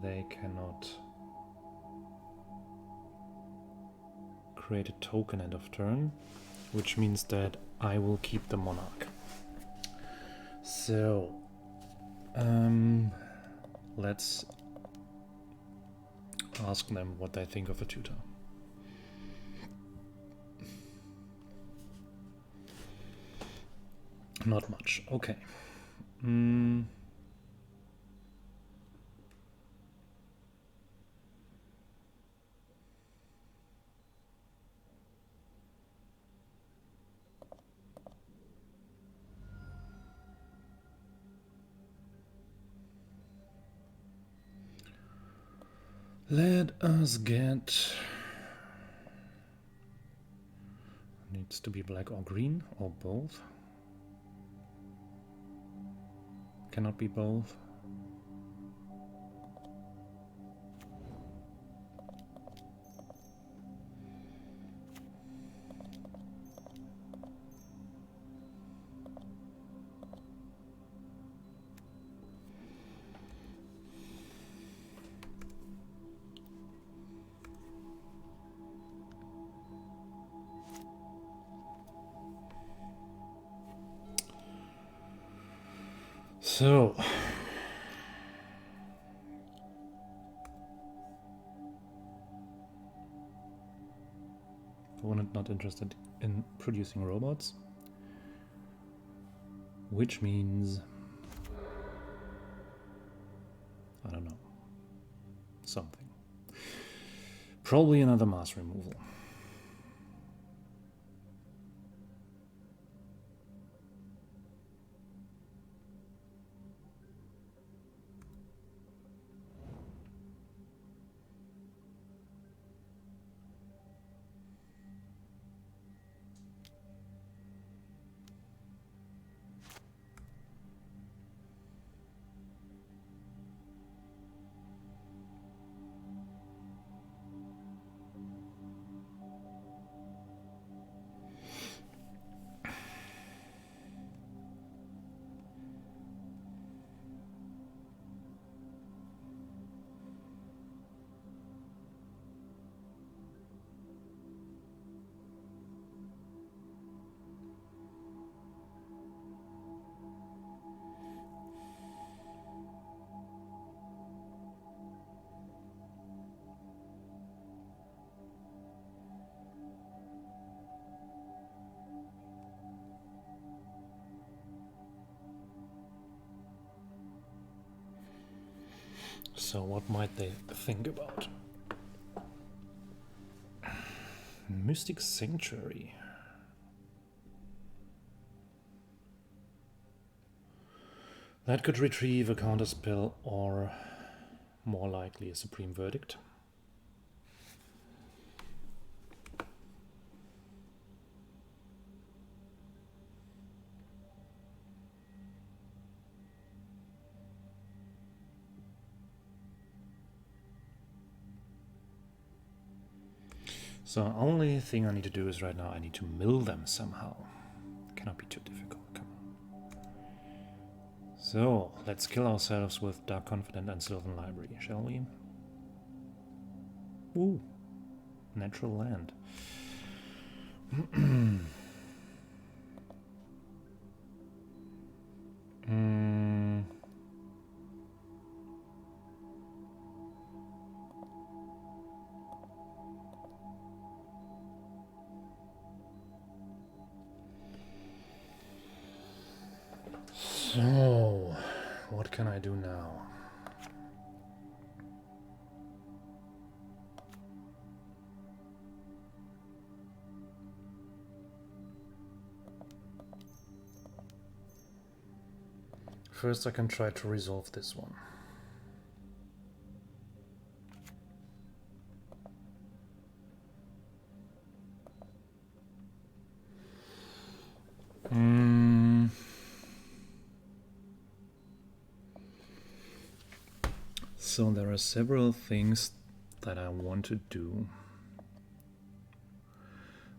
they cannot create a token end of turn, which means that I will keep the Monarch. So, let's ask them what they think of a tutor. Not much. Okay. Let us get... Needs to be black or green, or both. Cannot be both. So, opponent not interested in producing robots, which means, I don't know, something. Probably another mass removal. So what might they think about? Mystic Sanctuary. That could retrieve a counterspell or, more likely, a Supreme Verdict. So only thing I need to do is right now I need to mill them somehow. Cannot be too difficult, come on. So let's kill ourselves with Dark Confidant and Sylvan Library, shall we? Ooh, natural land. So, what can I do now? First, I can try to resolve this one. So there are several things that I want to do.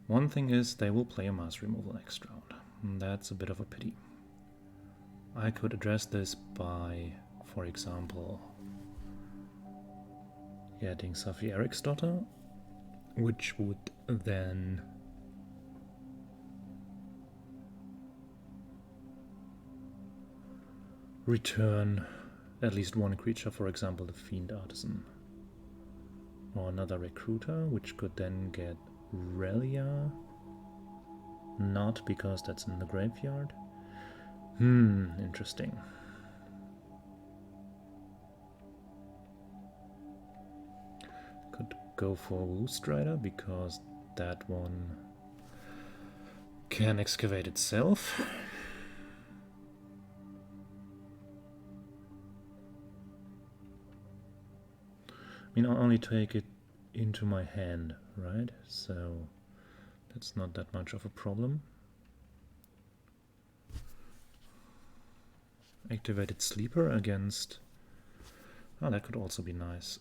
One thing is they will play a mass removal next round. And that's a bit of a pity. I could address this by, for example, getting Safi Eriksdotter, which would then return at least one creature, for example the Fiend Artisan, or another Recruiter, which could then get Relia, not because that's in the graveyard. Interesting. Could go for Wooststrider because that one can excavate itself. I mean, I'll only take it into my hand, right? So that's not that much of a problem. Activated Sleeper against... Oh, that could also be nice.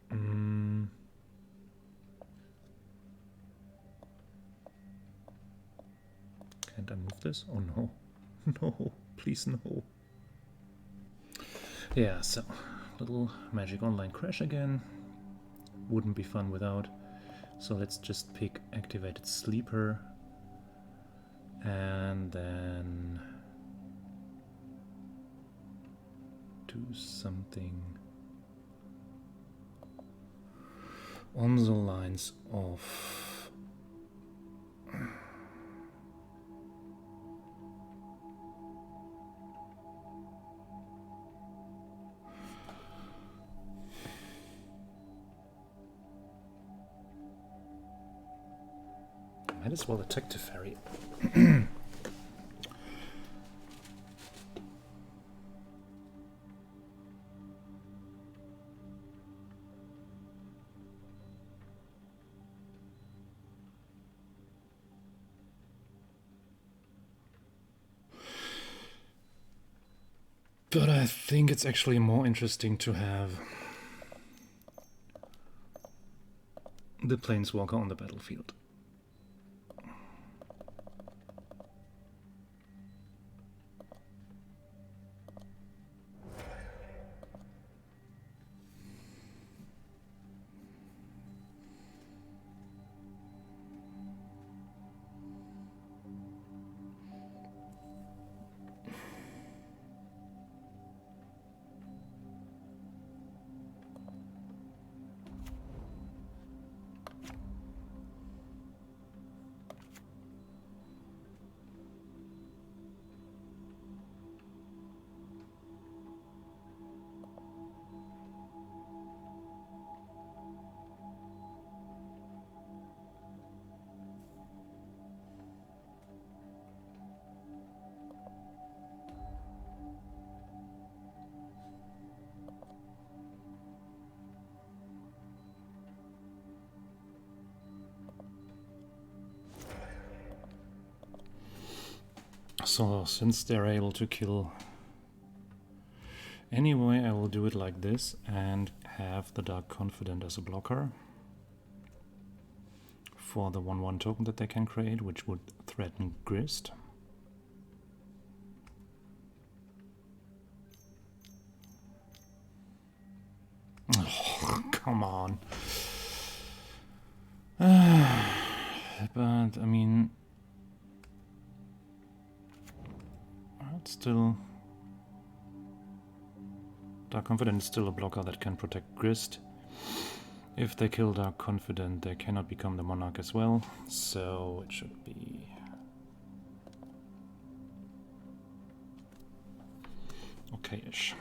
Can't I move this? Oh no. No, please no. Yeah, so little Magic Online crash again. Wouldn't be fun without. So let's just pick Activated Sleeper. And then do something on the lines of might as well attack the ferry. But I think it's actually more interesting to have the Planeswalker on the battlefield. So, since they're able to kill anyway, I will do it like this and have the Dark Confident as a blocker for the 1/1 token that they can create, which would threaten Grist. Oh, come on. But, I mean... Still, Dark Confident is still a blocker that can protect Grist. If they kill Dark Confident, they cannot become the Monarch as well, so it should be okay-ish.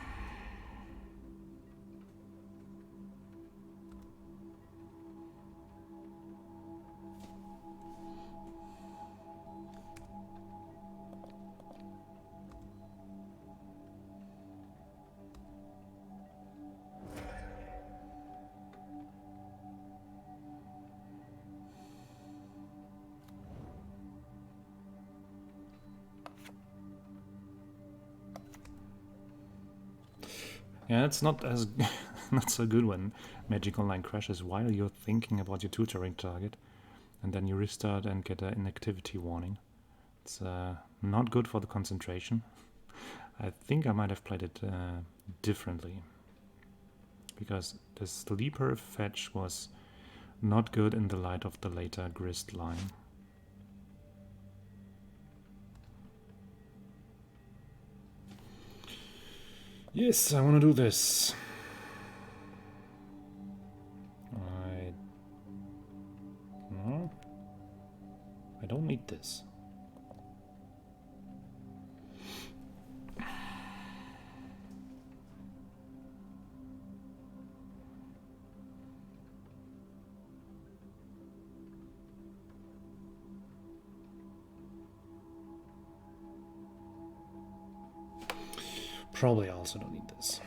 Yeah, it's not as not so good when Magic Online crashes while you're thinking about your tutoring target, and then you restart and get an inactivity warning. It's not good for the concentration. I think I might have played it differently, because the Sleeper fetch was not good in the light of the later Grist line. Yes, I want to do this. No, I don't need this. Probably I also don't need this.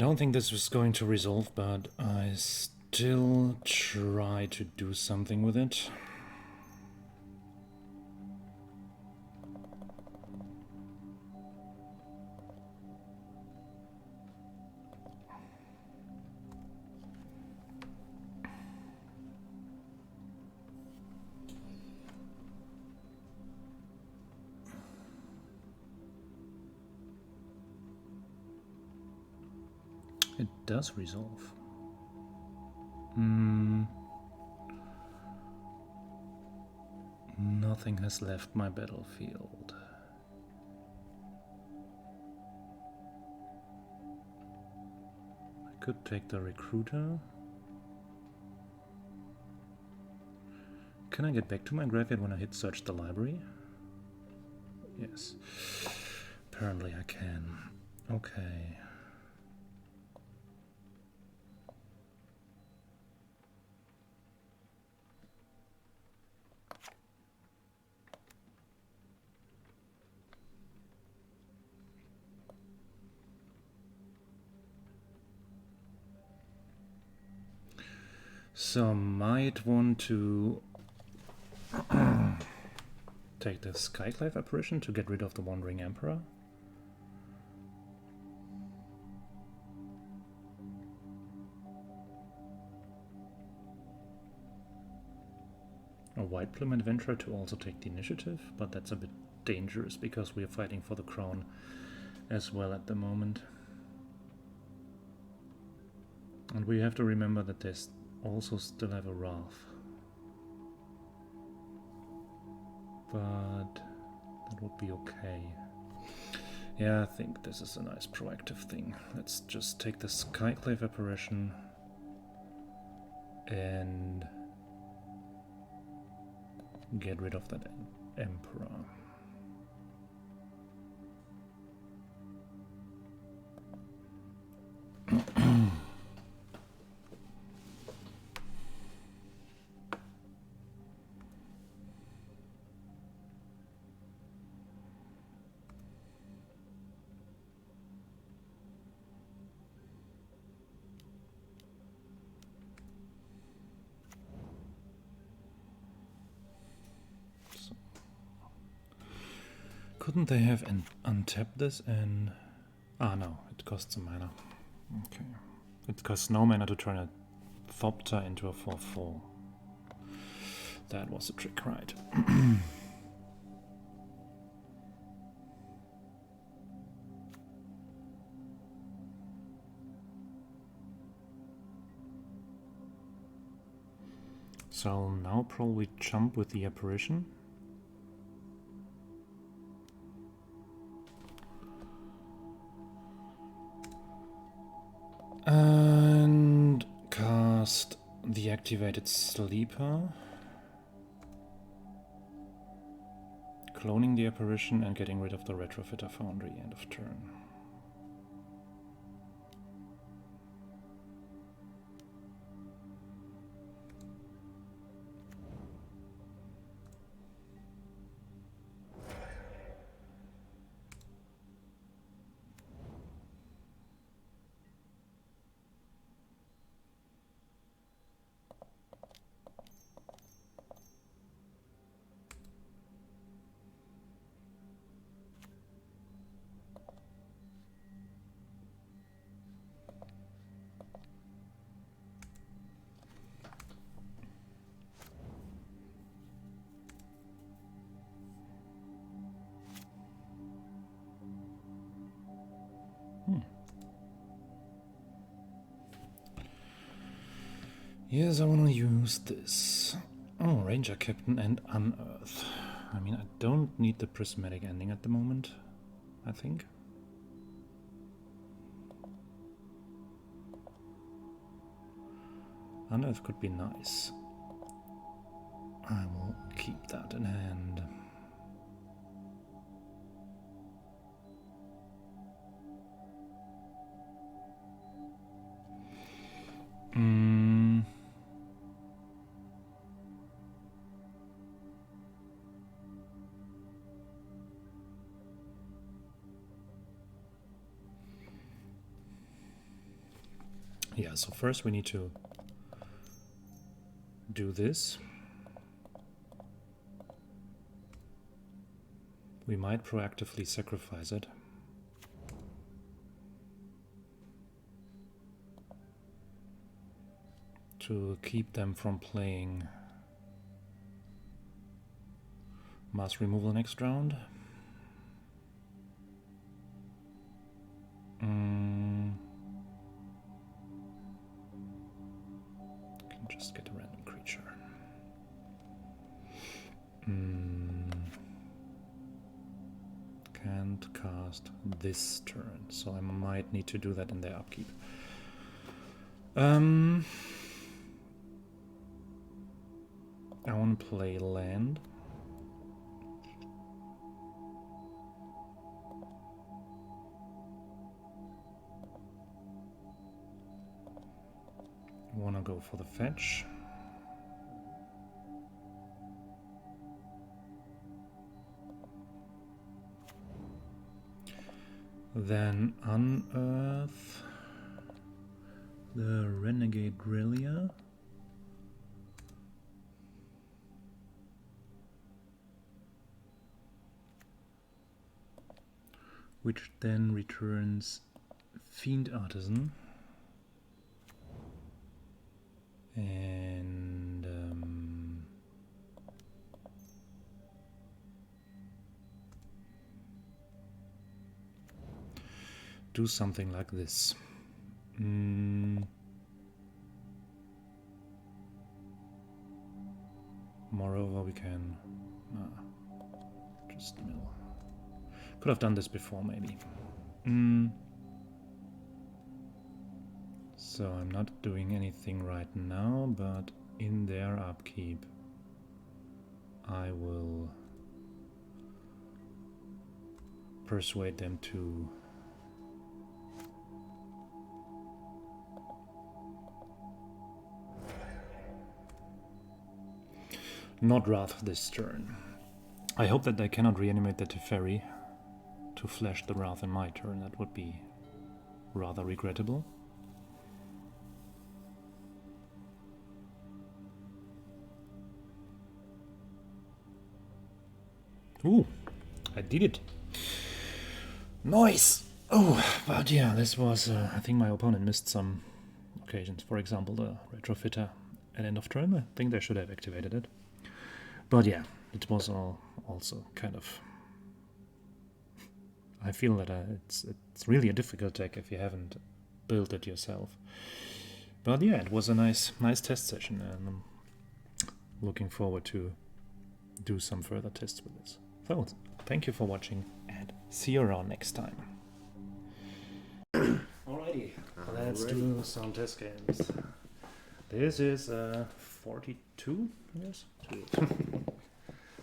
don't think this was going to resolve, but I still try to do something with it. It does resolve. Nothing has left my battlefield. I could take the recruiter. Can I get back to my graveyard when I hit search the library? Yes. Apparently I can. Okay. So might want to take the Skyclave apparition to get rid of the Wandering Emperor. A White Plume Adventurer to also take the initiative, but that's a bit dangerous because we are fighting for the crown as well at the moment. And we have to remember that there's also still have a Wrath. But that would be okay. Yeah, I think this is a nice proactive thing. Let's just take the Skyclave apparition and get rid of that Emperor. Couldn't they have untapped this and... Ah no, it costs a mana. Okay. It costs no mana to turn a Thopter into a 4/4. That was a trick, right? So I'll now probably jump with the apparition. And cast the activated Sleeper, cloning the apparition and getting rid of the Retrofitter Foundry end of turn. Yes, I want to use this. Oh, Ranger Captain and Unearth. I mean, I don't need the prismatic ending at the moment, I think. Unearth could be nice. I will keep that in hand. Yeah, so first we need to do this. We might proactively sacrifice it. To keep them from playing mass removal next round. Can just get a random creature. Can't cast this turn, so I might need to do that in their upkeep. I want to play land. Want to go for the fetch. Then unearth the Renegade Relia. Which then returns Fiend Artisan. And do something like this. Moreover, we can just mill. Could have done this before, maybe. So I'm not doing anything right now, but in their upkeep I will persuade them to not Wrath this turn. I hope that they cannot reanimate the Teferi to flash the Wrath in my turn. That would be rather regrettable. Ooh, I did it. Nice! Oh, but yeah, this was, I think my opponent missed some occasions. For example, the Retrofitter at end of turn. I think they should have activated it. But yeah, it was also kind of... I feel that it's really a difficult deck if you haven't built it yourself. But yeah, it was a nice test session, and I'm looking forward to do some further tests with this. So, thank you for watching, and see you around next time. Alrighty, let's do some test games. This is 42, yes?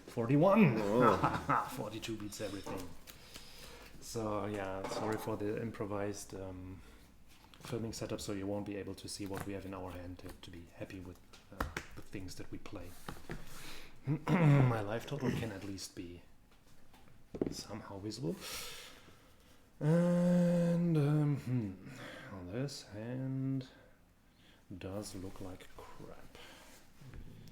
41! Oh. 42 beats everything. So yeah, sorry for the improvised filming setup, so you won't be able to see what we have in our hand to be happy with the things that we play. My life total can at least be somehow visible. And on this hand does look like crap.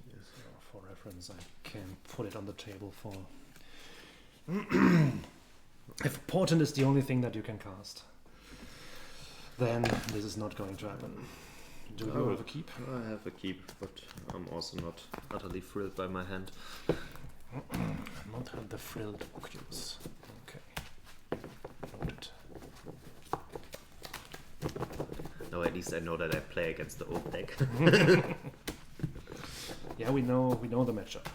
So for reference, I can put it on the table for... If Portent is the only thing that you can cast, then this is not going to happen. Do you have a keep? I have a keep, but I'm also not utterly thrilled by my hand. Not have the frilled Oculus. Okay. Noted. No, at least I know that I play against the old deck. Yeah, we know the matchup.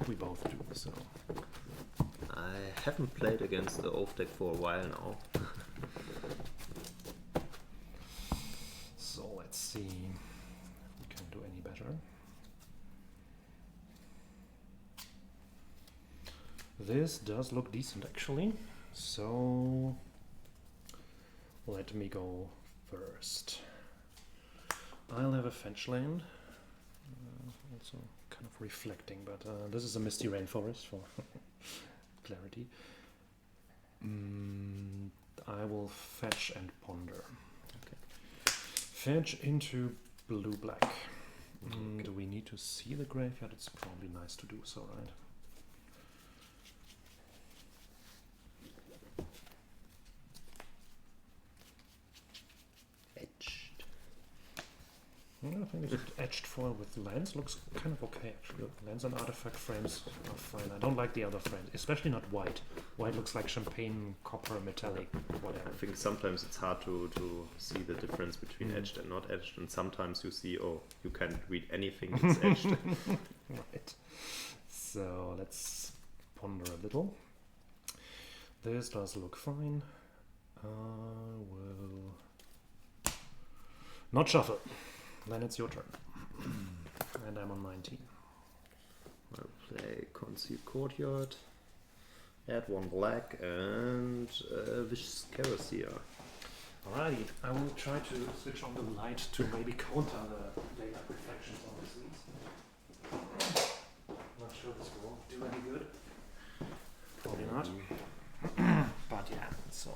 We both do, so... I haven't played against the old deck for a while now. So let's see if we can do any better. This does look decent actually, so let me go first. I'll have a fetch land, also kind of reflecting, but this is a Misty Rainforest for clarity. I will fetch and ponder. Okay. Fetch into blue-black. Do we need to see the graveyard? It's probably nice to do so, right? Etched. I think this etched foil with lands looks kind of okay, actually. Lands and artifact frames are fine. I don't like the other frames, especially not white. White looks like champagne, copper, metallic, whatever. I think sometimes it's hard to see the difference between etched and not etched, and sometimes you see, oh, you can't read anything that's etched. Right. So let's ponder a little. This does look fine. I will not shuffle. Then it's your turn. And I'm on 19. I'll play Concealed Courtyard, add 1 black, and Vicious Carousel. Alrighty, I will try to switch on the light to maybe counter the daylight reflections on this lead. Not sure this will do any good. Probably not. But yeah, so.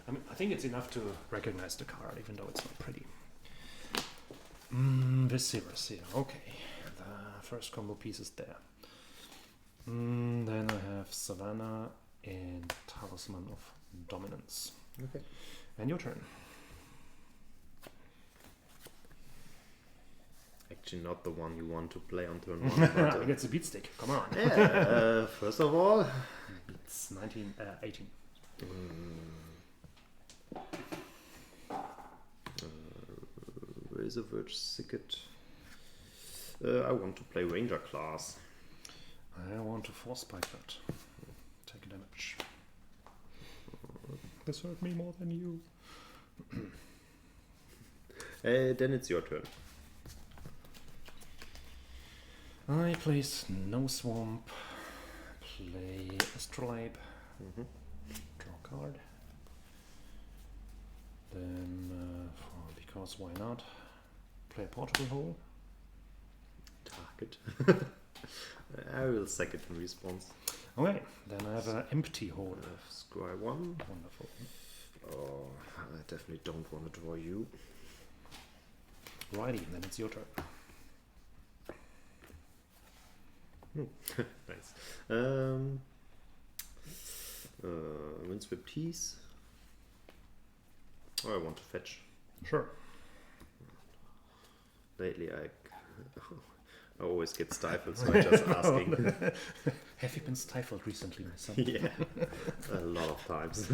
I mean, I think it's enough to recognize the card, even though it's not pretty. Viscera here, okay. The first combo piece is there. Then I have Savannah and Talisman of Dominance. Okay. And your turn. Actually, not the one you want to play on turn 1. But, it's a beat stick, come on. Yeah, first of all, It's 18. Razor Verge Sicket. I want to play Ranger class. I want to force spike that. Take damage. This hurt me more than you. Then it's your turn. I play Snow Swamp. Play Astrolabe. Draw a card. Then, because why not? Play a Portable Hole. Target. I will sack it in response. Okay, then I have an empty hole. Scry 1. Wonderful. Oh, I definitely don't want to draw you. Righty, then it's your turn. Nice. Windswept Tease. Oh, I want to fetch. Sure. Lately, I always get stifled, so I'm just asking. Have you been stifled recently, my son? Yeah, a lot of times.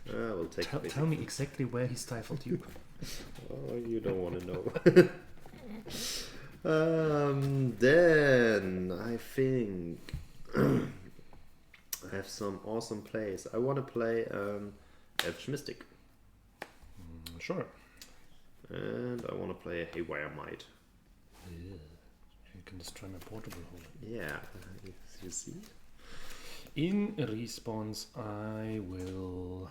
We'll take. Tell me exactly where he stifled you. Oh, you don't want to know. Then I think I have some awesome plays. I want to play Elvish Mystic. Sure. And I want to play Haywire Might. Yeah. You can destroy my Portable Hole. Yeah, you see? In response, I will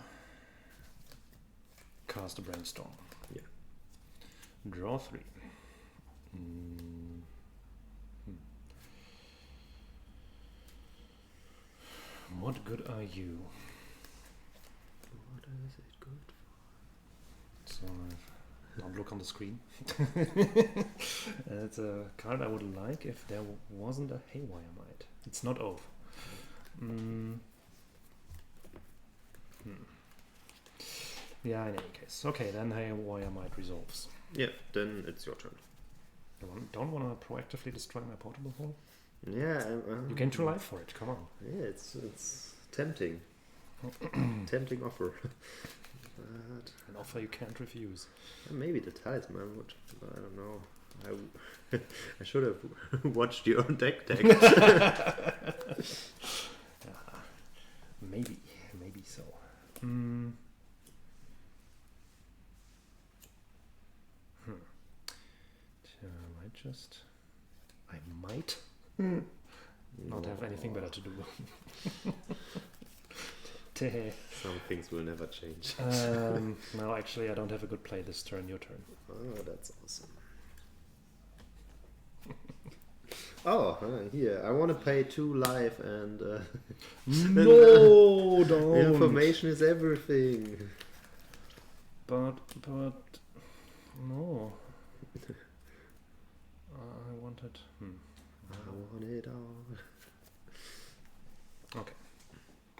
cast a Brainstorm. Yeah. Draw 3. What good are you? What is it good for? So don't look on the screen. It's a card I would like if there wasn't a Haywire Might. It's not off. Yeah, in any case. Okay, then Haywire Might resolves. Yeah, then it's your turn. Don't want to proactively destroy my Portable Hole? Yeah. You gain 2 life for it, come on. Yeah, it's tempting. Tempting offer. But An offer you can't refuse. maybe the talisman would. I don't know. I should have watched your Decktech. Maybe so. I might not have anything better to do. Some things will never change. No, actually, I don't have a good play this turn. Your turn. Oh, that's awesome. Oh, here. I want to pay 2 life and... No, don't. Information is everything. But No. I wanted... I want it all. Okay.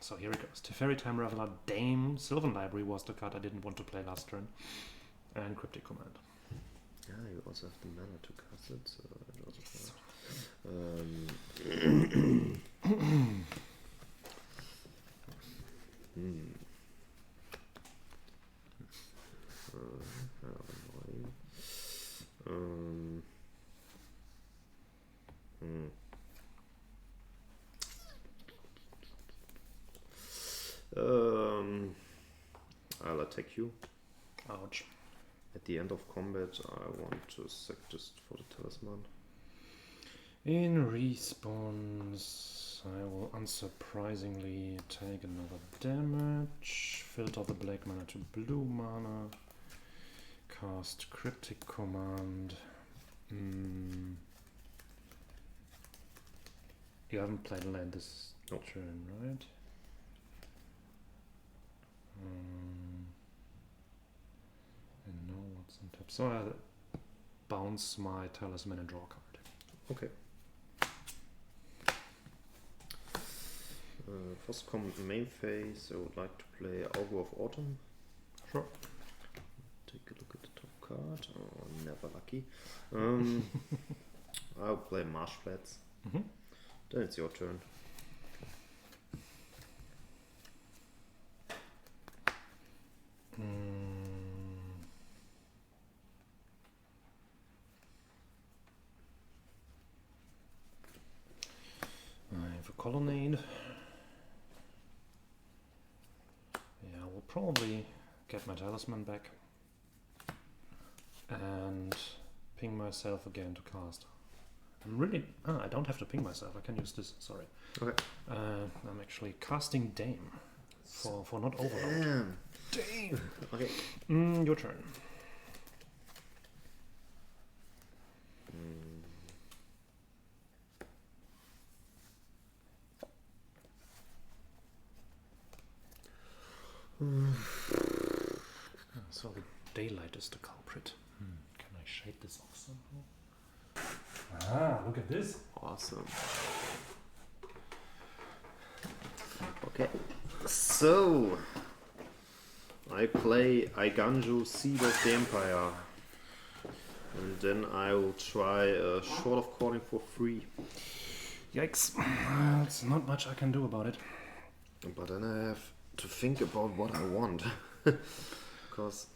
So here it goes. Teferi Time Raveler Dame Sylvan Library was the card I didn't want to play last turn. And Cryptic Command. Yeah, you also have the mana to cast it, so it also I'll attack you. Ouch. At the end of combat, I want to sack just for the talisman. In response, I will unsurprisingly take another damage, filter the black mana to blue mana, cast Cryptic Command. You haven't played land this turn, right? And know what's on top. So I bounce my talisman and draw a card. Okay. First comment main phase, I would like to play Augur of Autumn. Sure. Take a look at the top card. Oh, never lucky. I'll play Marsh Flats. Then it's your turn. I have a colonnade. Yeah, I will probably get my talisman back and ping myself again to cast. I'm really... I don't have to ping myself. I can use this. Sorry. Okay. I'm actually casting Dame for not Overload. Damn. Okay. Your turn. So the daylight is the culprit. Can I shade this off somehow? Look at this. Awesome. Okay. So I play Iganju, Seed of the Empire. And then I will try a Short of Calling for free. Yikes. It's not much I can do about it. But then I have to think about what I want. Because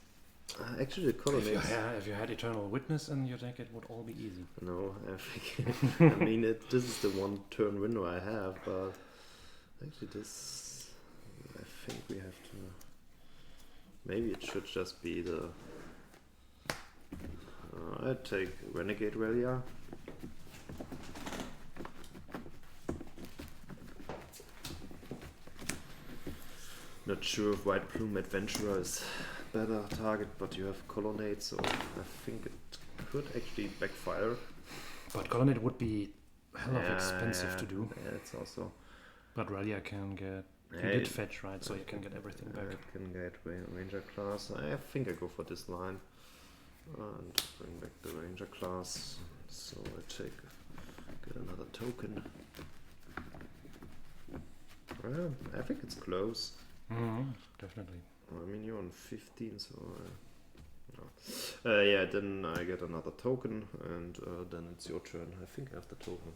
actually the colonnades... If you had Eternal Witness in your deck, it would all be easy. No, I think... I mean, this is the one turn window I have, but... Actually this... I think we have to... Maybe it should just be the... I take Renegade Relia. Not sure if White Plume Adventurer is better target, but you have Colonnade, so I think it could actually backfire. But Colonnade would be hell of expensive to do. Yeah, it's also... But Relia can get... You did fetch, right? So you can get everything back. I can get Ranger class. I think I go for this line. And bring back the Ranger class. So I get another token. Well, I think it's close. Definitely. I mean, you're on 15, so... yeah, then I get another token, and then it's your turn. I think I have the token.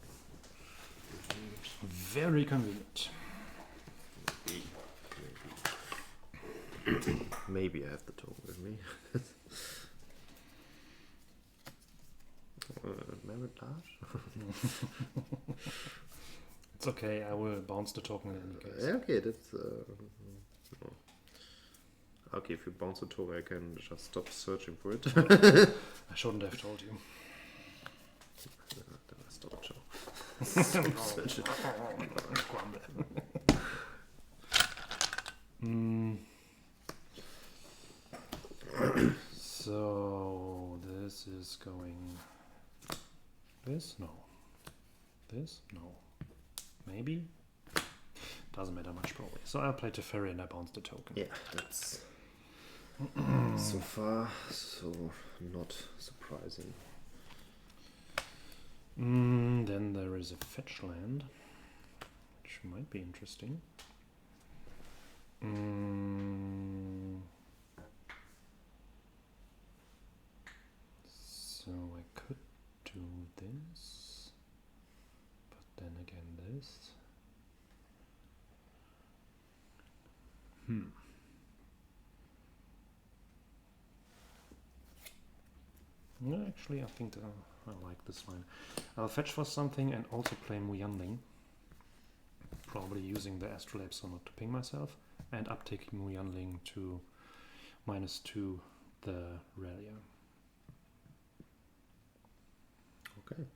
Very convenient. Maybe I have the token with me. Merit large? It's okay, I will bounce the token in any case. Okay, that's... Okay, if you bounce the token, I can just stop searching for it. I shouldn't have told you. Then I stop searching. So this is going... This? No. This? No. Maybe? Doesn't matter much probably. So I'll play Teferi and I bounce the token. Yeah, that's So far, so not surprising. Then there is a fetch land, which might be interesting. So I could do this, but then again this. No, actually, I think I like this line. I'll fetch for something and also play Muyangling. Probably using the Astrolabe so not to ping myself, and uptaking Muyangling to -2 the Relia. Okay.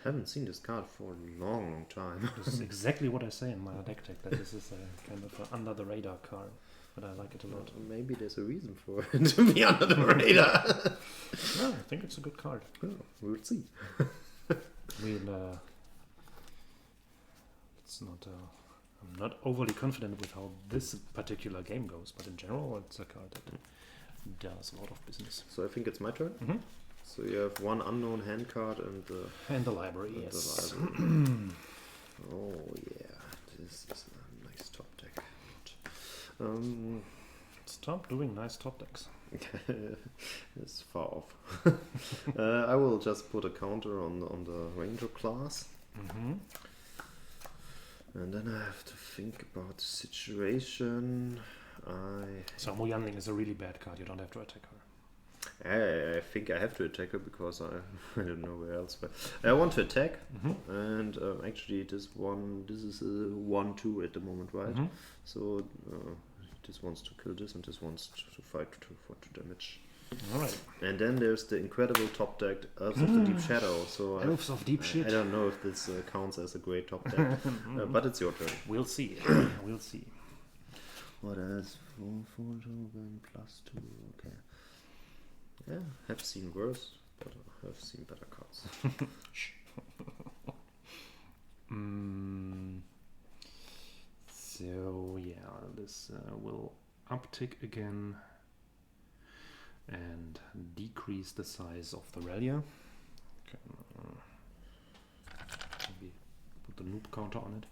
Haven't seen this card for a long time. This is exactly what I say in my Decktech, that this is a kind of an under the radar card, but I like it a lot. Maybe there's a reason for it to be under the radar. No, I think it's a good card. Oh, we'll see. It's not. I'm not overly confident with how this particular game goes, but in general, it's a card that does a lot of business. So I think it's my turn. Mm-hmm. So you have one unknown hand card and the library. and Yes. the library. Oh yeah, this is a nice top deck. Stop doing nice top decks. It's far off. I will just put a counter on the Ranger class. Mm-hmm. And then I have to think about the situation. So Muyangling is a really bad card. You don't have to attack her. I think I have to attack her because I don't know where else. But I want to attack, and actually this is a 1/2 at the moment, right? Mm-hmm. So this wants to kill this, and this wants to fight for 2 damage. All right. And then there's the incredible top deck, Elves of the Deep Shadow. So Elves of Deep Shit. I don't know if this counts as a great top deck, but it's your turn. We'll see. We'll see. What else? 4 token +2. Okay. Yeah, have seen worse, but I have seen better cards. So yeah, this will uptick again and decrease the size of the Relia. Okay. Maybe put the loop counter on it.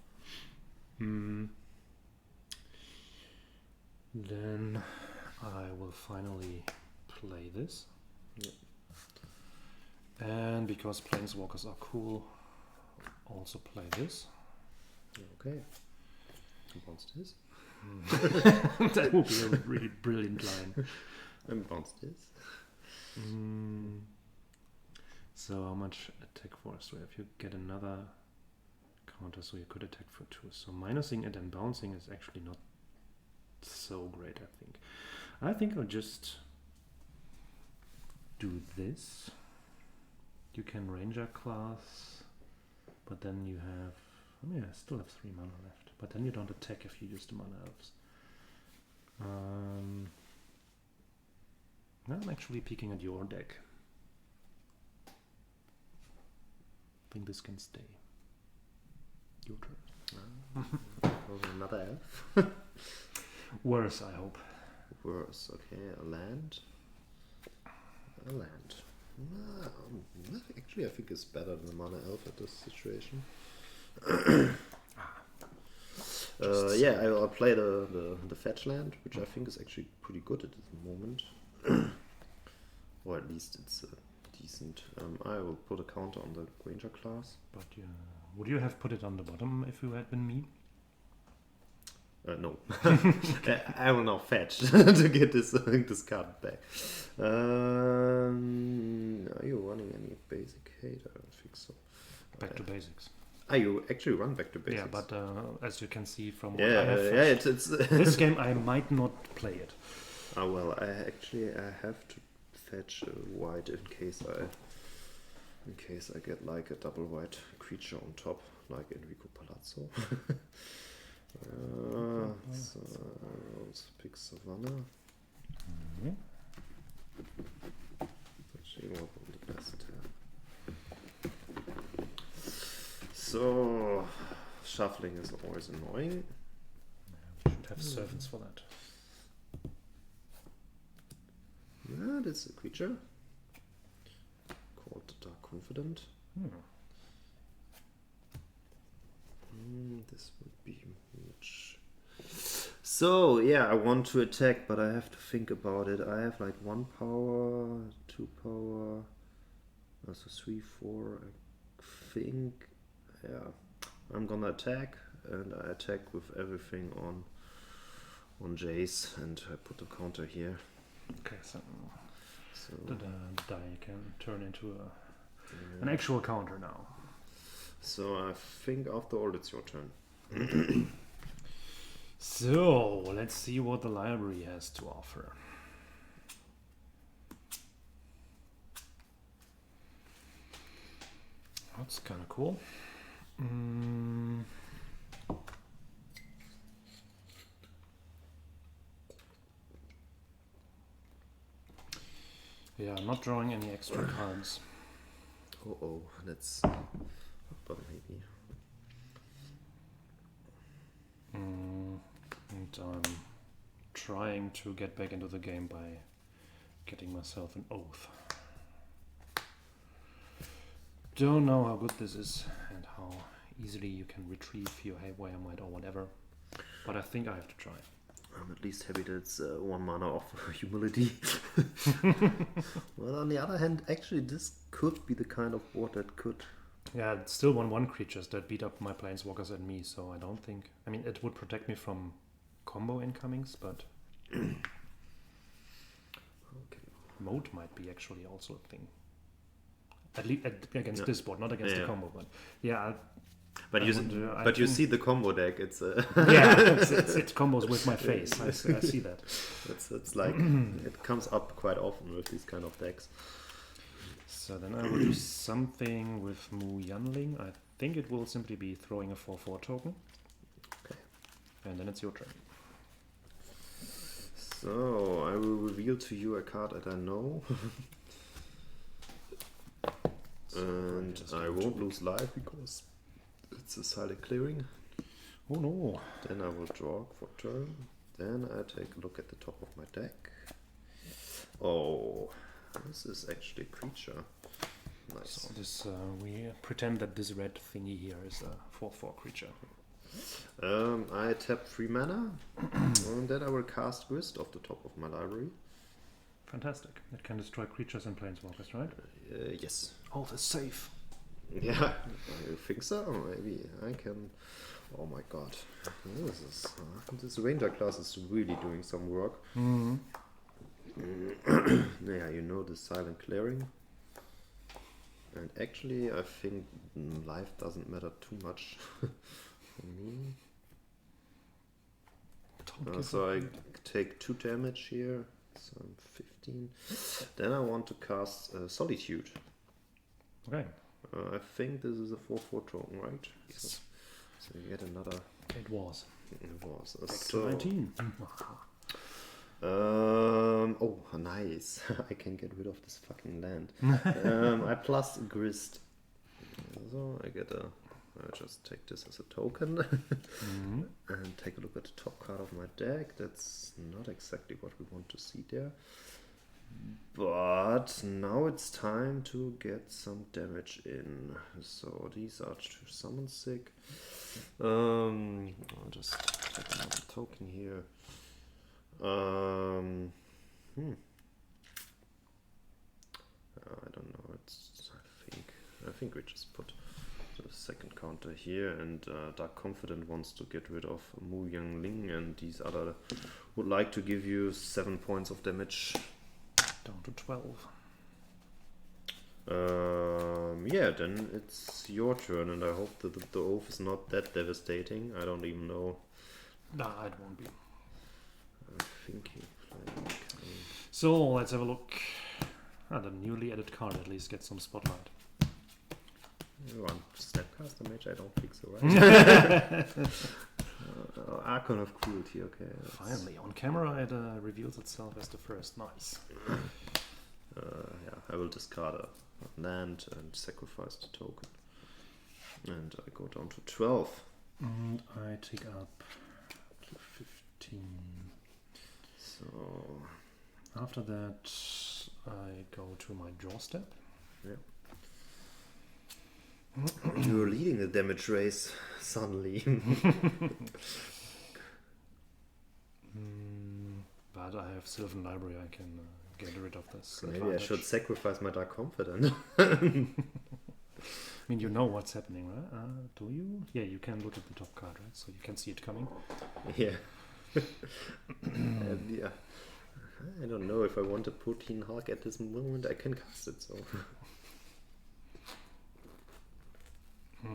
Then I will finally play this. Yeah. And because planeswalkers are cool, also play this. Okay. Bounce this. That would be a really brilliant line. And bounce this. So how much attack force do you have? You get another counter, so you could attack for 2. So minusing it and bouncing is actually not so great, I think. I think I'll just do this. You can Ranger class, but then you have... I mean, I still have 3 mana left, but then you don't attack if you use the mana elves. Now I'm actually peeking at your deck. I think this can stay. Your turn. Another elf. Worse, I hope. Worse. Okay, a land. A land. Actually, I think it's better than a mana elf at this situation. Yeah, I'll play the fetch land, which I think is actually pretty good at this moment. Or at least it's decent. I will put a counter on the Ranger class. But would you have put it on the bottom if you had been me? No. I will now fetch to get this card back. Are you running any basic hate? I don't think so. Back to basics. You actually run back to basics? Yeah, but as you can see from what yeah, I have it's this game I might not play it. Oh well, I have to fetch a white in case I get like a double white creature on top, like Enrico Palazzo. So let's pick Savannah. Actually, not the best. So shuffling is always annoying. We should have servants for that. That's a creature called the Dark Confident. This would be much. So yeah, I want to attack, but I have to think about it. I have like 1 power, 2 power, also 3, 4. I think, yeah, I'm gonna attack, and I attack with everything on Jace, and I put a counter here. Okay, so the die can turn into an actual counter now. So I think after all, it's your turn. So let's see what the library has to offer. That's kind of cool. Yeah, I'm not drawing any extra cards. Oh, that's. But maybe. And I'm trying to get back into the game by getting myself an oath. Don't know how good this is and how easily you can retrieve your Haywire Might or whatever, but I think I have to try. I'm at least happy that it's 1 mana of humility. Well, on the other hand, actually this could be the kind of board that could... Yeah, it's still 1/1 creatures that beat up my planeswalkers and me, so I don't think... I mean, it would protect me from combo incomings, but... Okay. Mode might be actually also a thing. At least against this board, not against the combo, but... Yeah, But you see the combo deck. It's yeah, it combos with my face. I see that. It's like it comes up quite often with these kind of decks. So then I will do something with Mu Yanling. I think it will simply be throwing a 4/4 token. Okay. And then it's your turn. So I will reveal to you a card that I know. And I won't lose life because it's a silent clearing. Oh no. Then I will draw for turn. Then I take a look at the top of my deck. Oh, this is actually a creature. Nice. So this we pretend that this red thingy here is a 4/4 creature. I tap 3 mana, and then I will cast Grist off the top of my library. Fantastic. It can destroy creatures and planeswalkers, right? Yes. Oh, that's safe. Yeah, I think so. Maybe I can. Oh my god, this Ranger class is really doing some work. Mm-hmm. Yeah, you know the silent clearing. And actually, I think life doesn't matter too much for me. So I take 2 damage here. So I'm 15. Then I want to cast Solitude. Okay. I think this is a 4/4 token, right? Yes. So you get another. It was. It was. Back to 19. Oh, nice. I can get rid of this fucking land. I plus Grist. So I get a... I just take this as a token. And take a look at the top card of my deck. That's not exactly what we want to see there. But now it's time to get some damage in. So these are 2 summon sick. I'll just take another token here. I don't know. I think we just put the second counter here, and Dark Confident wants to get rid of Mu Yanling, and these other would like to give you 7 points of damage. Down to 12. Yeah, then it's your turn, and I hope that the oath is not that devastating. I don't even know. Nah, it won't be. I think he played. So let's have a look. The newly added card at least gets some spotlight. One Snapcaster Mage? I don't think so, right? Archon of Cruelty, okay. Finally, on camera it reveals itself as the first. Nice. Yeah, I will discard a land and sacrifice the token. And I go down to 12. And I take up to 15. So after that, I go to my draw step. Yeah. You're leading the damage race suddenly. But I have Sylvan Library, I can get rid of this. Maybe advantage. I should sacrifice my Dark Confidant. I mean, you know what's happening, right? Do you? Yeah, you can look at the top card, right? So you can see it coming. Yeah. Yeah. I don't know if I want a Protein Hulk at this moment. I can cast it, so. What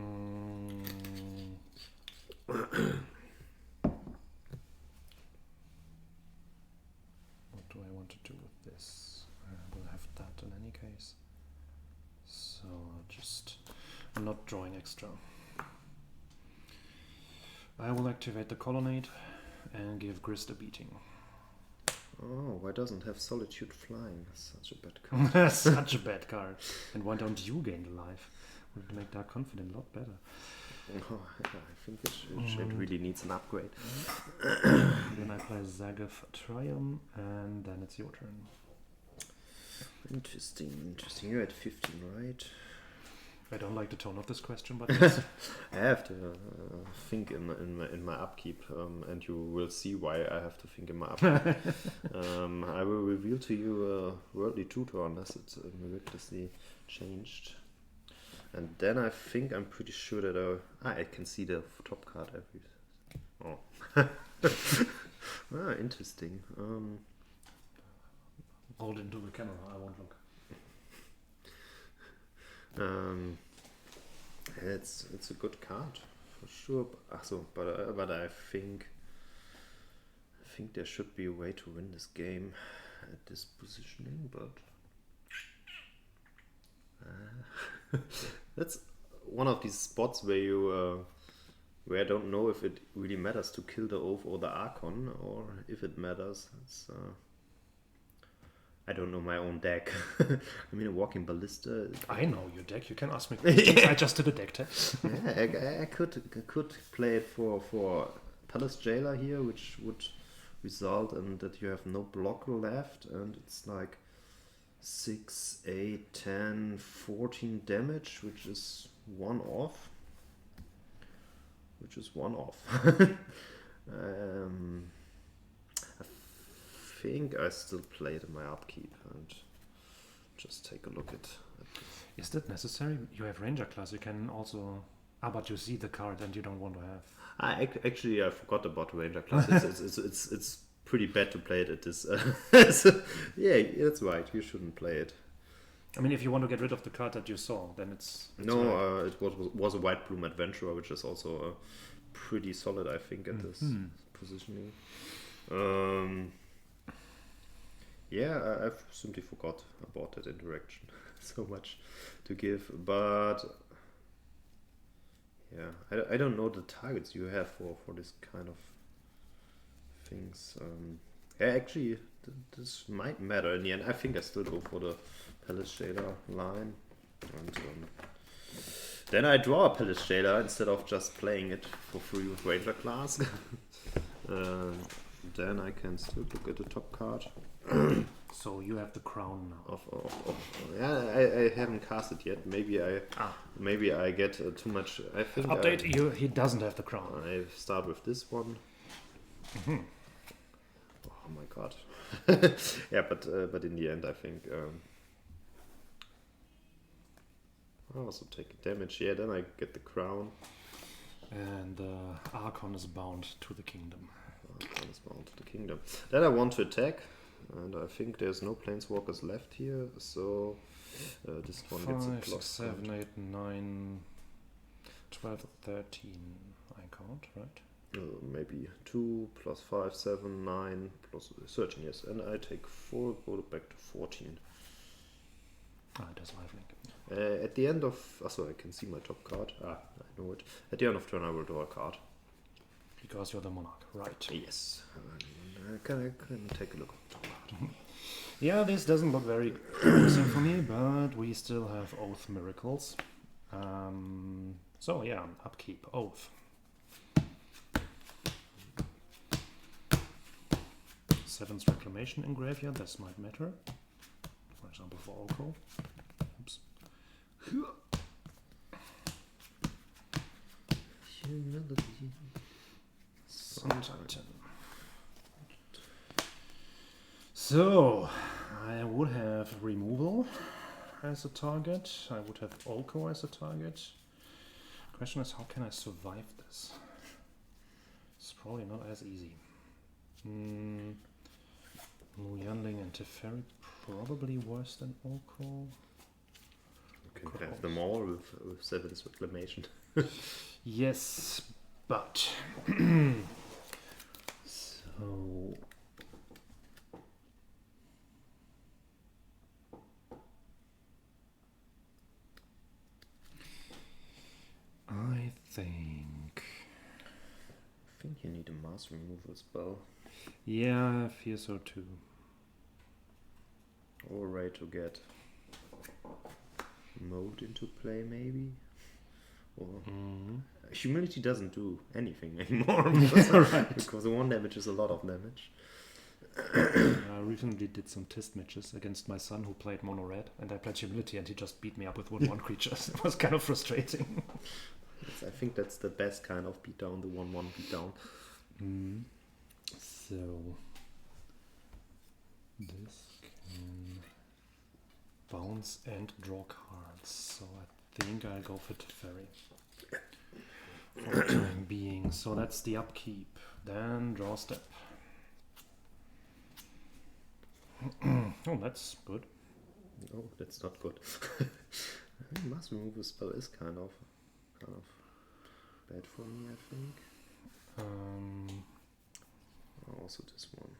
do I want to do with this? I will have that in any case. So I'm not drawing extra. I will activate the Colonnade and give Grist a beating. Oh, why doesn't have Solitude Flying? Such a bad card. Such a bad card. And why don't you gain the life? Would make Dark Confident a lot better. Oh, yeah, I think it really needs an upgrade. Then I play Zagaf Triumph, and then it's your turn. Interesting. You're at 15, right? I don't like the tone of this question, but yes. I have to think in my upkeep, and you will see why I have to think in my upkeep. I will reveal to you a Worldly Tutor unless it's miraculously changed. And then I think I'm pretty sure that I can see the top card every. Oh, interesting. Hold it into the camera. I won't look. It's a good card for sure. But I think there should be a way to win this game at this positioning, but. That's one of these spots where you where I don't know if it really matters to kill the Oath or the Archon, or if it matters. I don't know my own deck. I mean, a Walking Ballista. I know your deck. You can ask me questions. I just did a deck test. Yeah, I could play it for Palace Jailer here, which would result in that you have no block left, and it's like 6, 8, 10, 14 damage, which is one off. I think I still play it in my upkeep and just take a look at this. Is that necessary? You have Ranger class. You can also. But you see the card and you don't want to have. Actually, I forgot about Ranger class. It's pretty bad to play it at this. Yeah, that's right. You shouldn't play it. I mean, if you want to get rid of the card that you saw, then it's no. right. It was a White Bloom Adventurer, which is also pretty solid, I think, at this positioning. Yeah, I've simply forgot about that interaction. So much to give, but yeah, I don't know the targets you have for this kind of things. Yeah, actually, this might matter in the end. I think I still go for the Palace Jailer line, and then I draw a Palace Jailer instead of just playing it for free with Ranger class. Then I can still look at the top card. So you have the crown now. Yeah, I haven't cast it yet. Maybe I get too much. I think update. He doesn't have the crown. I start with this one. Mm-hmm. Oh my god. Yeah, but in the end, I think I also take damage. Yeah, then I get the crown. And Archon is bound to the kingdom. Archon is bound to the kingdom. Then I want to attack. And I think there's no planeswalkers left here, so this one gets a 5, plus 6, 7, 8, 9, 12, 13. I count, right? Maybe 2 plus 5, 7, 9 plus 13, yes. And I take 4, go back to 14. It does lifelink. At the end of... so I can see my top card. I know it. At the end of turn I will draw a card. Because you're the monarch, right? Yes. Can I take a look at the top card? Yeah, this doesn't look very promising for me, but we still have Oath Miracles. So yeah, upkeep, Oath. 7th Reclamation in graveyard, this might matter. example, for Oko. Oops. So, I would have removal as a target. I would have Oko as a target. Question is, how can I survive this? It's probably not as easy. Muyandling and Teferi probably worse than Oko. You can have them all with 7's Reclamation. Yes, but so I think you need a mass removal spell. Yeah, I fear so too. Or a way to get mode into play, maybe. Or humility doesn't do anything anymore because the 1 damage is a lot of damage. I recently did some test matches against my son who played mono red, and I played humility, and he just beat me up with 1/1 creatures. It was kind of frustrating. I think that's the best kind of beatdown, the 1/1 beatdown. So this can bounce and draw cards. So I think I'll go for Teferi for the time being. So that's the upkeep. Then draw step. Oh, that's good. No, that's not good. Mass removal spell is kind of bad for me, I think. Also this one.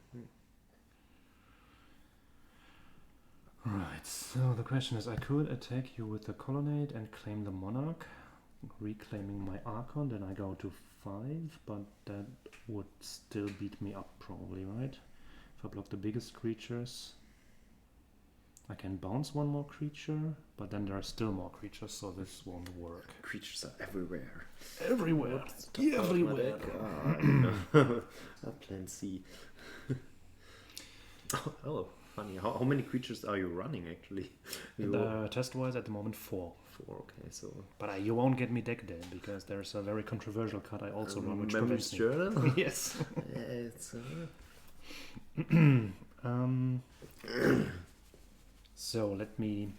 Right, so the question is, I could attack you with the Colonnade and claim the Monarch, reclaiming my Archon, then I go to 5, but that would still beat me up probably, right? If I block the biggest creatures, I can bounce 1 more creature, but then there are still more creatures, so this won't work. Creatures are everywhere. Everywhere! Everywhere! Plan C. Oh, funny. How many creatures are you running, actually? Test-wise, at the moment, 4. 4, okay, so... But you won't get me deck day, because there's a very controversial card I also run, which Memory's prevents me. Journal? Yes. It's... So let me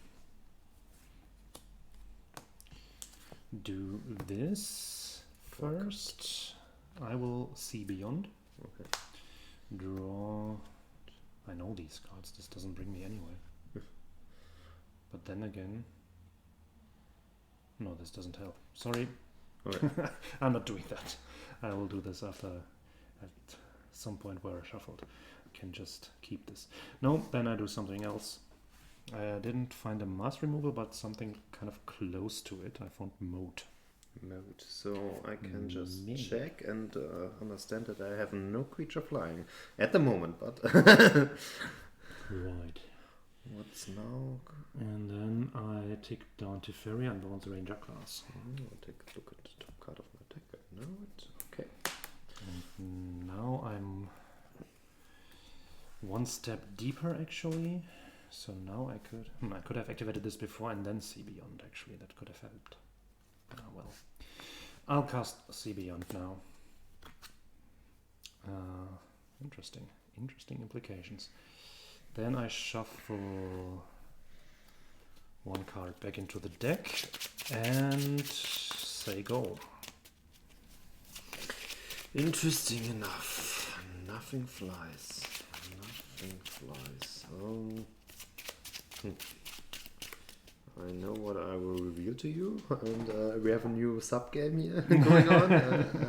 do this first. I will see beyond. Okay. Draw. I know these cards. This doesn't bring me anywhere. But then again, no, this doesn't help. Sorry. Okay. I'm not doing that. I will do this after at some point where I shuffled. I can just keep this. No, then I do something else. I didn't find a mass removal, but something kind of close to it. I found mode. So I can just check and understand that I have no creature flying at the moment, but... Right. What's now? And then I take down Teferi and bounce the Ranger class. I'll take a look at the top card of my deck. I know it. Okay. And now I'm 1 step deeper, actually. So now I could have activated this before and then see beyond, actually. That could have helped. Ah, well. I'll cast see beyond now. Interesting. Interesting implications. Then I shuffle 1 card back into the deck and say go. Interesting enough. Nothing flies. Nothing flies. Oh. I know what I will reveal to you, and we have a new sub-game here going on. I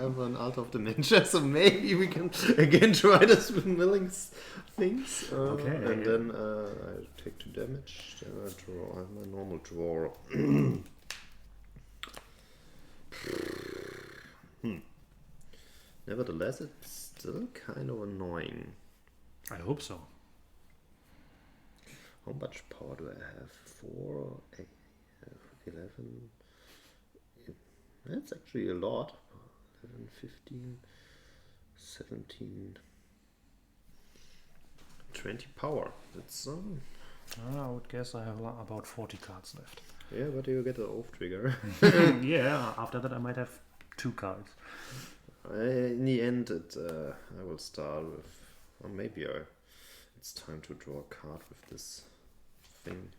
have an Art of Dementia, so maybe we can again try this with Milling's things. Okay. And then I take 2 damage, then I draw. I have my normal draw. Nevertheless, it's still kind of annoying. I hope so. How much power do I have? 4, 8, 11. That's actually a lot. 11, 15, 17, 20 power. That's I would guess I have about 40 cards left. Yeah, but you get an off trigger. Yeah, after that I might have 2 cards. In the end, I will start with, or maybe it's time to draw a card with this thing.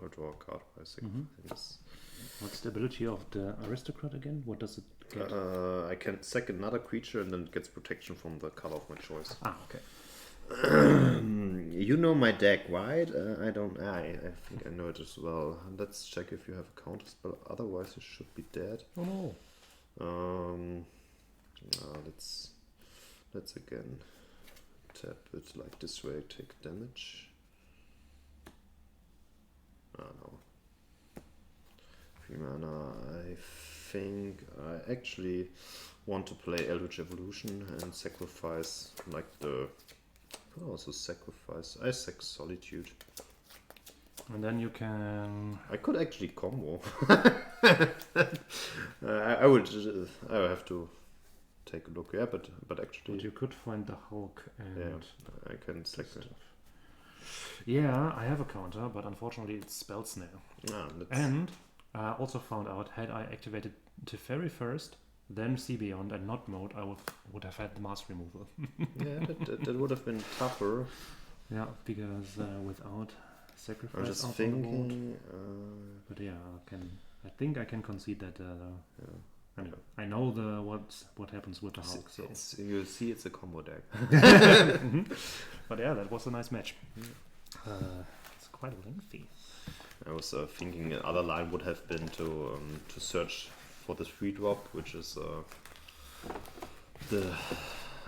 I'll draw a card by sacrifice. What's the ability of the aristocrat again? What does it get? I can sack another creature and then it gets protection from the color of my choice. Ah, okay. You know my deck, right? I don't. I think I know it as well. Let's check if you have a counter spell. Otherwise, you should be dead. Oh no. Let's again tap it like this way. Take damage. No. 3 mana. I think I actually want to play Eldritch Evolution and sacrifice like the. I also sacrifice. I sack Solitude. And then you can. I could actually combo. I would. I will have to take a look. Yeah, but actually. But you could find the Hulk and. Yeah, I can select it. Yeah, I have a counter, but unfortunately it's Spell Snail. And I also found out, had I activated Teferi first, then See Beyond and not mode, I would have had the mask removal. Yeah, that would have been tougher. Yeah, because without sacrifice. I'm just out thinking. on the board. But yeah, I think I can concede that. I mean, I know what happens with the Hulk. So You'll see, it's a combo deck. But yeah, that was a nice match. It's quite lengthy. I was thinking another line would have been to search for this free drop, which is the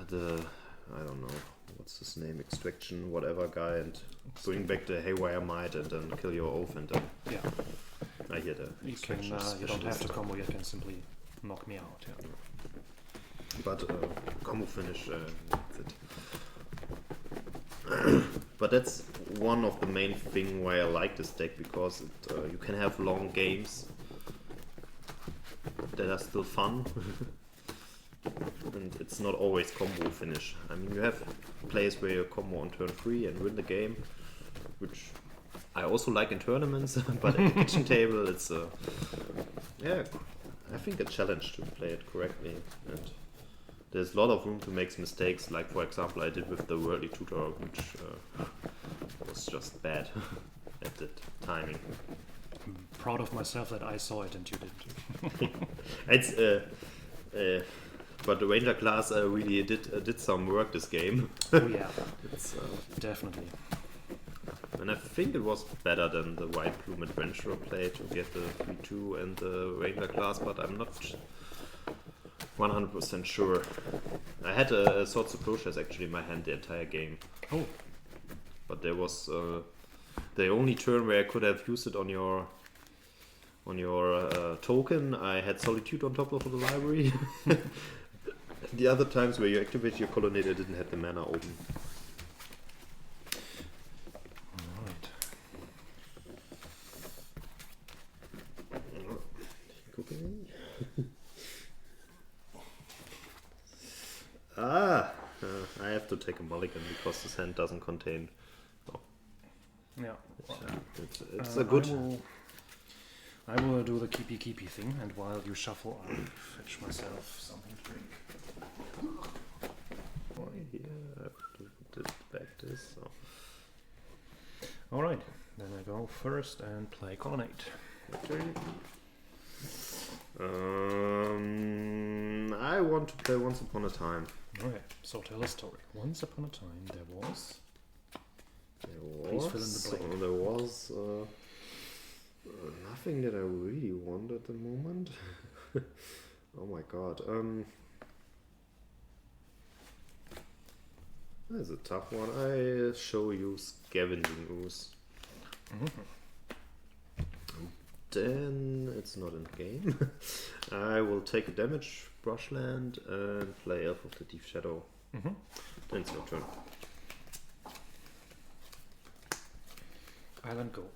I don't know what's his name, extraction whatever guy, and bring back the Haywire Might and then kill your oath and then I hear the you can you don't have to combo, you can simply knock me out. Yeah. But combo finish, that's it. But that's one of the main thing why I like this deck, because you can have long games that are still fun. And it's not always combo finish. I mean, you have plays where you combo on turn 3 and win the game, which I also like in tournaments, but at the kitchen table it's I think a challenge to play it correctly, and there's a lot of room to make mistakes, like for example I did with the Worldly Tutor, which was just bad at the timing. I'm proud of myself that I saw it and you didn't. It's but the Ranger class really did some work this game. Oh yeah, It's definitely. and I think it was better than the White Plume Adventurer play to get the 3-2 and the Ranger class, but I'm not 100% sure. I had a Swords to Plowshares actually in my hand the entire game. Oh. But there was the only turn where I could have used it on your token. I had Solitude on top of the library. The other times where you activate your colonnade, I didn't have the mana open. Alright. Cooking. I have to take a mulligan because this hand doesn't contain. Oh. Yeah. It's a good. I will do the keepy thing, and while you shuffle, I'll fetch myself something to drink. Oh, yeah, I have to put it back this. So. Alright, then I go first and play Colonnade. Okay. I want to play Once Upon a Time. Okay, so tell a story. Once upon a time, there was. Please fill in the blank. There was nothing that I really want at the moment. Oh my god. That's a tough one. I show you Scavenging Ooze. Then it's not in game. I will take a damage brushland and play Elf of the Deep Shadow. Then it's your turn. Island go.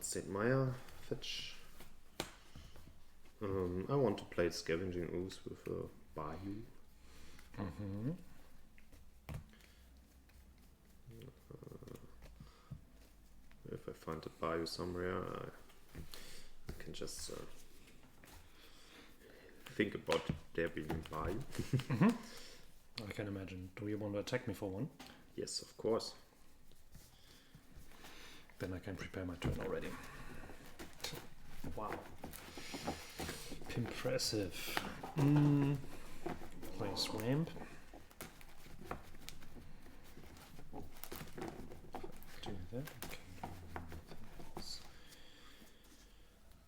St. Meyer fetch. I want to play Scavenging Ooze with a Bayou. If I find a Bayou somewhere, I can just think about there being a Bayou. I can imagine. Do you want to attack me for one? Yes, of course. Then I can prepare my turn already. Wow. Impressive. Play Swamp. Do that.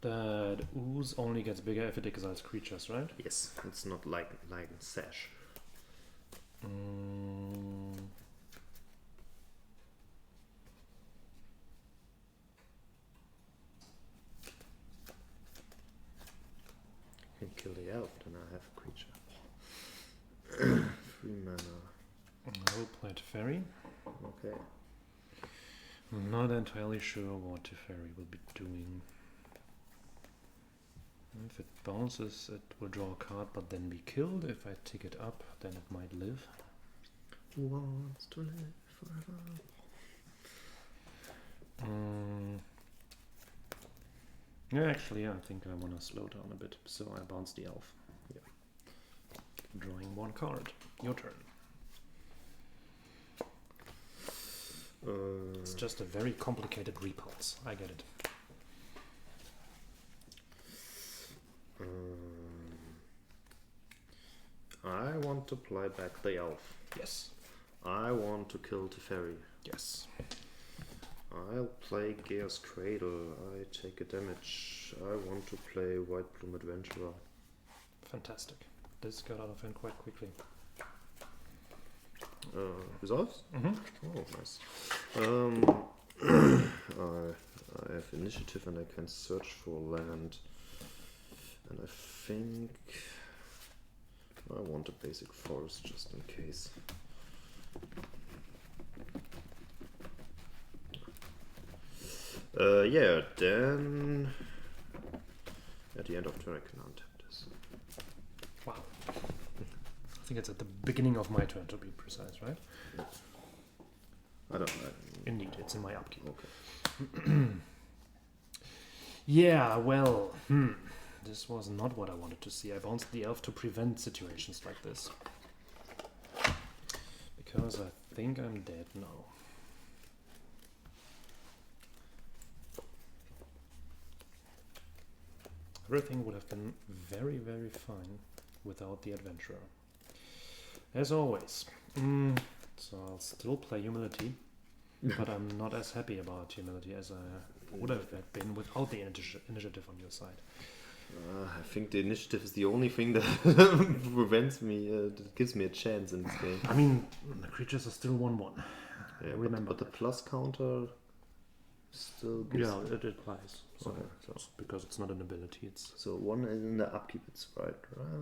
That ooze only gets bigger if it exiles creatures, right? Yes, it's not like Sash. Can kill the elf, then I have a creature. 3 mana. I will play Teferi. Okay. I'm not entirely sure what Teferi will be doing. If it bounces, it will draw a card but then be killed. If I tick it up, then it might live. Who wants to live forever? Yeah, actually, I think I want to slow down a bit, so I bounce the elf. Yeah. Drawing one card. Your turn. It's just a very complicated repulse. I get it. I want to play back the elf. Yes. I want to kill Teferi. Yes. I'll play Gear's Cradle. I take a damage. I want to play White Bloom Adventurer. Fantastic. This got out of hand quite quickly. Resolves? Mm-hmm. Oh, nice. I have initiative and I can search for land. And I think I want a basic forest just in case. Yeah, then at the end of turn I can untap this. Wow. I think it's at the beginning of my turn to be precise, right? I don't know. Indeed, it's in my upkeep. Okay. Yeah, well, this was not what I wanted to see. I bounced the elf to prevent situations like this. Because I think I'm dead now. Everything would have been very, very fine without the adventurer. As always. So I'll still play humility, but I'm not as happy about humility as I would have been without the initiative on your side. I think the initiative is the only thing that prevents me, that gives me a chance in this game. I mean, the creatures are still 1/1. Yeah, remember but the plus counter still gives... Yeah, it applies. So, Okay. so because it's not an ability, it's So one is in the upkeep, it's right.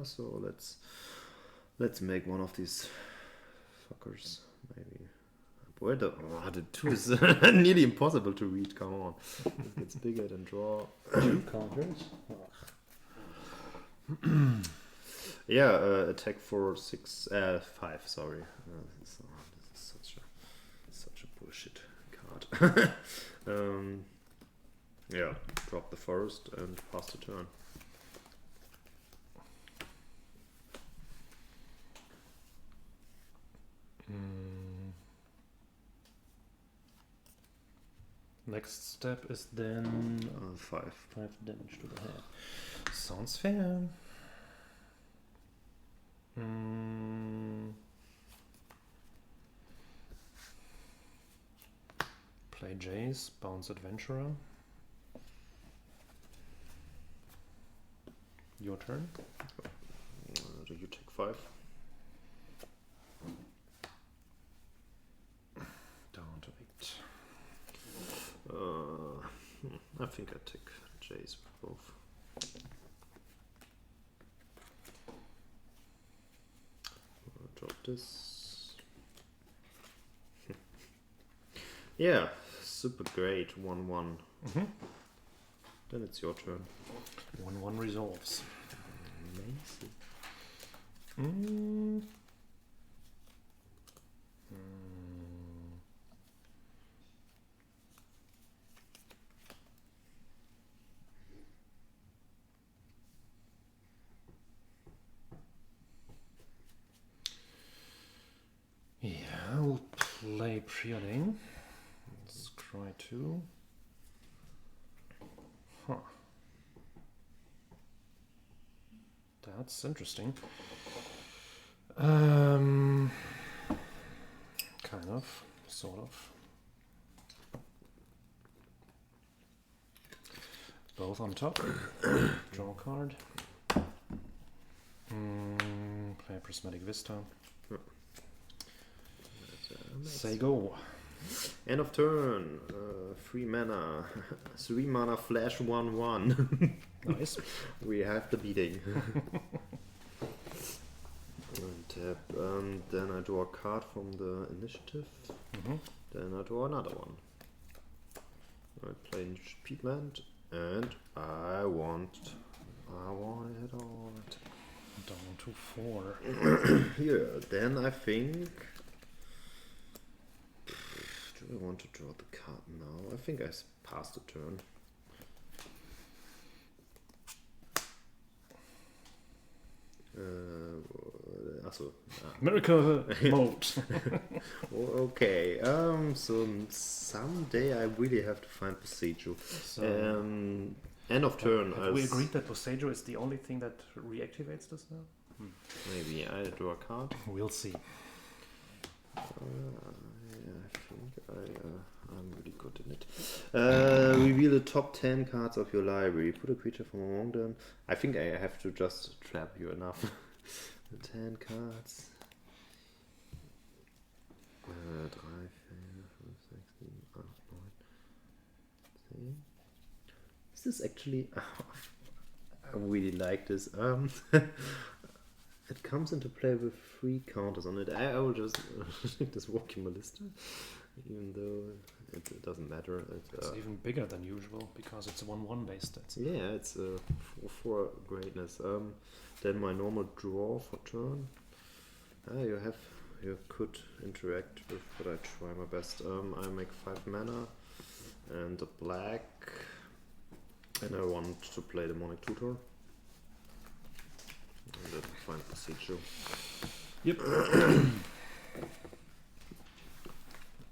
So let's make one of these fuckers, maybe. Where the 2 is nearly impossible to read. Come on, it gets bigger than draw. 2 counters. Yeah, attack for 5. Sorry, this is such a bullshit card. Yeah, drop the forest and pass the turn. Next step is then 5. 5 damage to the head. Sounds fair. Play Jace, bounce Adventurer. Your turn. Do you take 5? Down to 8. I think I take Jace with both. Drop this. Yeah, super great 1/1. Then it's your turn. 1/1 resolves. Amazing. Yeah, we'll play Preordain. Let's try to. Huh. That's interesting. Kind of, sort of. Both on top. Draw a card. Play Prismatic Vista. Say go. End of turn. 3 mana. 3 mana flash 1/1. Nice. We have the beating. And tap. Then I draw a card from the initiative. Then I draw another one. I play Peatland, and I want it all. Down to 4. Here, then I think. Do I want to draw the card now? I think I passed the turn. Miracle mode. Okay. So someday I really have to find Boseiju. So, end of turn. have we agreed that Boseiju is the only thing that reactivates this now? Maybe I draw a card. We'll see. I think I'm really good in it. Reveal the top 10 cards of your library. Put a creature from among them. I think I have to just trap you enough. The 10 cards. 3, 4, 5, 6, 7, 8, 9, 10. Is this actually... I really like this. It comes into play with 3 counters on it. I will just take this Walking Ballista, even though it doesn't matter. It's even bigger than usual because it's a 1/1 based stats. Yeah, it's for greatness. Then my normal draw for turn. You could interact with, but I try my best. I make 5 mana and a black, and I want to play Demonic Tutor. And then find Boseiju. Yep.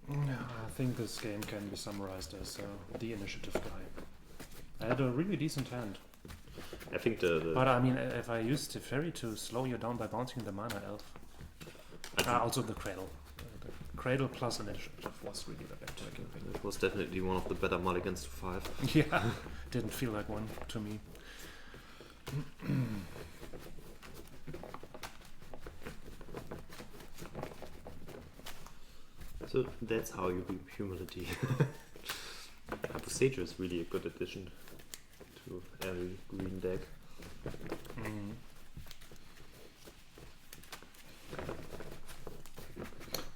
I think this game can be summarized as the initiative guy. I had a really decent hand. I think But I mean, if I used Teferi to slow you down by bouncing the mana elf. Also the Cradle. The Cradle plus initiative was really the better thing. it was definitely one of the better mulligans to 5. Yeah, didn't feel like one to me. So that's how you beat humility. Boseiju is really a good addition to every green deck. I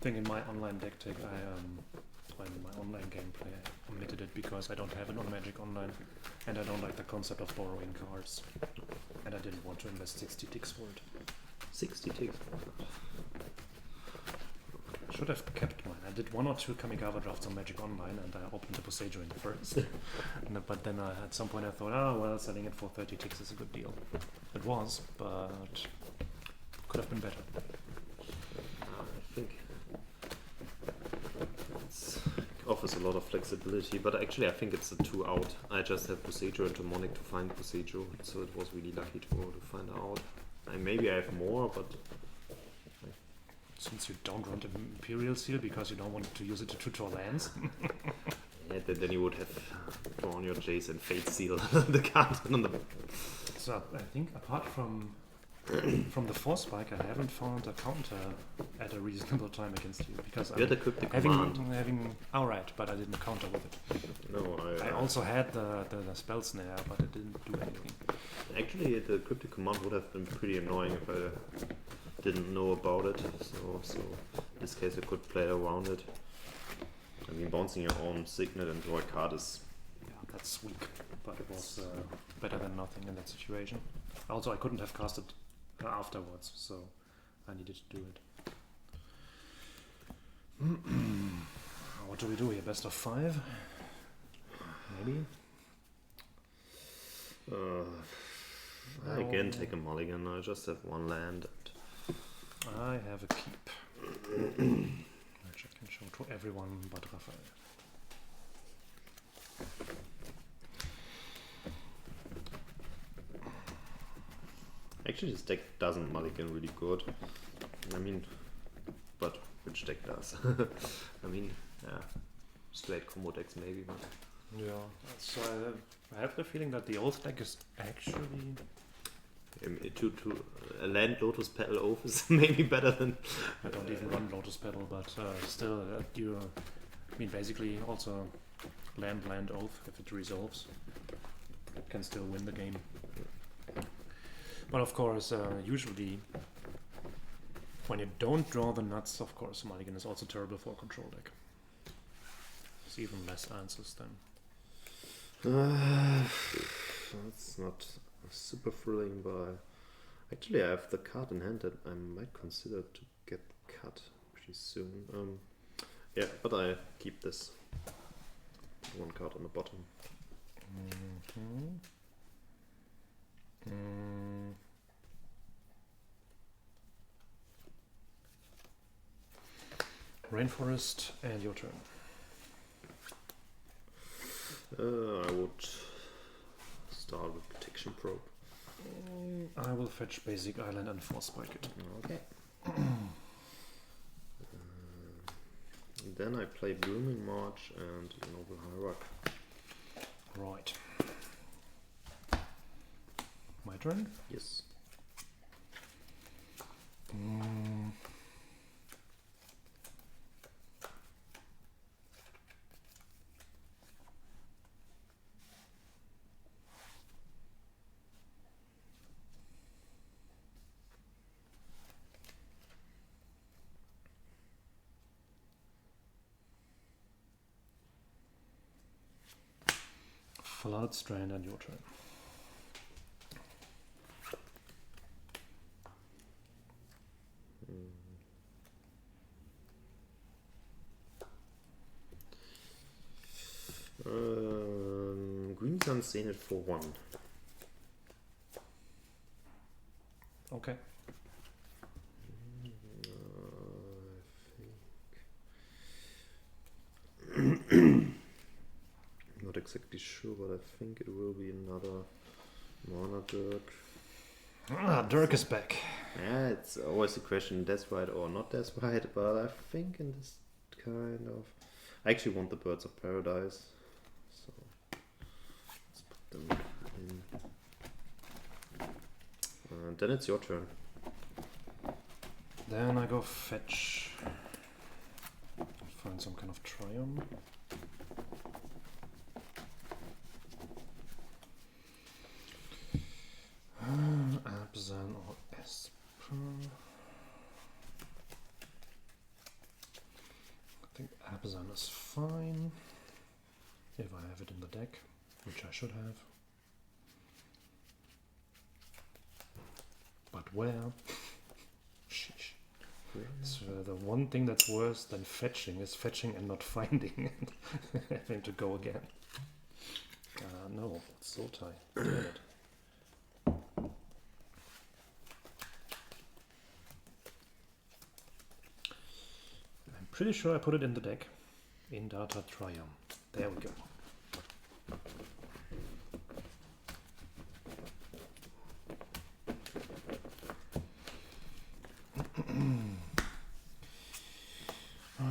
think in my online deck tech, in my online gameplay, I omitted it because I don't have it on Magic Online, and I don't like the concept of borrowing cards, and I didn't want to invest 60 ticks for it. 60 ticks. Should have kept mine. I did 1 or 2 Kamigawa drafts on Magic Online, and I opened the Boseiju in first. But then at some point I thought, selling it for 30 ticks is a good deal. It was, but could have been better. I think it offers a lot of flexibility, but actually I think it's a 2 out. I just have Boseiju and Demonic to find Boseiju, so it was really lucky to find out. And maybe I have more, but since you don't want an Imperial Seal because you don't want to use it to tutor lands. yeah, then you would have drawn your Jace and Fate Seal the card on the. So I think apart from the Force Spike, I haven't found a counter at a reasonable time against you because you had a cryptic command. Alright, but I didn't counter with it. No, I also had the spell snare, but it didn't do anything. Actually, the cryptic command would have been pretty annoying if I didn't know about it. So in this case, I could play around it. I mean, bouncing your own signet and draw a card is. Yeah, that's weak. but it was better than nothing in that situation. Also, I couldn't have cast it afterwards, so I needed to do it. What do we do here? Best of 5? Maybe? I again take a mulligan. I just have one land. I have a keep. Which I can show to everyone but Raphael. Actually, this deck doesn't mulligan really good. I mean, but which deck does? I mean, yeah, straight combo decks maybe. But Yeah, so I have the feeling that the oath deck is actually... to a land Lotus Petal Oath is maybe better than... I don't even run Lotus Petal, but still, I mean, basically also land oath, if it resolves, it can still win the game. But of course, usually, when you don't draw the nuts, of course, mulligan is also terrible for a control deck. There's even less answers then. That's not super thrilling, but actually I have the card in hand that I might consider to get cut pretty soon. Yeah, but I keep this one card on the bottom. Rainforest, and your turn. I would start with Protection Probe. I will fetch Basic Island and Force Spike it. Okay. Then I play Blooming March and Noble Hierarch. Right. My turn? Yes. Flood Strand and your turn. Green Sun Zenith for 1. Okay. Not exactly sure, but I think it will be another Mana Dirk. Dirk is back. Yeah, it's always a question, that's right or not that's right, but I think in this kind of... I actually want the Birds of Paradise, so let's put them in. And then it's your turn. Then I go fetch. Find some kind of Triumph. Abzan or Esper. I think Abzan is fine. If I have it in the deck, which I should have. But where? Sheesh. So the one thing that's worse than fetching is fetching and not finding and having to go again. No, it's Sultai. Damn it. I'm pretty sure I put it in the deck. In Data Triumph. There we go.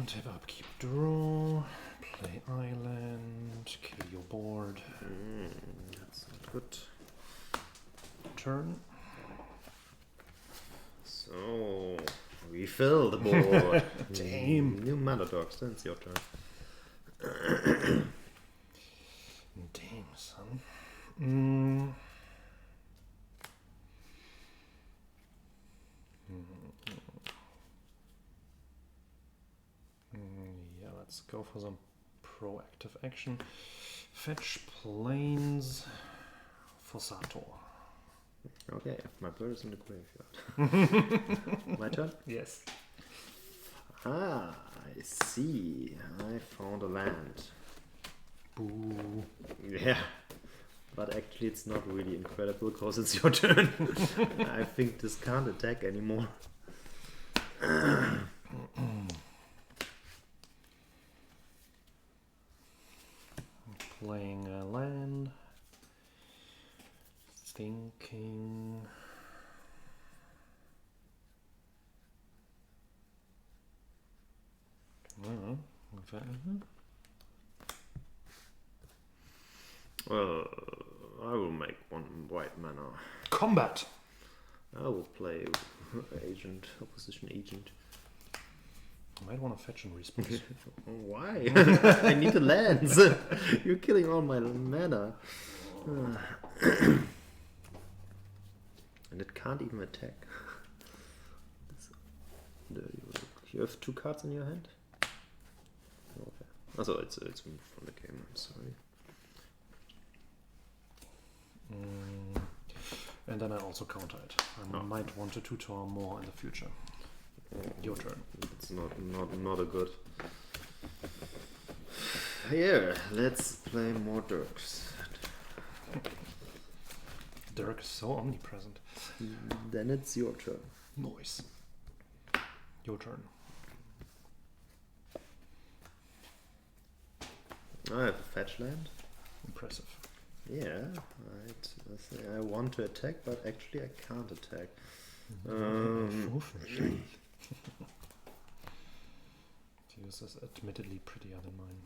Tap up, keep draw, play island, kill your board. That's not good. Turn. So, refill the board. Damn. New Mana Dogs, then it's your turn. Damn, son. Yeah, let's go for some proactive action. Fetch planes Fossato. Okay, my bird is in the graveyard. My turn? Yes. Ah, I see. I found a land. Boo. Yeah. But actually it's not really incredible because it's your turn. I think this can't attack anymore. Playing a land. Thinking. Well, I will make one white mana. Combat. I will play agent, opposition agent. I might want to fetch in response. Why? I need the lands. You're killing all my mana. And it can't even attack. You have 2 cards in your hand? Okay. Also, it's moved from the game, I'm sorry. And then I also counter it. I might want to tutor more in the future. Your turn. It's not a good. Here, let's play more Dirks. Dirk is so omnipresent. Then it's your turn. Noise. Your turn. I have a fetch land. Impressive. Yeah, I want to attack, but actually I can't attack. Yours is admittedly prettier than mine.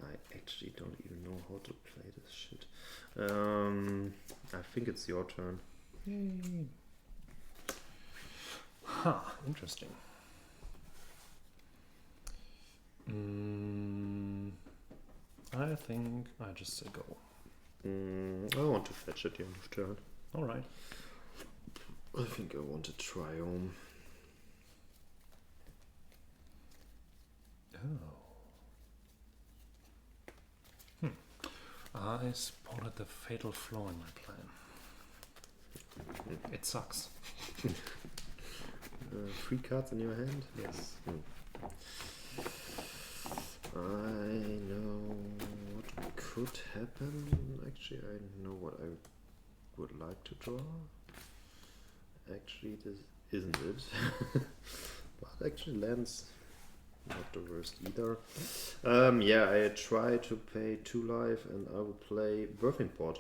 I actually don't even know how to play this shit. I think it's your turn. Yay. Huh, interesting. I think I just say go. I want to fetch at the end of turn. Alright. I think I want to try home. I spotted the fatal flaw in my plan. It sucks. 3 cards in your hand? Yes. I know what could happen. Actually, I know what I would like to draw. Actually, this isn't it. But actually, lands not the worst either. Yeah, I try to pay 2 life and I will play Birthing Pod.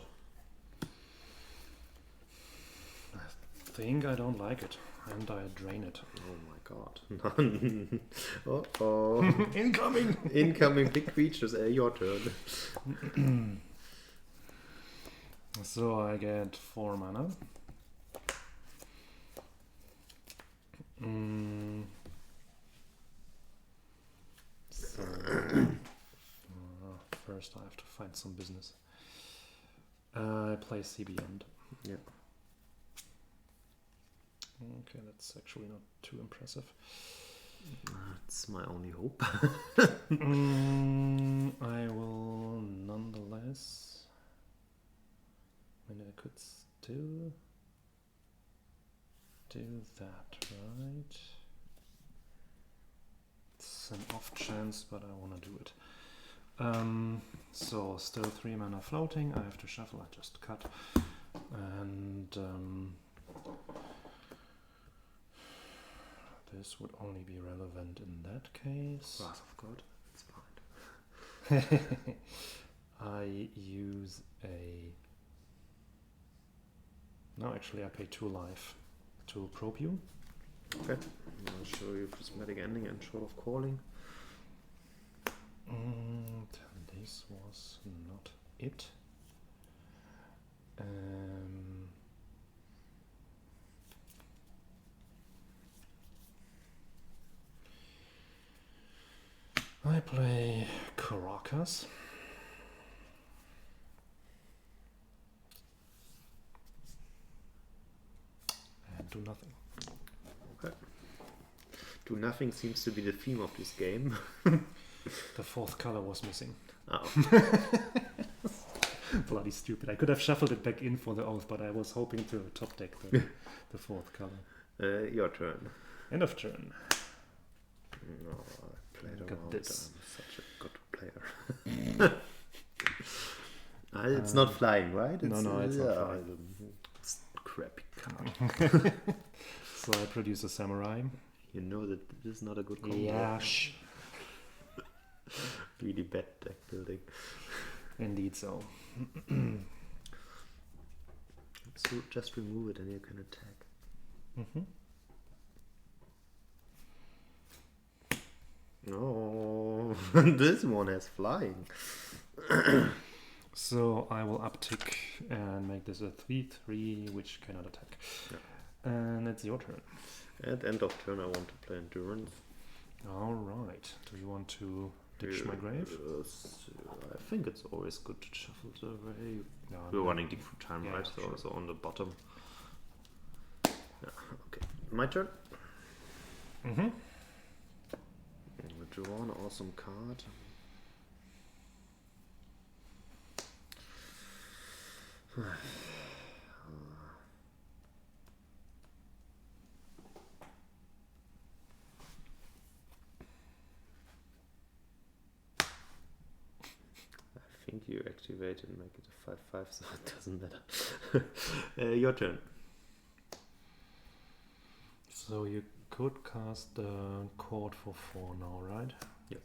I think I don't like it, and I drain it. Oh my god. Uh-oh. Incoming! Incoming big creatures, your turn. So I get 4 mana. So first I have to find some business. I play CB end. Yeah. Okay, that's actually not too impressive. That's my only hope. I will nonetheless. I mean, I could still do that, right? It's an off chance, but I want to do it. So still 3 mana floating. I have to shuffle. I just cut, and this would only be relevant in that case. Wrath of God, it's fine. I use a. No, actually, I pay 2 life to probe you. Okay, I'll show you Prismatic Ending and Short of Calling. And this was not it. I play Caracas. And do nothing. Okay. Do nothing seems to be the theme of this game. The fourth color was missing. Oh. Bloody stupid. I could have shuffled it back in for the oath, but I was hoping to top deck the fourth color. Your turn. End of turn. No, I played Look at around. this. I'm such a good player. It's not flying, right? No, it's not flying. It's a crappy card. So I produce a samurai. You know that this is not a good combo. Yeah, shh. Really bad deck building. Indeed so. So just remove it and you can attack. No, this one has flying. So I will uptick and make this a 3/3, which cannot attack. Yeah. And it's your turn. At end of turn, I want to play endurance. All right. Do you want to ditch my grave? I think it's always good to shuffle the way. No, We're running deep through time, Yeah, right? sure. So on the bottom. Yeah, okay. My turn. Mm-hmm. Draw an awesome card. I think you activate and make it a 5/5, so it doesn't matter. Your turn. So you could cast the Court for 4 now, right? Yep.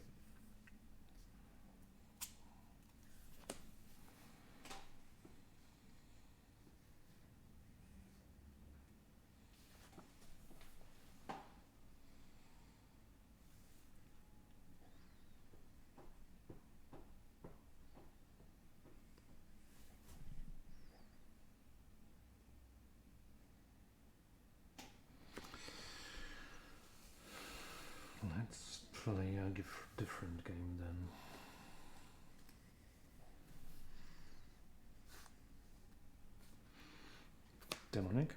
Let's play a different game then. Demonic?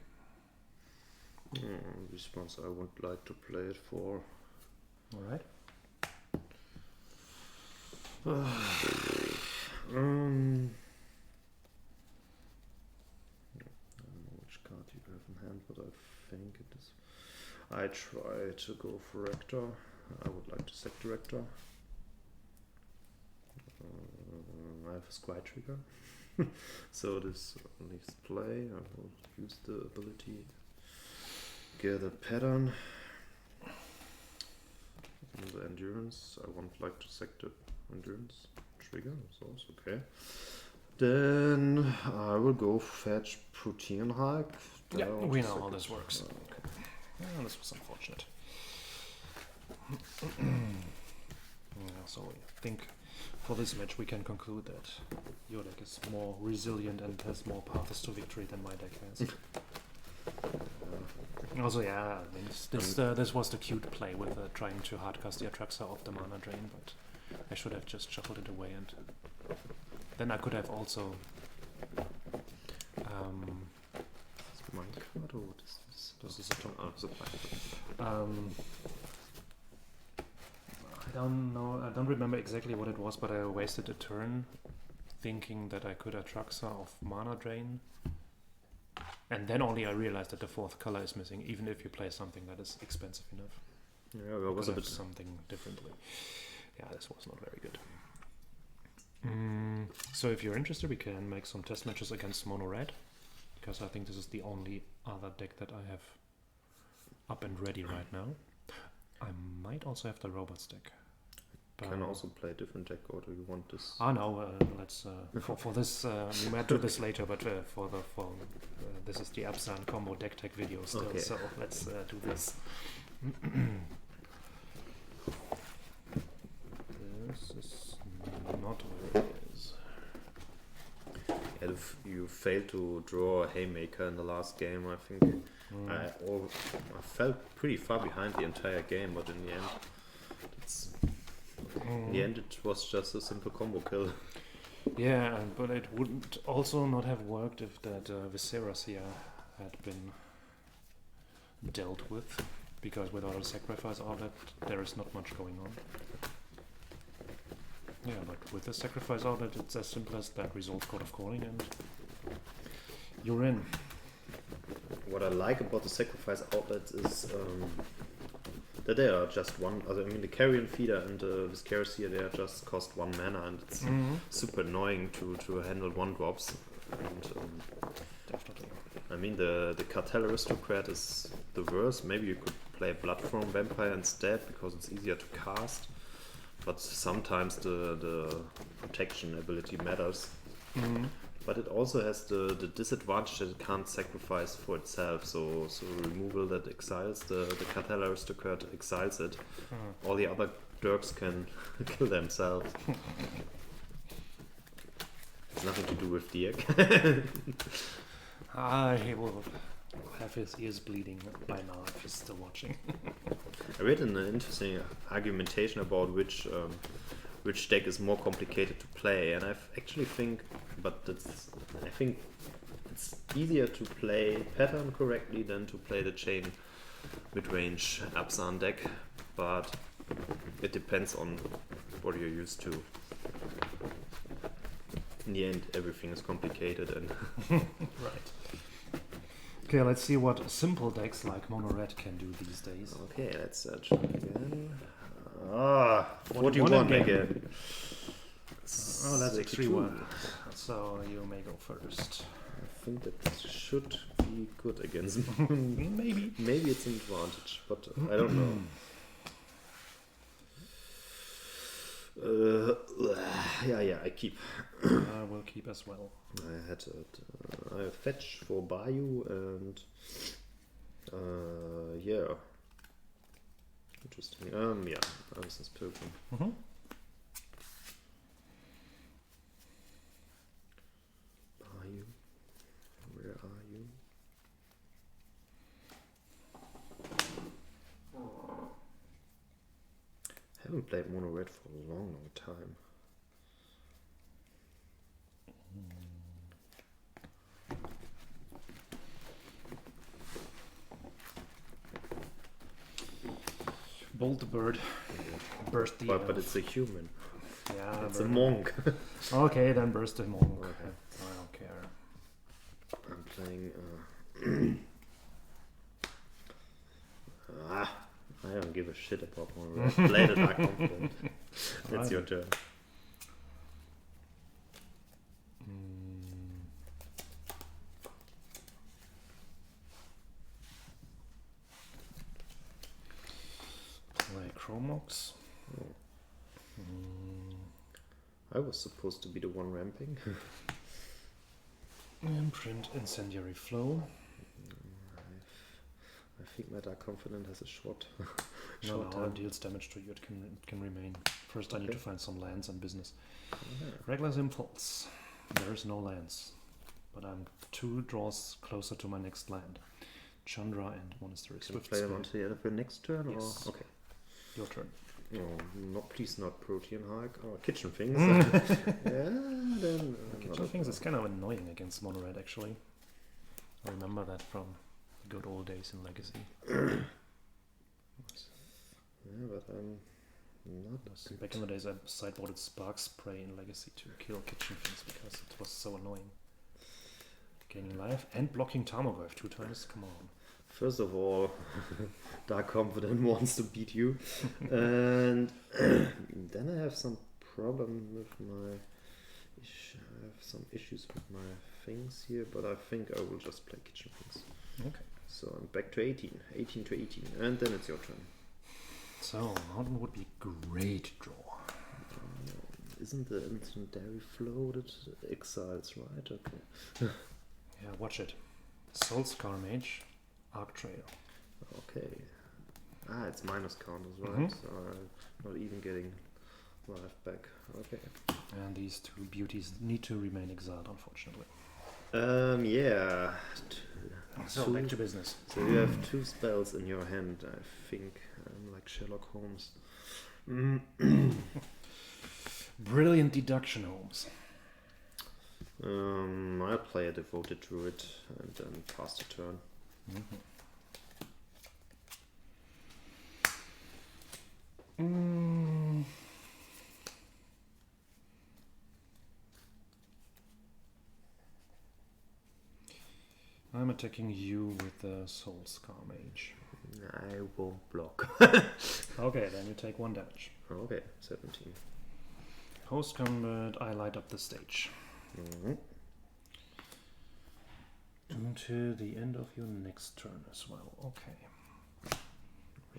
Response, I would like to play it for. Alright. I don't know which card you have in hand, but I think it is. I try to go for Rector. I would like to sack the Rector. I have a Scry trigger. So this needs play. I will use the ability gather pattern. And the endurance. I won't like to sack the endurance trigger, so it's okay. Then I will go fetch protein hike. Yeah, we know how this works. Okay. Yeah, this was unfortunate. Yeah, so I think for this match we can conclude that your deck is more resilient and has more paths to victory than my deck has. Also, yeah, I mean, this was the cute play with trying to hardcast the Atraxa off the mana drain, but I should have just shuffled it away, and then I could have also My card, or what is this? this is a top. Oh, it's a black. I don't know. I don't remember exactly what it was, but I wasted a turn thinking that I could Atraxa off mana drain, and then only I realized that the fourth color is missing. Even if you play something that is expensive enough, Yeah, that was a could have bit. something differently. Yeah, this was not very good. So if you're interested, we can make some test matches against mono red, because I think this is the only other deck that I have up and ready right now. I might also have the robots deck. Can also play a different deck, or do you want this? No. Let's for this. We might do this later, but this is the Abzan combo Decktech video still. Okay. So let's do this. This is not where it is. Yeah, if you failed to draw a haymaker in the last game, I think I felt pretty far behind the entire game, but in the end, it was just a simple combo kill. Yeah, but it wouldn't also not have worked if that Viserys here had been dealt with, because without a sacrifice outlet, there is not much going on. Yeah, but with the sacrifice outlet, it's as simple as that. Resolve God of Calling, and you're in. What I like about the sacrifice outlets is that they are just one. I mean, the Carrion Feeder and the Viscera Seer, they are just cost 1 mana, and it's super annoying to handle 1-drops. And Definitely. I mean, the Cartel Aristocrat is the worst. Maybe you could play Bloodthorn Vampire instead because it's easier to cast. But sometimes the protection ability matters. But it also has the disadvantage that it can't sacrifice for itself. So removal that exiles the Cartel Aristocrat exiles it. All the other Dirks can kill themselves. It's nothing to do with Dirk. He will have his ears bleeding by now if he's still watching. I read an interesting argumentation about which deck is more complicated to play, and I think it's easier to play pattern correctly than to play the chain mid-range Abzan deck, but it depends on what you're used to. In the end, everything is complicated and right. Okay, let's see what simple decks like Mono Red can do these days. Okay, let's search again. 41 again. Oh, that's extreme one. So you may go first. I think that should be good against Maybe. Maybe it's an advantage, but I don't know. Yeah, I keep. I will keep as well. I had I fetch for Bayou and yeah. Interesting. Yeah, Absence Pilgrim. Bayou, where are you? Haven't played Mono Red for a long time. Bolt the bird. Burst the But it's a human. Yeah, it's a monk. Okay, then burst the monk. Okay. I don't care. I'm playing. I don't give a shit about Mono Red. Play the Dark Confidant. That's your turn. Play Chromox. I was supposed to be the one ramping. Imprint Incendiary Flow. I think my Dark Confidant has a short. No, it deals damage to you. It can remain. First, I need to find some lands and business. Reckless Impulse. There's no lands, but I'm 2 draws closer to my next land. Chandra and Monastery Swift. Play them until the end of your next turn, yes. or okay. Your turn. No, please not Protean Hike or Kitchen Things. Kitchen Things is kind of annoying against Mono Red, actually. I remember that from the good old days in Legacy. Yeah, but I'm not. Back in the days, I sideboarded Spark Spray in Legacy to kill Kitchen Things because it was so annoying. Gaining life and blocking Tarmogoyf 2 times. Come on. First of all, Dark Confidant wants to beat you, and then I have some problem with my. I have some issues with my things here, but I think I will just play Kitchen Things. Okay. So I'm back to 18 to 18, and then it's your turn. So Mountain would be a great draw. Isn't the Incendiary Flow that exiles, right? Okay. Yeah, watch it. Soulscar Mage. Arc Trail. Okay. It's minus counters, right? So I'm not even getting life back. Okay. And these 2 beauties need to remain exiled, unfortunately. Yeah. So back to business. So you have 2 spells in your hand, I think. Like Sherlock Holmes. Brilliant deduction, Holmes. I'll play a Devoted Druid and then pass the turn. attacking you with the Soul Scar Mage. I won't block. Okay, then you take 1 damage. Okay, 17. Post combat, I light up the stage. Mhm. Until the end of your next turn as well. Okay.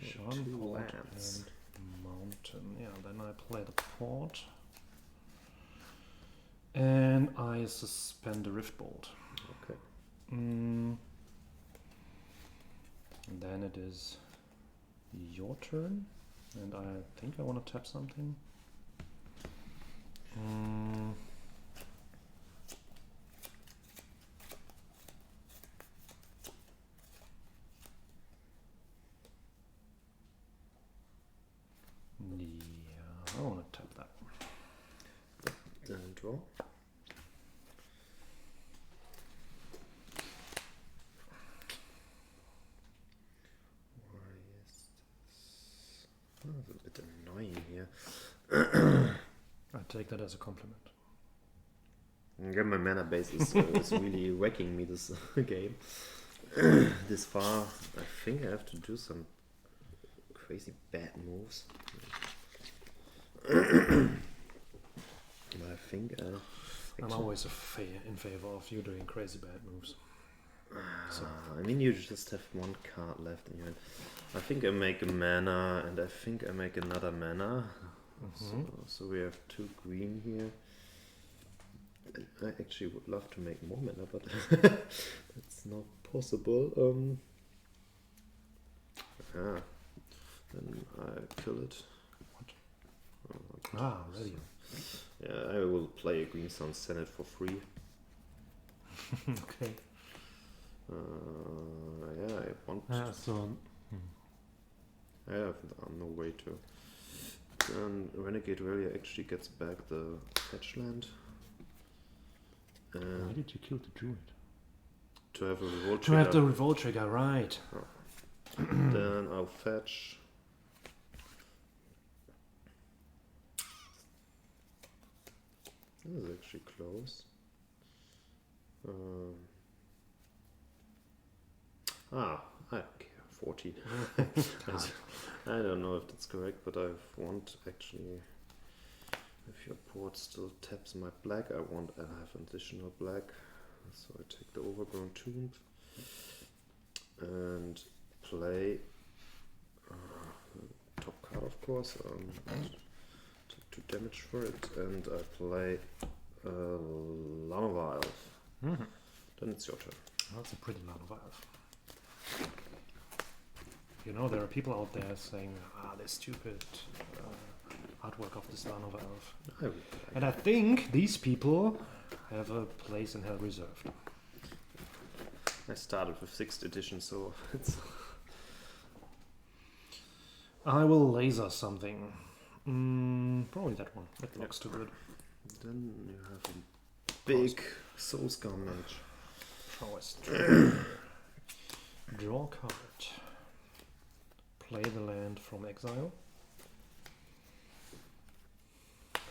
Sean, Two Port, lands. and Mountain. Yeah, then I play the Port. And I suspend the Riftbolt. Okay. And then it is your turn. And I think I want to tap something. Yeah, I want to tap that. Then draw. Why is this? Oh, it's a bit annoying here. I take that as a compliment. Yeah, my mana base is really wrecking me this game. This far, I think I have to do some crazy bad moves. But I think I'm always in favor of you doing crazy bad moves. So. I mean, you just have 1 card left in your hand. I think I make a mana, and I think I make another mana. So we have 2 green here. I actually would love to make more mana, but it's not possible. Then I kill it. What? Ready. Yeah, I will play a Green Sun Senate for free. Okay. Yeah, I want. I have no way to. Then Renegade Rally actually gets back the fetch land. Why did you kill the druid? To have a revolt To trigger. have the revolt trigger, right. Then I'll fetch. This is actually close. Okay, 14. I don't know if that's correct, but I want actually. If your port still taps my black, I have additional black. So I take the Overgrown Tomb and play top card, of course. Take 2 damage for it, and I play Lava Elf. Then it's your turn. That's a pretty Lava Elf. You know, there are people out there saying, they're stupid artwork of this Lava Elf. And I think these people have a place in hell reserved. I started with 6th edition, so it's... I will laser something. Probably that one. That looks too good. Then you have a big Soul Scar Mage. Prowess. Draw a card. Play the land from exile.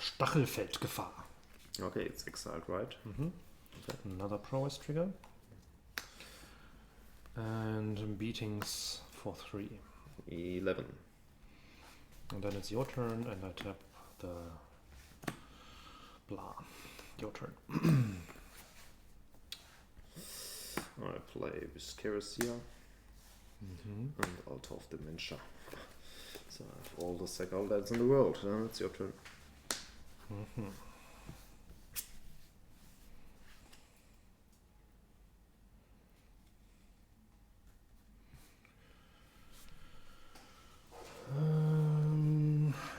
Stachelfeldgefahr. Okay, it's exiled, right? Okay. Another prowess trigger. And beatings for 3. 11. And then it's your turn, and I tap the blah. Your turn. I play Visceracia and Altar of Dementia. So I have all the Sagal lands in the world. It's your turn.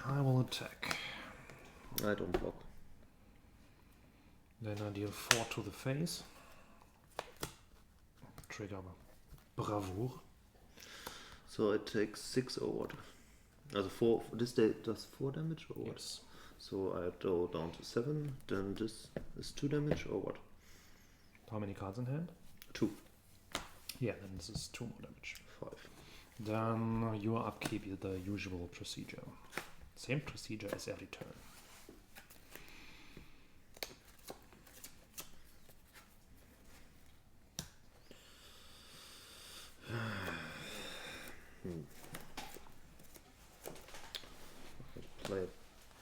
I will attack. I don't block. Then I deal 4 to the face. Trigger Bravour. So I take 6 or what? Also 4. This day does 4 damage or what? Yes. So I go down to 7. Then this is 2 damage or what? How many cards in hand? 2. Yeah, then this is 2 more damage. 5. Then your upkeep is the usual procedure. Same procedure as every turn. Play it.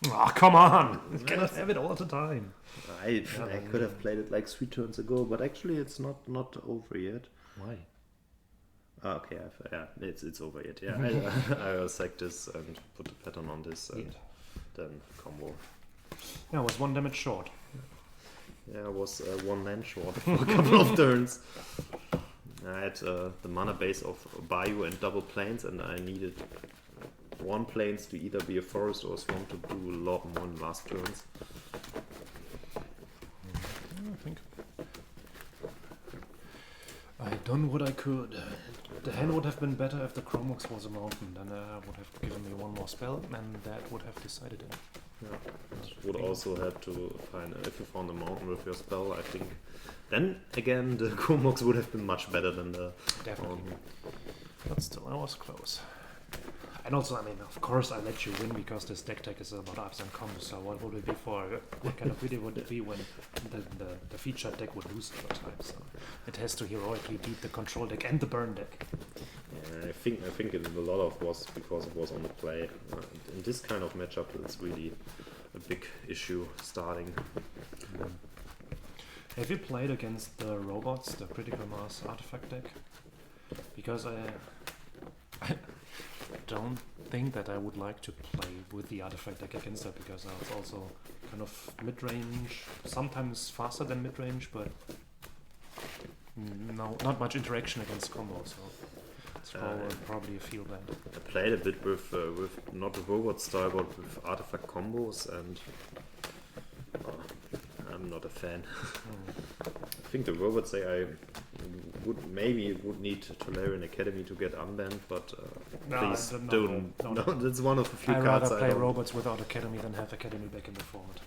Oh, come on! You cannot have it all the time. I could have played it like 3 turns ago, but actually it's not over yet. Why? Okay, it's over yet. Yeah, I will sack this and put the pattern on this and then combo. Yeah, I was 1 damage short. Yeah, I was 1 land short for a couple of turns. I had the mana base of Bayou and double plains, and I needed 1 plains to either be a forest or a swamp to do a lot more in the last turns. I think I done what I could. The hand would have been better if the Chromox was a mountain, then would have given me 1 more spell, and that would have decided it. Yeah, it would also help to find, if you found a mountain with your spell, I think. Then again, the Chromox would have been much better than the Definitely. But still, I was close. And also, I mean, of course I let you win because this Decktech is about Abzan combo, so what would it be for? What kind of video would it be when the featured deck would lose all the time? So it has to heroically beat the control deck and the burn deck. Yeah, I think it a lot of was because it was on the play. In this kind of matchup, it's really a big issue starting. Have you played against the robots, the critical mass artifact deck? Because I don't think that I would like to play with the artifact deck against that, because it's also kind of mid-range, sometimes faster than mid-range, but no, not much interaction against combo, so it's probably a feel bad. I played a bit with not the robot style, but with artifact combos, and I'm not a fan. I think the robots say I would need Tolarian Academy to get unbanned, but please don't. No, that's one of the few I'd cards rather play robots without Academy than have Academy back in the format.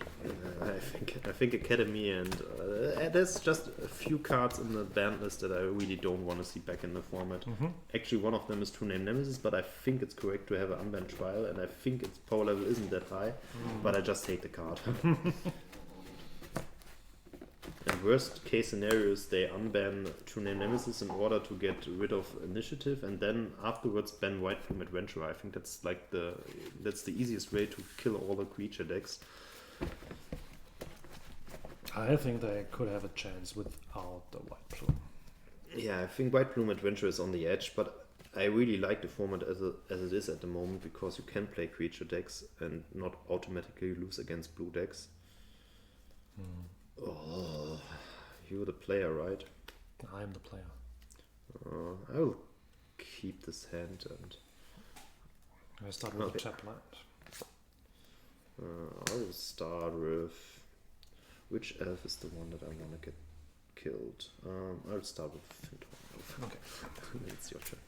I think Academy and there's just a few cards in the banned list that I really don't want to see back in the format. Actually, one of them is True Name Nemesis, but I think it's correct to have an unbanned trial, and I think its power level isn't that high, but I just hate the card. And worst case scenarios, they unban True Name Nemesis in order to get rid of initiative, and then afterwards ban White Plume Adventurer. I think that's like the easiest way to kill all the creature decks. I think they could have a chance without the White Plume. Yeah, I think White Plume Adventurer is on the edge, but I really like the format as it is at the moment, because you can play creature decks and not automatically lose against blue decks. Oh, you're the player, right? I am the player. I will keep this hand and... I start with a tap land. I will start with... Which elf is the one that I want to get killed? I'll start with Fintorn. Okay. It's your turn.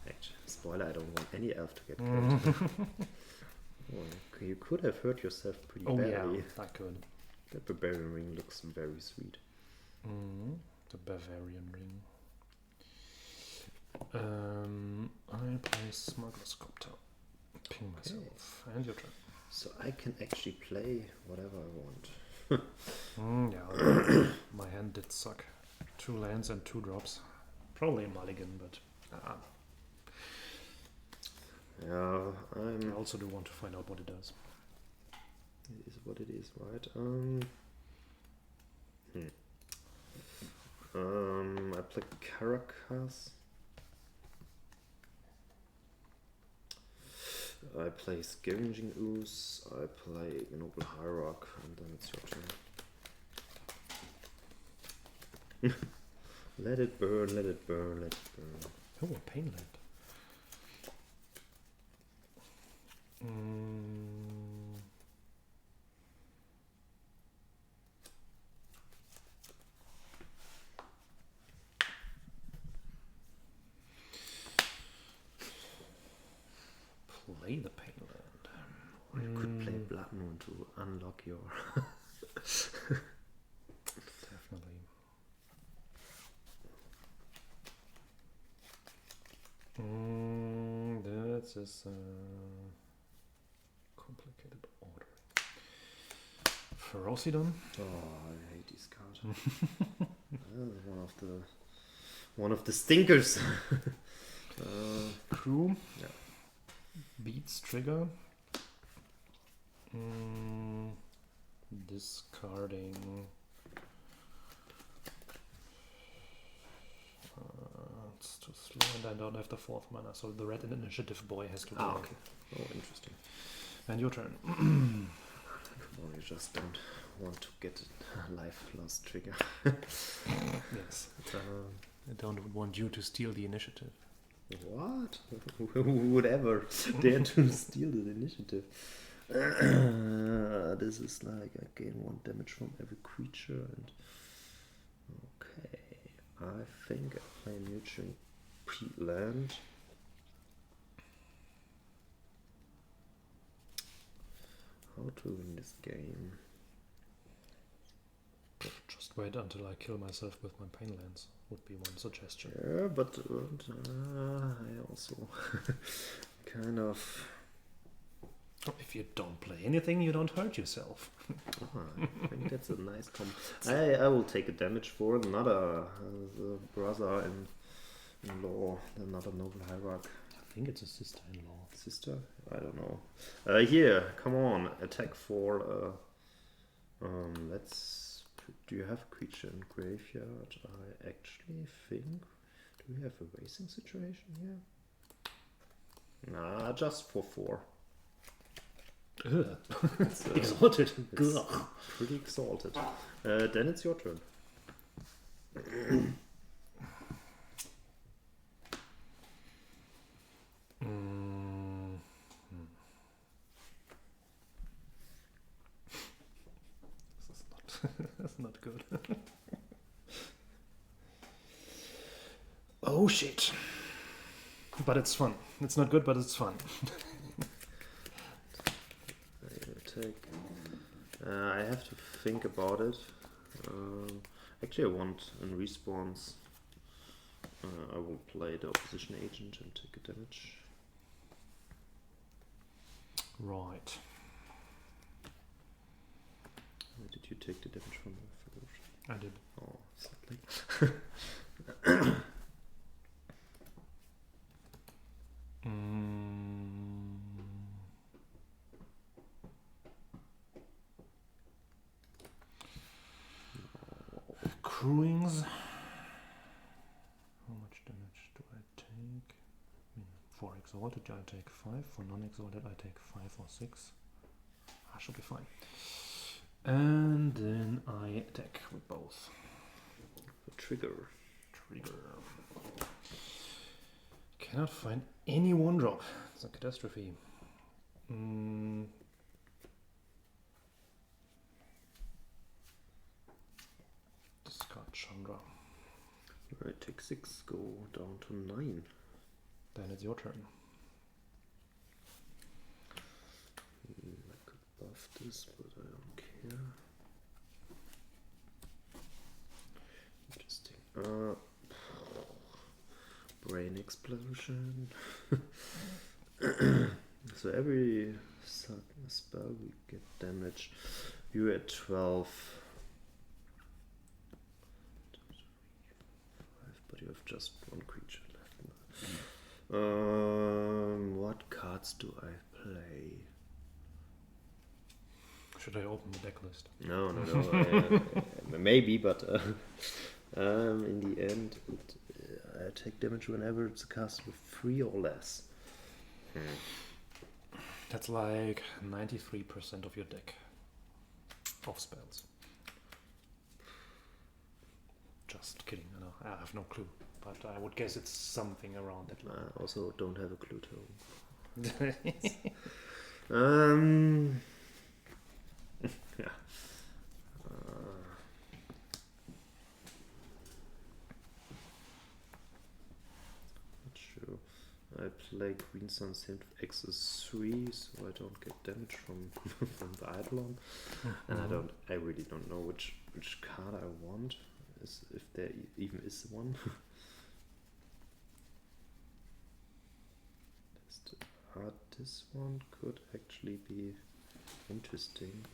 Actually, spoiler, I don't want any elf to get killed. Well, you could have hurt yourself pretty badly. Yeah, I could. That Barbarian Ring looks very sweet. The Bavarian Ring. I play Smuggler's Copter. Ping myself. And your turn. So I can actually play whatever I want. Yeah, my hand did suck. 2 lands and 2 drops. Probably a mulligan, but... Yeah, I also do want to find out what it does. It is what it is, right? I play Caracas. I play Scavenging Ooze. I play Noble Hierarch, and then it's your turn. Let it burn, let it burn, let it burn. Oh, a Pain Land. Play the Pain Land. Or you could play Blood Moon to unlock your... Definitely. That's just complicated ordering. Ferocidon? Oh, I hate this card. One of the stinkers. Crew. Yeah. Beats trigger. Discarding. It's too slow, and I don't have the 4th mana, so the red initiative boy has to go. Okay. Oh, interesting. And your turn. Come on, you just don't want to get a life loss trigger. Yes. I don't want you to steal the initiative. What? Who would ever dare to steal the initiative? This is like I gain 1 damage from every creature, and okay, I think I play Nurturing Peatland. How to win this game? Just wait until I kill myself with my Painlands, would be one suggestion. Yeah, but I also kind of... If you don't play anything, you don't hurt yourself. I think that's a nice combo. I will take a damage for another brother-in-law, another noble hierarch. I think it's a sister-in-law. Sister? I don't know. Here, come on, attack for. Let's. Do you have a creature in graveyard? I actually think. Do we have a racing situation here? Nah, just for 4. It's exalted. It's pretty exalted. Then it's your turn. That's not good. Oh shit. But it's fun. It's not good, but it's fun. I have to think about it. Actually, I want in respawns. I will play the opposition agent and take a damage. Right. Did you take the damage from the I did. Oh, sadly. Crewings. How much damage do I take? For exalted, I take 5. For non-exalted, I take 5 or 6. I should be fine. And then I attack with both. Trigger. Cannot find any 1-drop. It's a catastrophe. Discard Chandra. I take 6, go down to 9. Then it's your turn. I could buff this, but I don't care. Interesting. Brain explosion. So every spell we get damage. You're at 12. But you have just 1 creature left. What cards do I play? Should I open the deck list? No. Maybe, but in the end, I take damage whenever it's cast with 3 or less. That's like 93% of your deck of spells. Just kidding. I have no clue, but I would guess it's something around that line. I also don't have a clue to. Yeah. Not sure. I play Green Sun Synth X is 3, so I don't get damage from from the Eidolon. And I really don't know which card I want. If there even is one. This one could actually be interesting.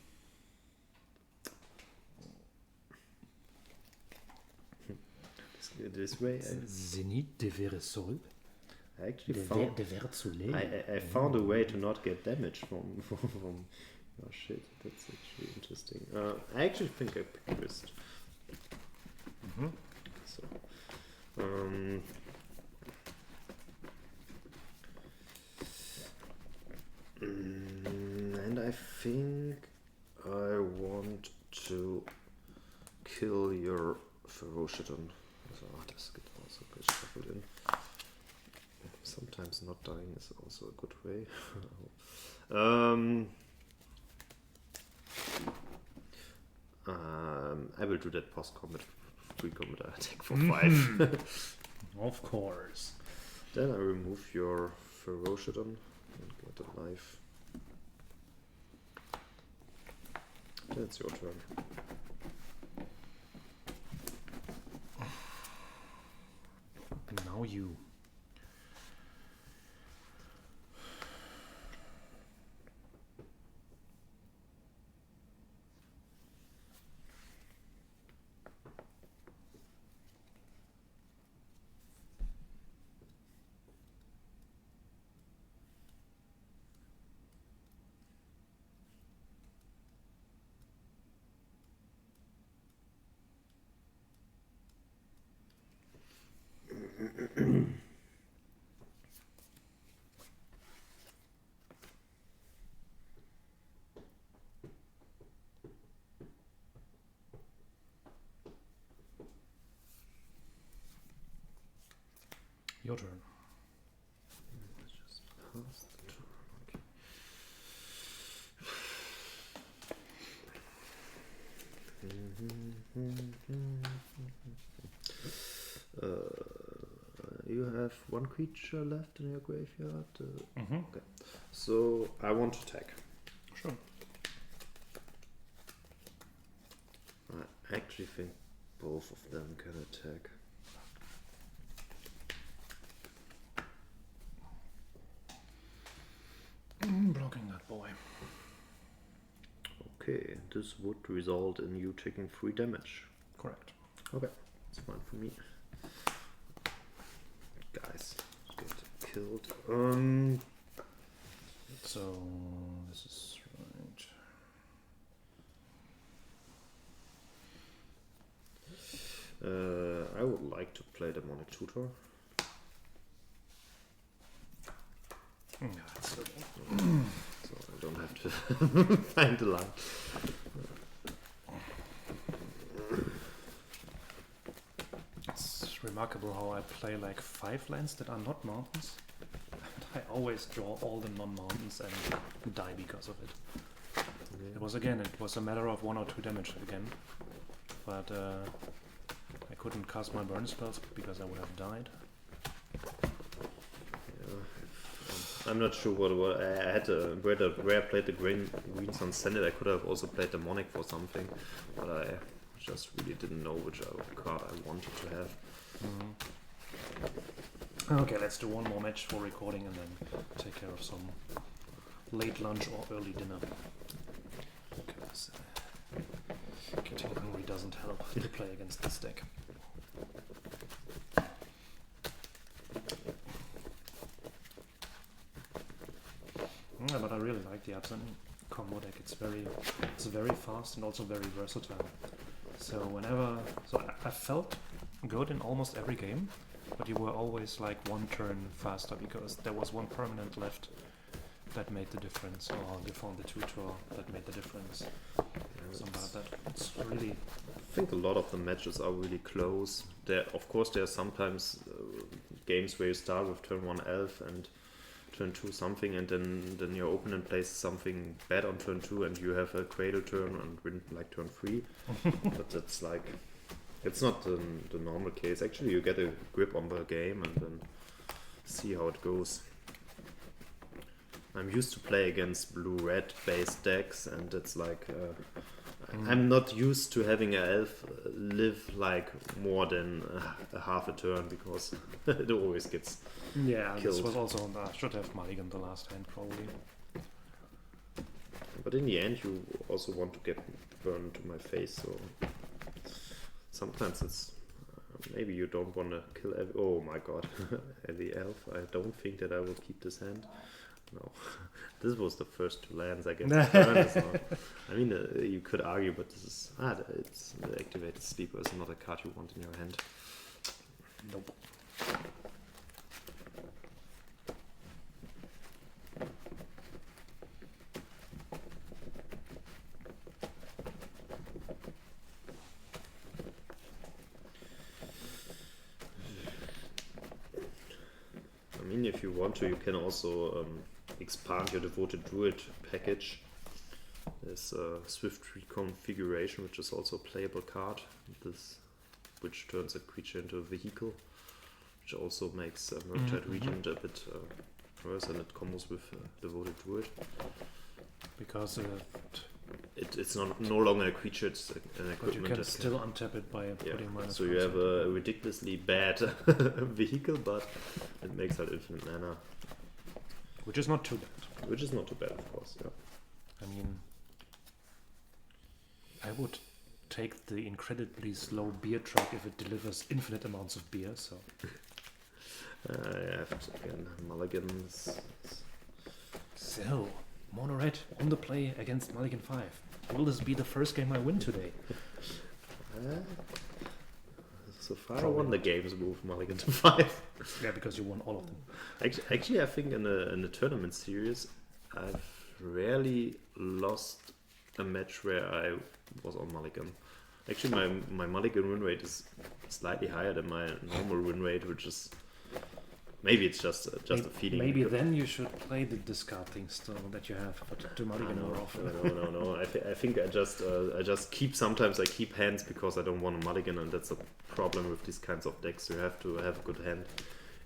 This way. Zenith de Veresol. I actually found I found a way to not get damage from oh shit, that's actually interesting. I actually think I picked Twist. So and I think I want to kill your Ferociton. So this could also get shuffled in. Sometimes not dying is also a good way. I will do that post-combat pre-combat attack for 5. Of course. Then I remove your Ferociton and get a life. That's your turn. Now you. Your turn. Let's just pass the turn. Okay. You have one creature left in your graveyard. Okay. So I want to attack. Sure. I actually think both of them can attack. Blocking that boy. Okay, this would result in you taking 3 damage. Correct. Okay, it's fine for me. Guys, get killed. So this is right. I would like to play Demonic Tutor. Yeah, that's so So I don't have to find the line. It's remarkable how I play like 5 lands that are not mountains. And I always draw all the non-mountains and die because of it. Yeah. It was a matter of 1 or 2 damage again. But I couldn't cast my burn spells because I would have died. I'm not sure what I had where I played the Green Sun Senate. I could have also played the Demonic for something, but I just really didn't know which card I wanted to have. Okay, let's do one more match for recording and then take care of some late lunch or early dinner. Because getting hungry doesn't help to play against this deck. Yeah, but I really like the Abzan combo deck. It's very fast and also very versatile. So I felt good in almost every game, but you were always like 1 turn faster because there was 1 permanent left that made the difference, or you found the tutor that made the difference. Something like that. It's really. I think a lot of the matches are really close. Of course, there are sometimes games where you start with turn 1 elf and turn 2 something, and then your opponent plays something bad on turn 2 and you have a cradle turn and win like turn 3. But that's like, it's not the normal case. Actually, you get a grip on the game and then see how it goes. I'm used to play against blue-red based decks, and it's like I'm not used to having an elf live like more than a half a turn because it always gets killed. This was also I should have mulliganed the last hand probably. But in the end, you also want to get burned to my face, so sometimes it's maybe you don't want to kill every... Oh my god, every elf. I don't think that I will keep this hand. No. This was the first 2 lands I get to turn. It's not, I mean, you could argue, but this is... it's the activated sleeper is not a card you want in your hand. Nope. I mean, if you want to, you can also expand your Devoted Druid package. There's a Swift Reconfiguration, which is also a playable card. Which turns a creature into a vehicle, which also makes Murktide Regent a bit worse, and it combos with Devoted Druid. Because it's no longer a creature, it's an equipment. But you can still untap it by putting minus. So you have a ridiculously bad vehicle, but it makes out infinite mana. Which is not too bad. Which is not too bad, of course, yeah. I mean, I would take the incredibly slow beer truck if it delivers infinite amounts of beer, so... I have to, again, mulligans. So, mono red on the play against Mulligan 5. Will this be the first game I win today? So far I won the games with mulligan to 5. Yeah, because you won all of them. Actually, I think in a tournament series, I've rarely lost a match where I was on mulligan. Actually, my mulligan win rate is slightly higher than my normal win rate, which is... Maybe it's just a feeling. Maybe then you should play the discard thing still that you have, but to mulligan more often. No. I think I just keep hands because I don't want a mulligan, and that's a problem with these kinds of decks. You have to have a good hand.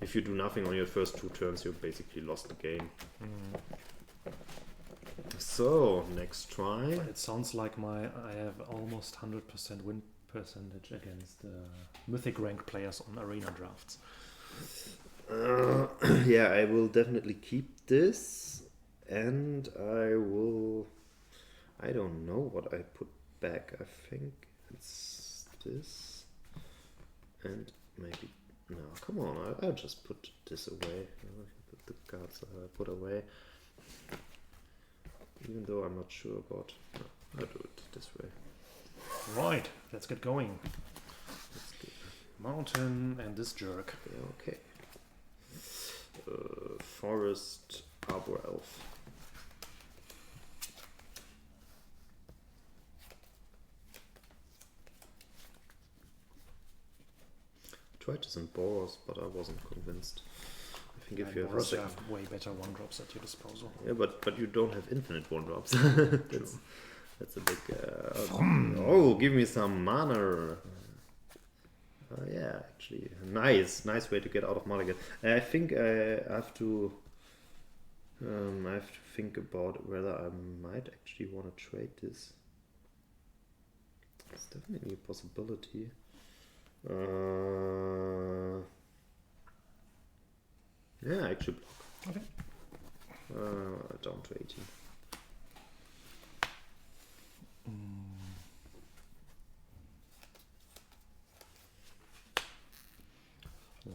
If you do nothing on your first 2 turns, you basically lost the game. So next try. It sounds like I have almost 100% win percentage against mythic rank players on arena drafts. Yeah, I will definitely keep this, and I don't know what I put back. I think it's this, and maybe, no, come on, I'll just put this away. Put the cards I put away, even though I'm not sure about, no, I'll do it this way. Right, let's get going. Mountain and this jerk. Yeah, okay. Forest Arbor Elf. Tried this in Boros, but I wasn't convinced. I think if you have way better 1-drops at your disposal. Yeah, but you don't have infinite 1-drops. That's a big... oh, give me some mana! Yeah, actually, nice way to get out of mulligan. I think I have to think about whether I might actually want to trade this. It's definitely a possibility. Yeah, actually block. Okay. Down to 18.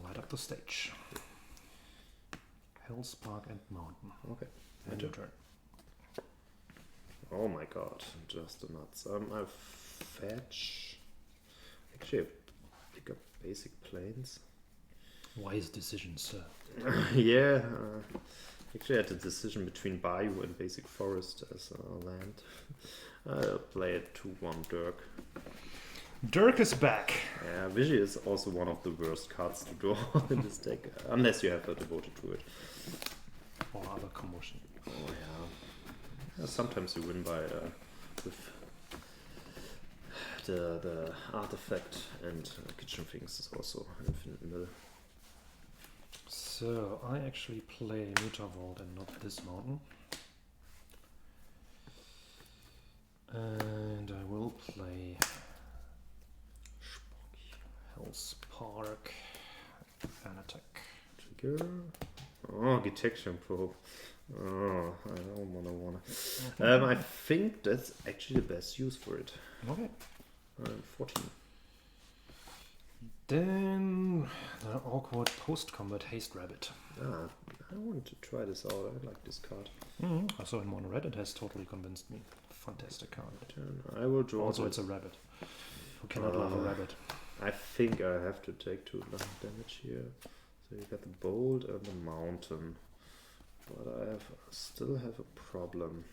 Light up the stage. Hellspark and Mountain. Okay. And your turn. Oh my god, just the nuts. I fetch. Actually, I pick up basic planes. Wise decision, sir. Yeah. Actually, I had a decision between Bayou and Basic Forest as a land. I'll play a 2/1 Dirk. Dirk is back. Yeah, Vigi is also one of the worst cards to draw in this deck, unless you have a Devoted to it. Or other commotion. Oh yeah. Sometimes you win by with the artifact, and kitchen things is also infinite mill. So I actually play Mutavault and not this mountain. And I will play Hellspark and attack. Trigger. Oh, Detection Probe. Oh, I don't wanna. I think that's actually the best use for it. Okay. 14. Then the awkward post-combat haste rabbit. Ah, I want to try this out. I like this card. I saw in mono red, it has totally convinced me. Fantastic card. Turn. I will draw. Also, it's a rabbit. Who cannot love a rabbit? I think I have to take 2 damage here. So you got the bolt and the mountain. But I still have a problem.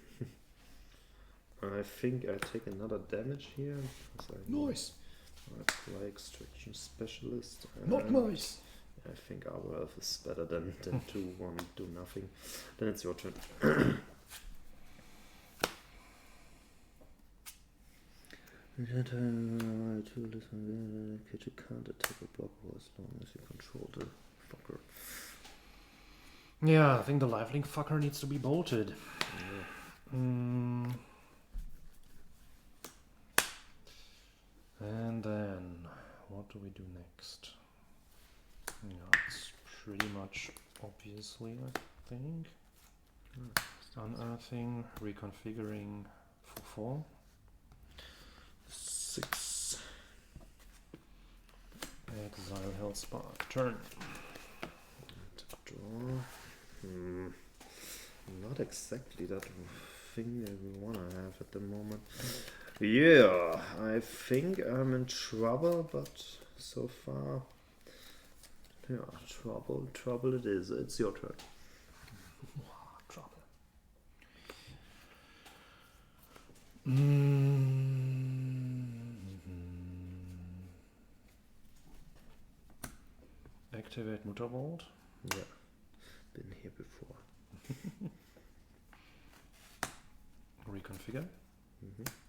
I think I take another damage here. Nice. I play extraction specialist. Not nice. I think our elf is better than 2-1 do nothing. Then it's your turn. You can't attack a block for as long as you control the fucker. Yeah, I think the lifelink fucker needs to be bolted. Yeah. And then, what do we do next? Yeah, it's pretty much obviously, I think. Unearthing, reconfiguring for 4. 6. Exile Hellspark. Turn. Draw. Not exactly that thing that we wanna have at the moment. Yeah, I think I'm in trouble, but so far, yeah, trouble it is. It's your turn. Trouble. Activate Mutterbolt. Yeah, been here before. Reconfigure.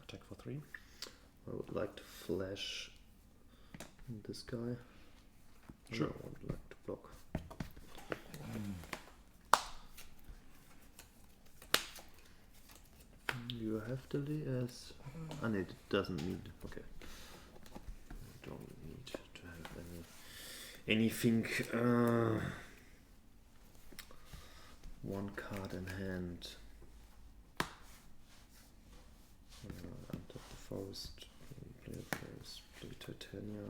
Attack for 3. I would like to flash this guy. Sure. I would like to block. You have to as and it doesn't need. Okay. I don't need to have anything. One card in hand. Untap the forest. Play a forest. Play Titania.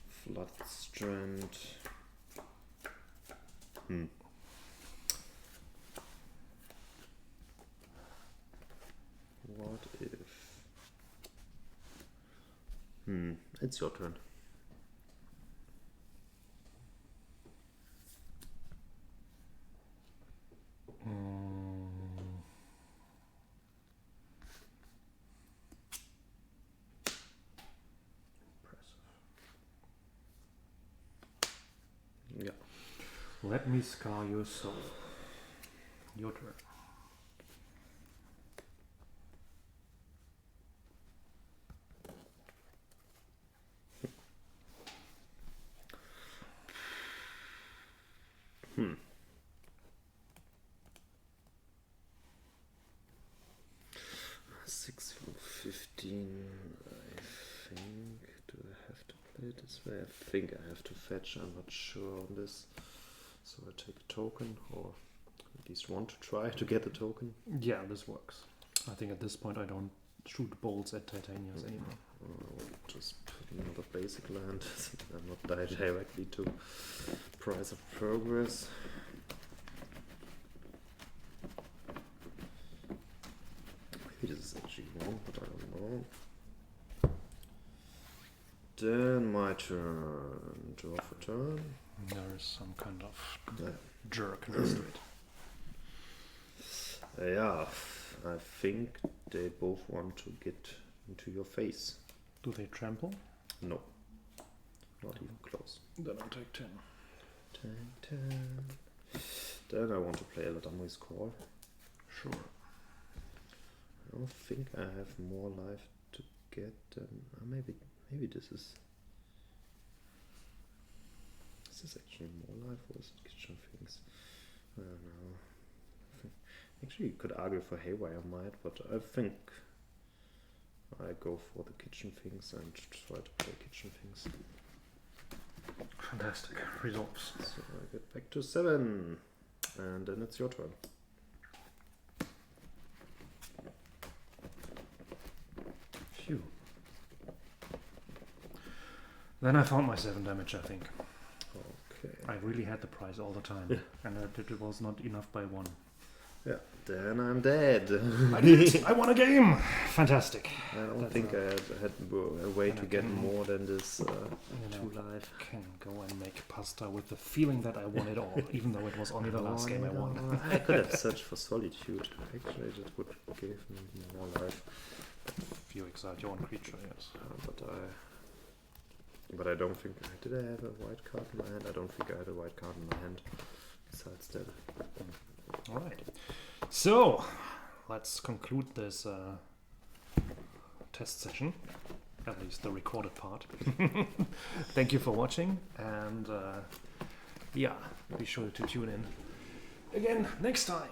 Flood Strand. What if? It's your turn. Yeah. Let me scar your soul. Your turn. Six for 15. I think. Do I have to play it this way? I think I have to fetch. I'm not sure on this. So I take a token, or at least want to try to get a token. Yeah, this works. I think at this point I don't shoot bolts at Titanias anymore. I'll just put another basic land. I'm not die directly to Price of Progress. Maybe this is actually wrong, but I don't know. Then my turn. Draw for turn. There is some kind of jerk next to it. Yeah, I think they both want to get into your face. Do they trample? No, not even close. Then I'll take 10. 10. Then I want to play a Ladamui's Call. Sure. I don't think I have more life to get them. Maybe this is. Is this actually more life or is it kitchen things? I don't know. Actually, you could argue for Haywire Might, but I think I go for the kitchen things and try to play kitchen things. Fantastic. Resolves. So I get back to 7. And then it's your turn. Phew. Then I found my 7 damage, I think. Okay. I really had the prize all the time. And it was not enough by 1. Yeah. Then I'm dead. I did! I won a game! Fantastic. I don't think I had a way to get more than this 2 life. Can go and make pasta with the feeling that I won it all, even though it was only the last game I won. I could have searched for solitude. Actually, that would give me more life. If you exile your own creature, yes. But I don't think... Did I have a white card in my hand? I don't think I had a white card in my hand. Besides that. Alright. So, let's conclude this test session. At least the recorded part. Thank you for watching. And yeah, be sure to tune in again next time.